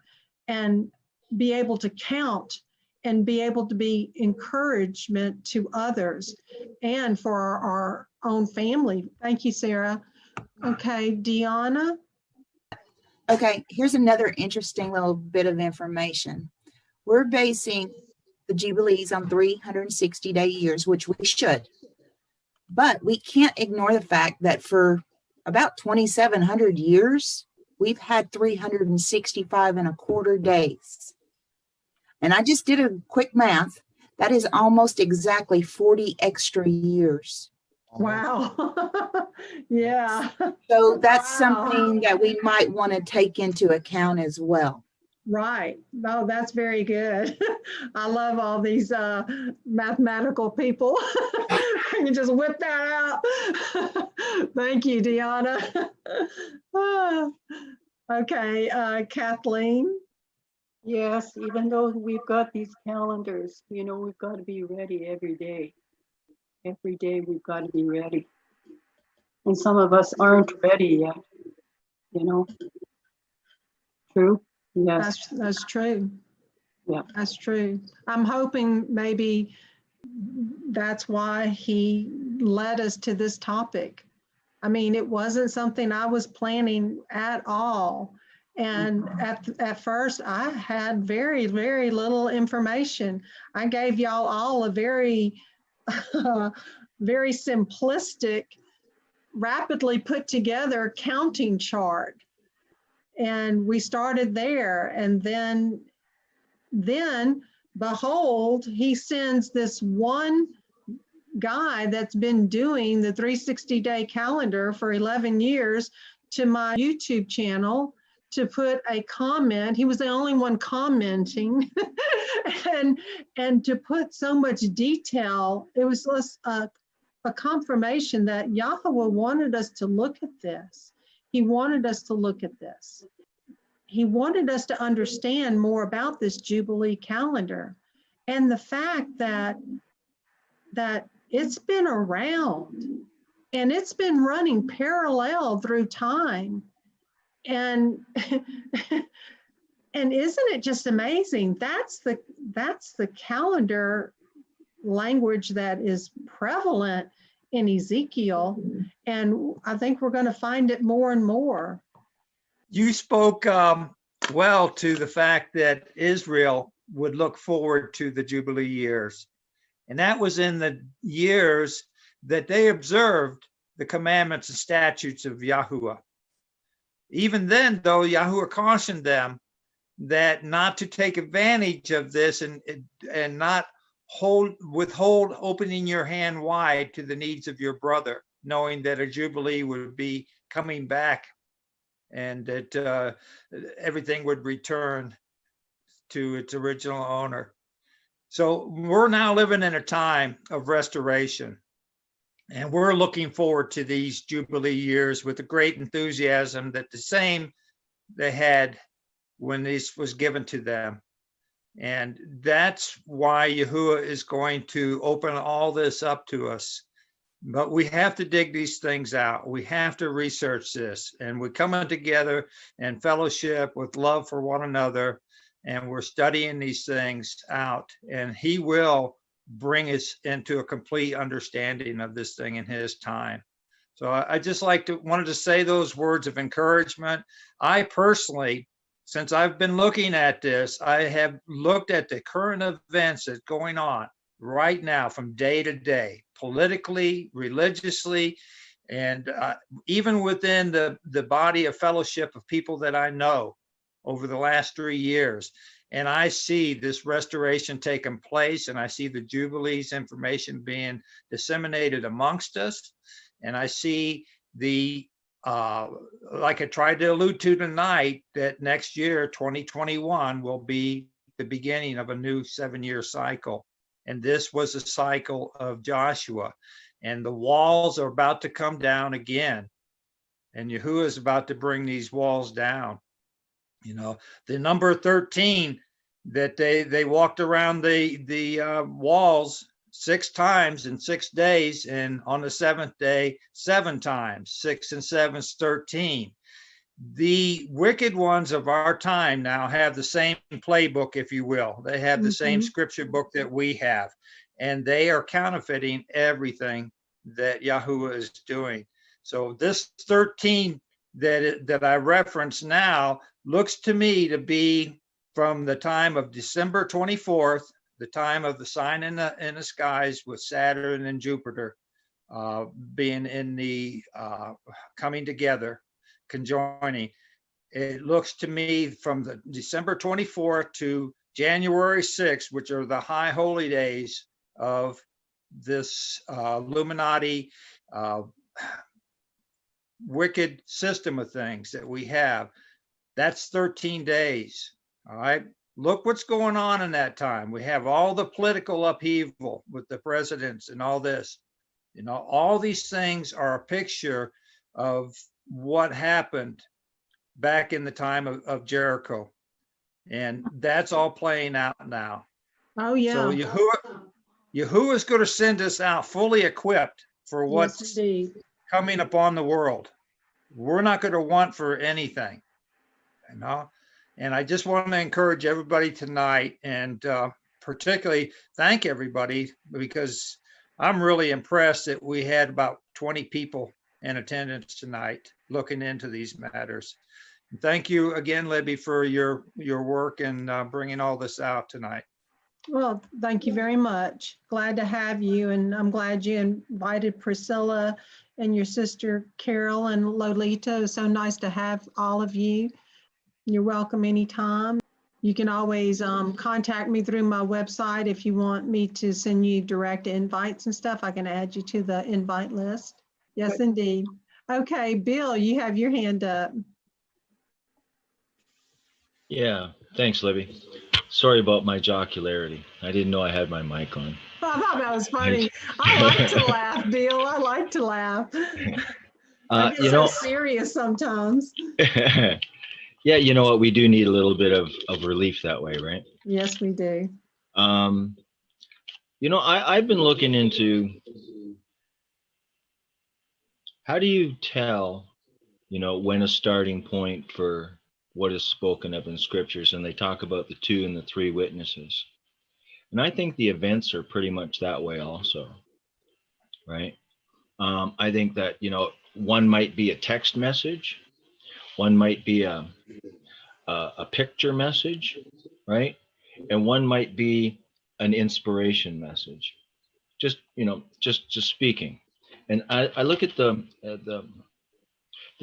and be able to count and be able to be encouragement to others and for our own family. Thank you, Sarah. Okay, Deanna. Okay, here's another interesting little bit of information. We're basing the Jubilees on 360-day years, which we should. But we can't ignore the fact that for about 2,700 years, we've had 365 and a quarter days. And I just did a quick math. That is almost exactly 40 extra years. Wow. Yeah. So that's Wow. something that we might want to take into account as well. Right. No, that's very good. I love all these mathematical people. I can just whip that out. Thank you, Deanna. Okay, Kathleen. Yes, even though we've got these calendars, you know, we've got to be ready every day. Every day we've got to be ready. And some of us aren't ready yet, you know. True? Yes. That's true. Yeah. That's true. I'm hoping maybe that's why he led us to this topic. I mean, it wasn't something I was planning at all. And at first, I had very, very little information. I gave y'all all a very, very simplistic, rapidly put together counting chart. And we started there. And then behold, he sends this one guy that's been doing the 360-day calendar for 11 years to my YouTube channel to put a comment. He was the only one commenting and to put so much detail. It was a confirmation that Yahweh wanted us to look at this. He wanted us to look at this. He wanted us to understand more about this Jubilee calendar and the fact that it's been around and it's been running parallel through time. And and isn't it just amazing? That's the calendar language that is prevalent in Ezekiel. And I think we're going to find it more and more. You spoke well to the fact that Israel would look forward to the Jubilee years. And that was in the years that they observed the commandments and statutes of Yahuwah. Even then, though, Yahuwah cautioned them that not to take advantage of this and not withhold opening your hand wide to the needs of your brother, knowing that a Jubilee would be coming back and that everything would return to its original owner. So we're now living in a time of restoration, and we're looking forward to these Jubilee years with a great enthusiasm that the same they had when this was given to them. And that's why Yahuwah is going to open all this up to us. But we have to dig these things out. We have to research this, and we're coming together in fellowship with love for one another, and we're studying these things out, and he will bring us into a complete understanding of this thing in his time. So I just wanted to say those words of encouragement. I personally, since I've been looking at this, I have looked at the current events that's going on right now from day to day, politically, religiously, and even within the body of fellowship of people that I know over the last 3 years. And I see this restoration taking place, and I see the Jubilees information being disseminated amongst us. And I see like I tried to allude to tonight, that next year, 2021, will be the beginning of a new 7-year cycle. And this was a cycle of Joshua, and the walls are about to come down again. And Yahuwah is about to bring these walls down. You know, the number 13 that they walked around the walls 6 times in 6 days, and on the 7th day 7 times. 6 and 7 is 13. The wicked ones of our time now have the same playbook, if you will. They have the same scripture book that we have, and they are counterfeiting everything that Yahuwah is doing. So this 13 that I reference now looks to me to be from the time of December 24th, the time of the sign in the skies with Saturn and Jupiter being in the coming together, conjoining. It looks to me from the December 24th to January 6th, which are the high holy days of this Illuminati wicked system of things that we have. That's 13 days. All right. Look what's going on in that time. We have all the political upheaval with the presidents and all this. You know, all these things are a picture of what happened back in the time of Jericho. And that's all playing out now. Oh, yeah. So Yahuwah is going to send us out fully equipped for what's coming upon the world. We're not going to want for anything, you know. And I just want to encourage everybody tonight, and particularly thank everybody, because I'm really impressed that we had about 20 people in attendance tonight looking into these matters. And thank you again, Libby, for your work and bringing all this out tonight. Well, thank you very much. Glad to have you, and I'm glad you invited Priscilla and your sister Carol and Lolita. It was so nice to have all of you. You're welcome anytime. You can always contact me through my website if you want me to send you direct invites and stuff. I can add you to the invite list. Yes, indeed. Okay, Bill, you have your hand up. Yeah, thanks, Libby. Sorry about my jocularity. I didn't know I had my mic on. I thought that was funny. I like to laugh, Bill. I like to laugh. I get so serious sometimes. Yeah, you know what? We do need a little bit of relief that way, right? Yes, we do. You know, I've been looking into how do you tell, you know, when a starting point for what is spoken of in scriptures, and they talk about the 2 and the 3 witnesses. And I think the events are pretty much that way also, right? I think that, you know, one might be a text message, one might be a picture message, right? And one might be an inspiration message, just, you know, just speaking. And I look at the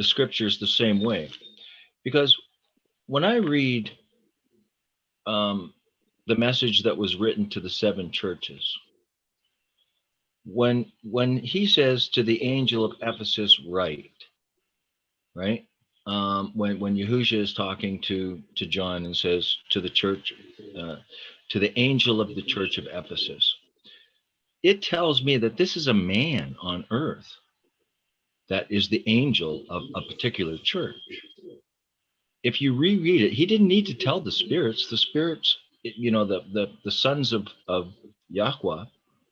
scriptures the same way. Because when I read the message that was written to the 7 churches, when he says to the angel of Ephesus, write, right? When Yahushua is talking to John and says to the church, to the angel of the church of Ephesus, it tells me that this is a man on earth that is the angel of a particular church. If you reread it, he didn't need to tell the spirits. The spirits, you know, the sons of Yahweh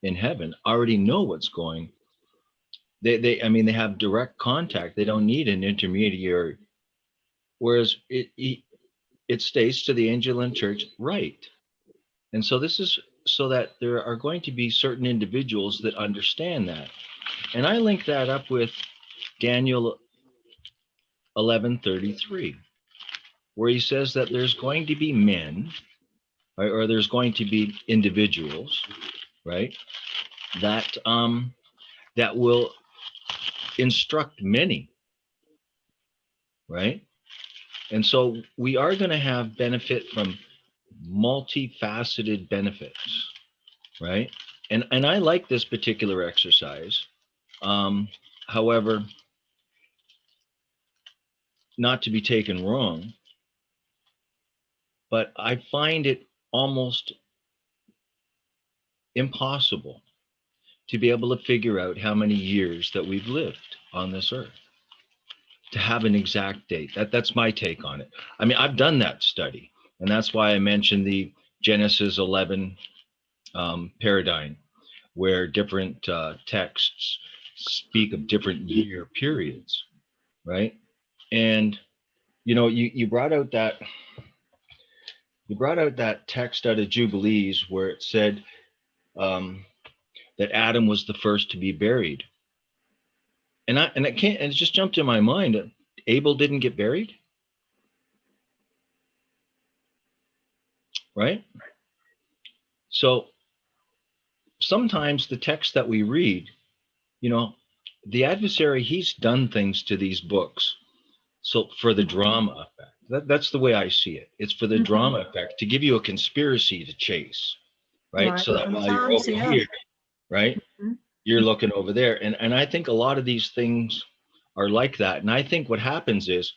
in heaven already know what's going. They have direct contact. They don't need an intermediary. Whereas it states to the angel in church, right? And so this is so that there are going to be certain individuals that understand that. And I link that up with Daniel 11:33, where he says that there's going to be men, right, or there's going to be individuals, right, that that will instruct many, right? And so we are going to have benefit from multifaceted benefits, right? And I like this particular exercise. However, not to be taken wrong, but I find it almost impossible to be able to figure out how many years that we've lived on this earth, to have an exact date. That's my take on it. I mean, I've done that study, and that's why I mentioned the Genesis 11 paradigm, where different texts speak of different year periods, right? And you know, you brought out that text out of Jubilees where it said that Adam was the first to be buried, and it just jumped in my mind that Abel didn't get buried, right? So sometimes the text that we read, you know, the adversary, he's done things to these books so for the drama effect. That's the way I see it. It's for the drama effect, to give you a conspiracy to chase, right? So that while you're over here, right, you're looking over there. And I think a lot of these things are like that. And I think what happens is,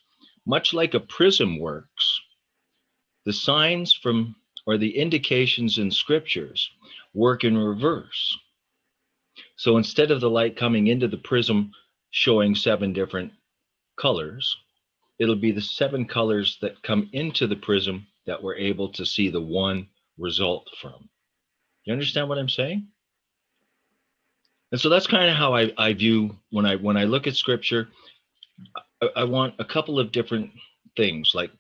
much like a prism works, the signs from, or the indications in scriptures work in reverse. So instead of the light coming into the prism showing 7 different colors, it'll be the 7 colors that come into the prism that we're able to see the one result from. You understand what I'm saying? And so that's kind of how I view when I look at scripture. I want a couple of different things, like,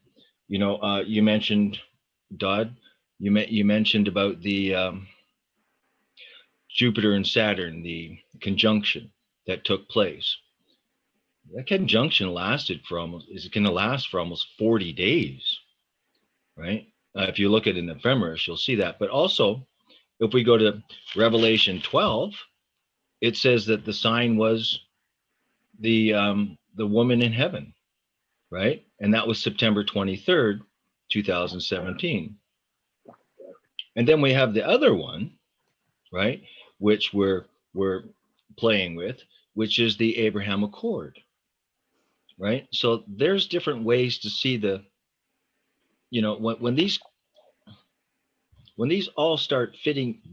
you know, you mentioned, Dodd, you mentioned about the Jupiter and Saturn, the conjunction that took place. That conjunction is going to last for almost 40 days, right? If you look at an ephemeris, you'll see that. But also, if we go to Revelation 12, it says that the sign was the woman in heaven, right? And that was September 23rd, 2017. And then we have the other one, right, which we're playing with, which is the Abraham Accord, right? So there's different ways to see the, you know, when these all start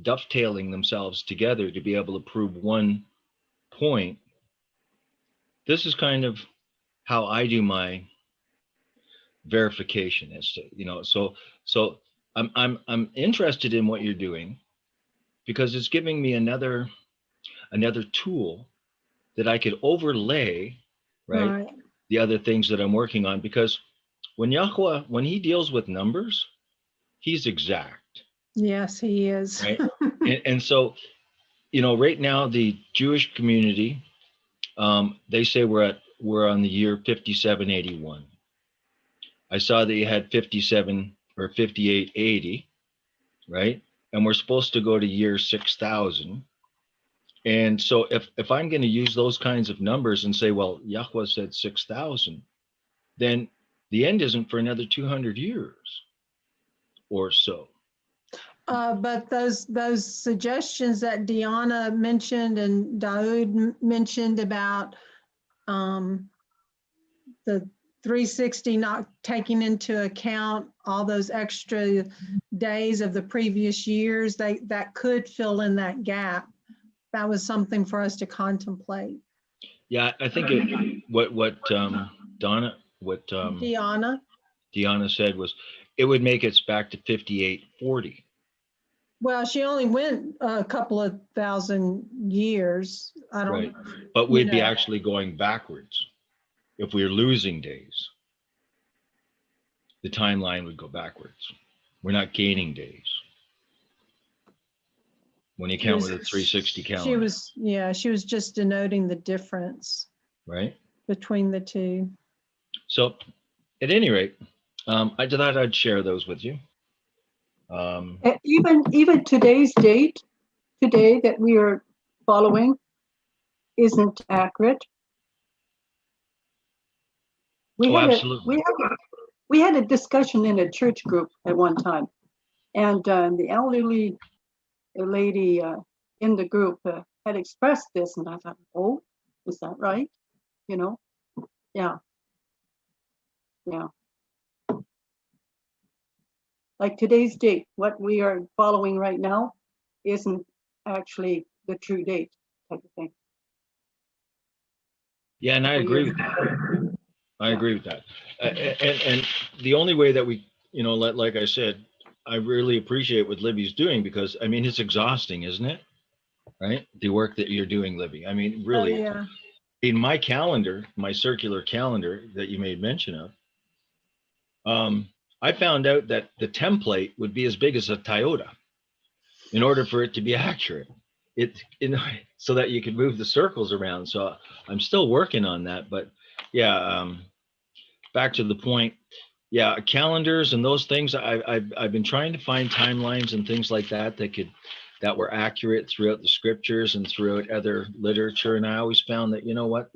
dovetailing themselves together to be able to prove one point. This is kind of how I do my verification, as to, you know, so I'm interested in what you're doing, because it's giving me another tool that I could overlay, right, the other things that I'm working on. Because when Yahweh, when he deals with numbers, he's exact. Yes, he is. Right? and so, you know, right now the Jewish community, they say we're on the year 5781. I saw that you had 57 or 5880, right? And we're supposed to go to year 6000. And so if I'm going to use those kinds of numbers and say, well, Yahweh said 6,000, then The end isn't for another 200 years or so. But those suggestions that Deanna mentioned and Daoud mentioned about the 360 not taking into account all those extra days of the previous years, that could fill in that gap. That was something for us to contemplate. Yeah, I think Deanna said was it would make us back to 5840. Well, she only went a couple of thousand years. I don't. Right, but we'd be actually going backwards if we were losing days. The timeline would go backwards. We're not gaining days when you count with a 360 calendar. She was just denoting the difference, right, between the two. So, at any rate, I thought I'd share those with you. Even today's date, today that we are following, isn't accurate. We had a discussion in a church group at one time, and the elderly lady in the group had expressed this, and I thought, oh, is that right? You know, yeah. Like today's date, what we are following right now isn't actually the true date type of thing. Yeah, and I agree with that. I agree with that. And the only way that we, like I said, I really appreciate what Libby's doing, because I mean, it's exhausting, isn't it? Right? The work that you're doing, Libby. I mean, really, in my calendar, my circular calendar that you made mention of, I found out that the template would be as big as a Toyota in order for it to be accurate. So that you could move the circles around. So I'm still working on that, but yeah, back to the point. Yeah, calendars and those things. I've been trying to find timelines and things like that that were accurate throughout the scriptures and throughout other literature. And I always found that, you know what,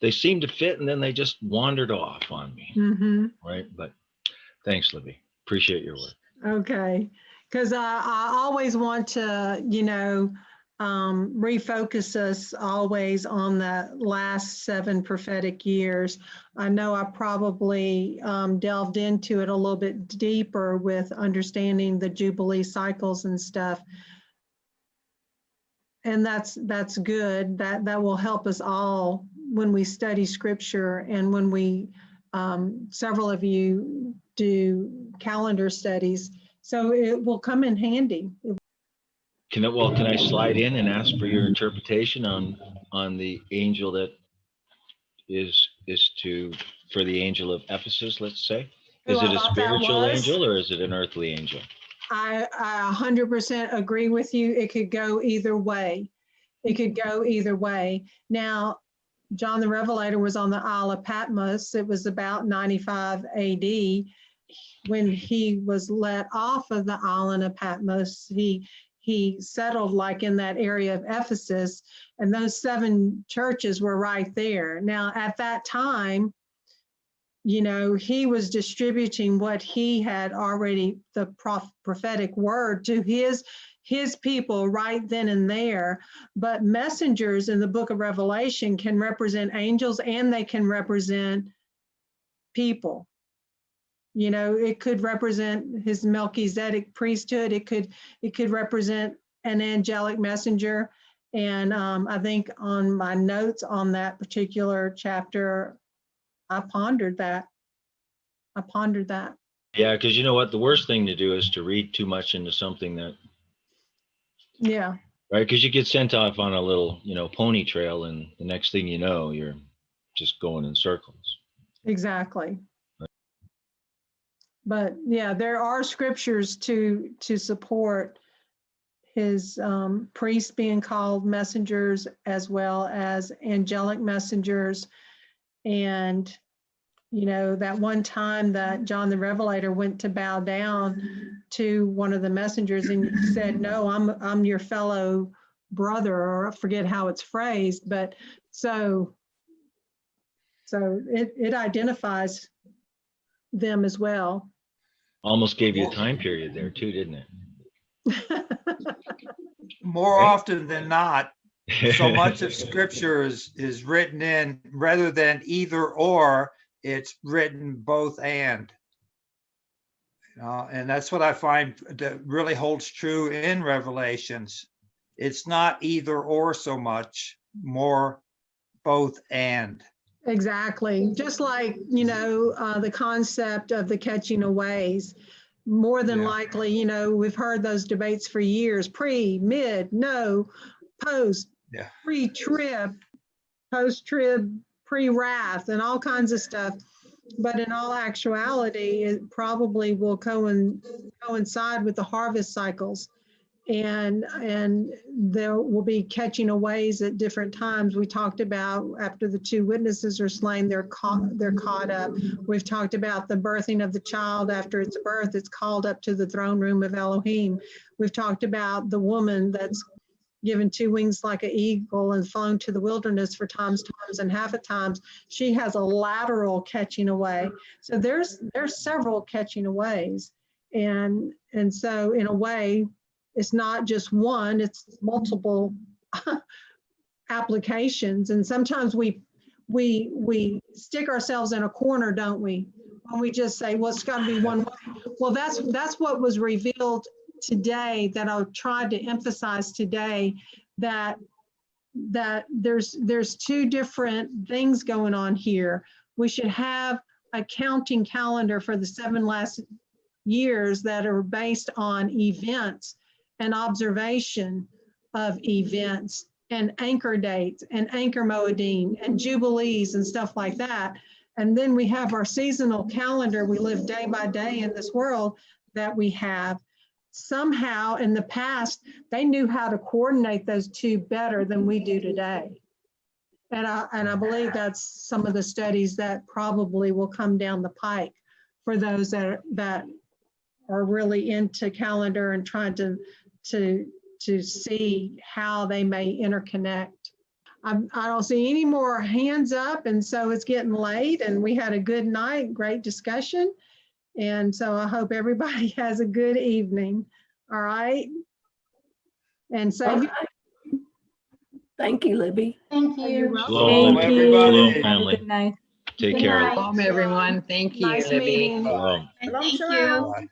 they seemed to fit, and then they just wandered off on me. Mm-hmm. Right. But thanks, Libby. Appreciate your work. Okay. Because I always want to, refocus us always on the last 7 prophetic years. I know I probably delved into it a little bit deeper with understanding the Jubilee cycles and stuff. And that's good. That will help us all when we study scripture, and when we, several of you do calendar studies. So it will come in handy. Can I slide in and ask for your interpretation on the angel that is for the angel of Ephesus, let's say? Is it a spiritual angel or is it an earthly angel? I 100% agree with you. It could go either way. Now, John the Revelator was on the Isle of Patmos. It was about 95 AD. When he was let off of the island of Patmos, he settled like in that area of Ephesus, and those 7 churches were right there. Now, at that time, he was distributing what he had already, the prophetic word to his people right then and there. But messengers in the book of Revelation can represent angels, and they can represent people. It could represent his Melchizedek priesthood. It could represent an angelic messenger. And I think on my notes on that particular chapter, I pondered that. Yeah, because you know what? The worst thing to do is to read too much into something that. Yeah. Right, because you get sent off on a little, pony trail, and the next thing you know, you're just going in circles. Exactly. But yeah, there are scriptures to support his priests being called messengers, as well as angelic messengers. And, that one time that John the Revelator went to bow down to one of the messengers and said, "No, I'm your fellow brother," or I forget how it's phrased, but so So it identifies them as well. Almost gave you a time period there too, didn't it? More Right? often than not, so much of scripture is written in, rather than either or, it's written both and. And that's what I find that really holds true in Revelations. It's not either or so much, more both and. Exactly. Just like, the concept of the catching of waves. More than Yeah. likely, we've heard those debates for years, pre, mid, no, post, Yeah. pre-trib, post-trib, pre-wrath, and all kinds of stuff. But in all actuality, it probably will coincide with the harvest cycles. And there will be catching of waves at different times. We talked about after the two witnesses are slain, they're caught up. We've talked about the birthing of the child after its birth, it's called up to the throne room of Elohim. We've talked about the woman that's given two wings like an eagle and flown to the wilderness for times and half a times. She has a lateral catching away. So there's several catching aways. And so in a way, it's not just one, it's multiple applications. And sometimes we stick ourselves in a corner, don't we? When we just say, well, it's got to be one way. Well, that's what was revealed today, that I tried to emphasize today, that there's two different things going on here. We should have a counting calendar for the 7 last years that are based on events and observation of events and anchor dates and anchor moedim and jubilees and stuff like that. And then we have our seasonal calendar. We live day by day in this world that we have. Somehow in the past, they knew how to coordinate those two better than we do today. And I believe that's some of the studies that probably will come down the pike for those that are really into calendar and trying to see how they may interconnect. I don't see any more hands up, and so it's getting late, and we had a good night, great discussion. And so I hope everybody has a good evening. All right. And so Thank you, Libby. Thank you. Shalom, Thank you. everybody. Shalom, Have a family. good night. Take Good care. night. Shalom, everyone. Thank you, nice Libby. meeting. Shalom. And Shalom, thank shalom. you. Bye.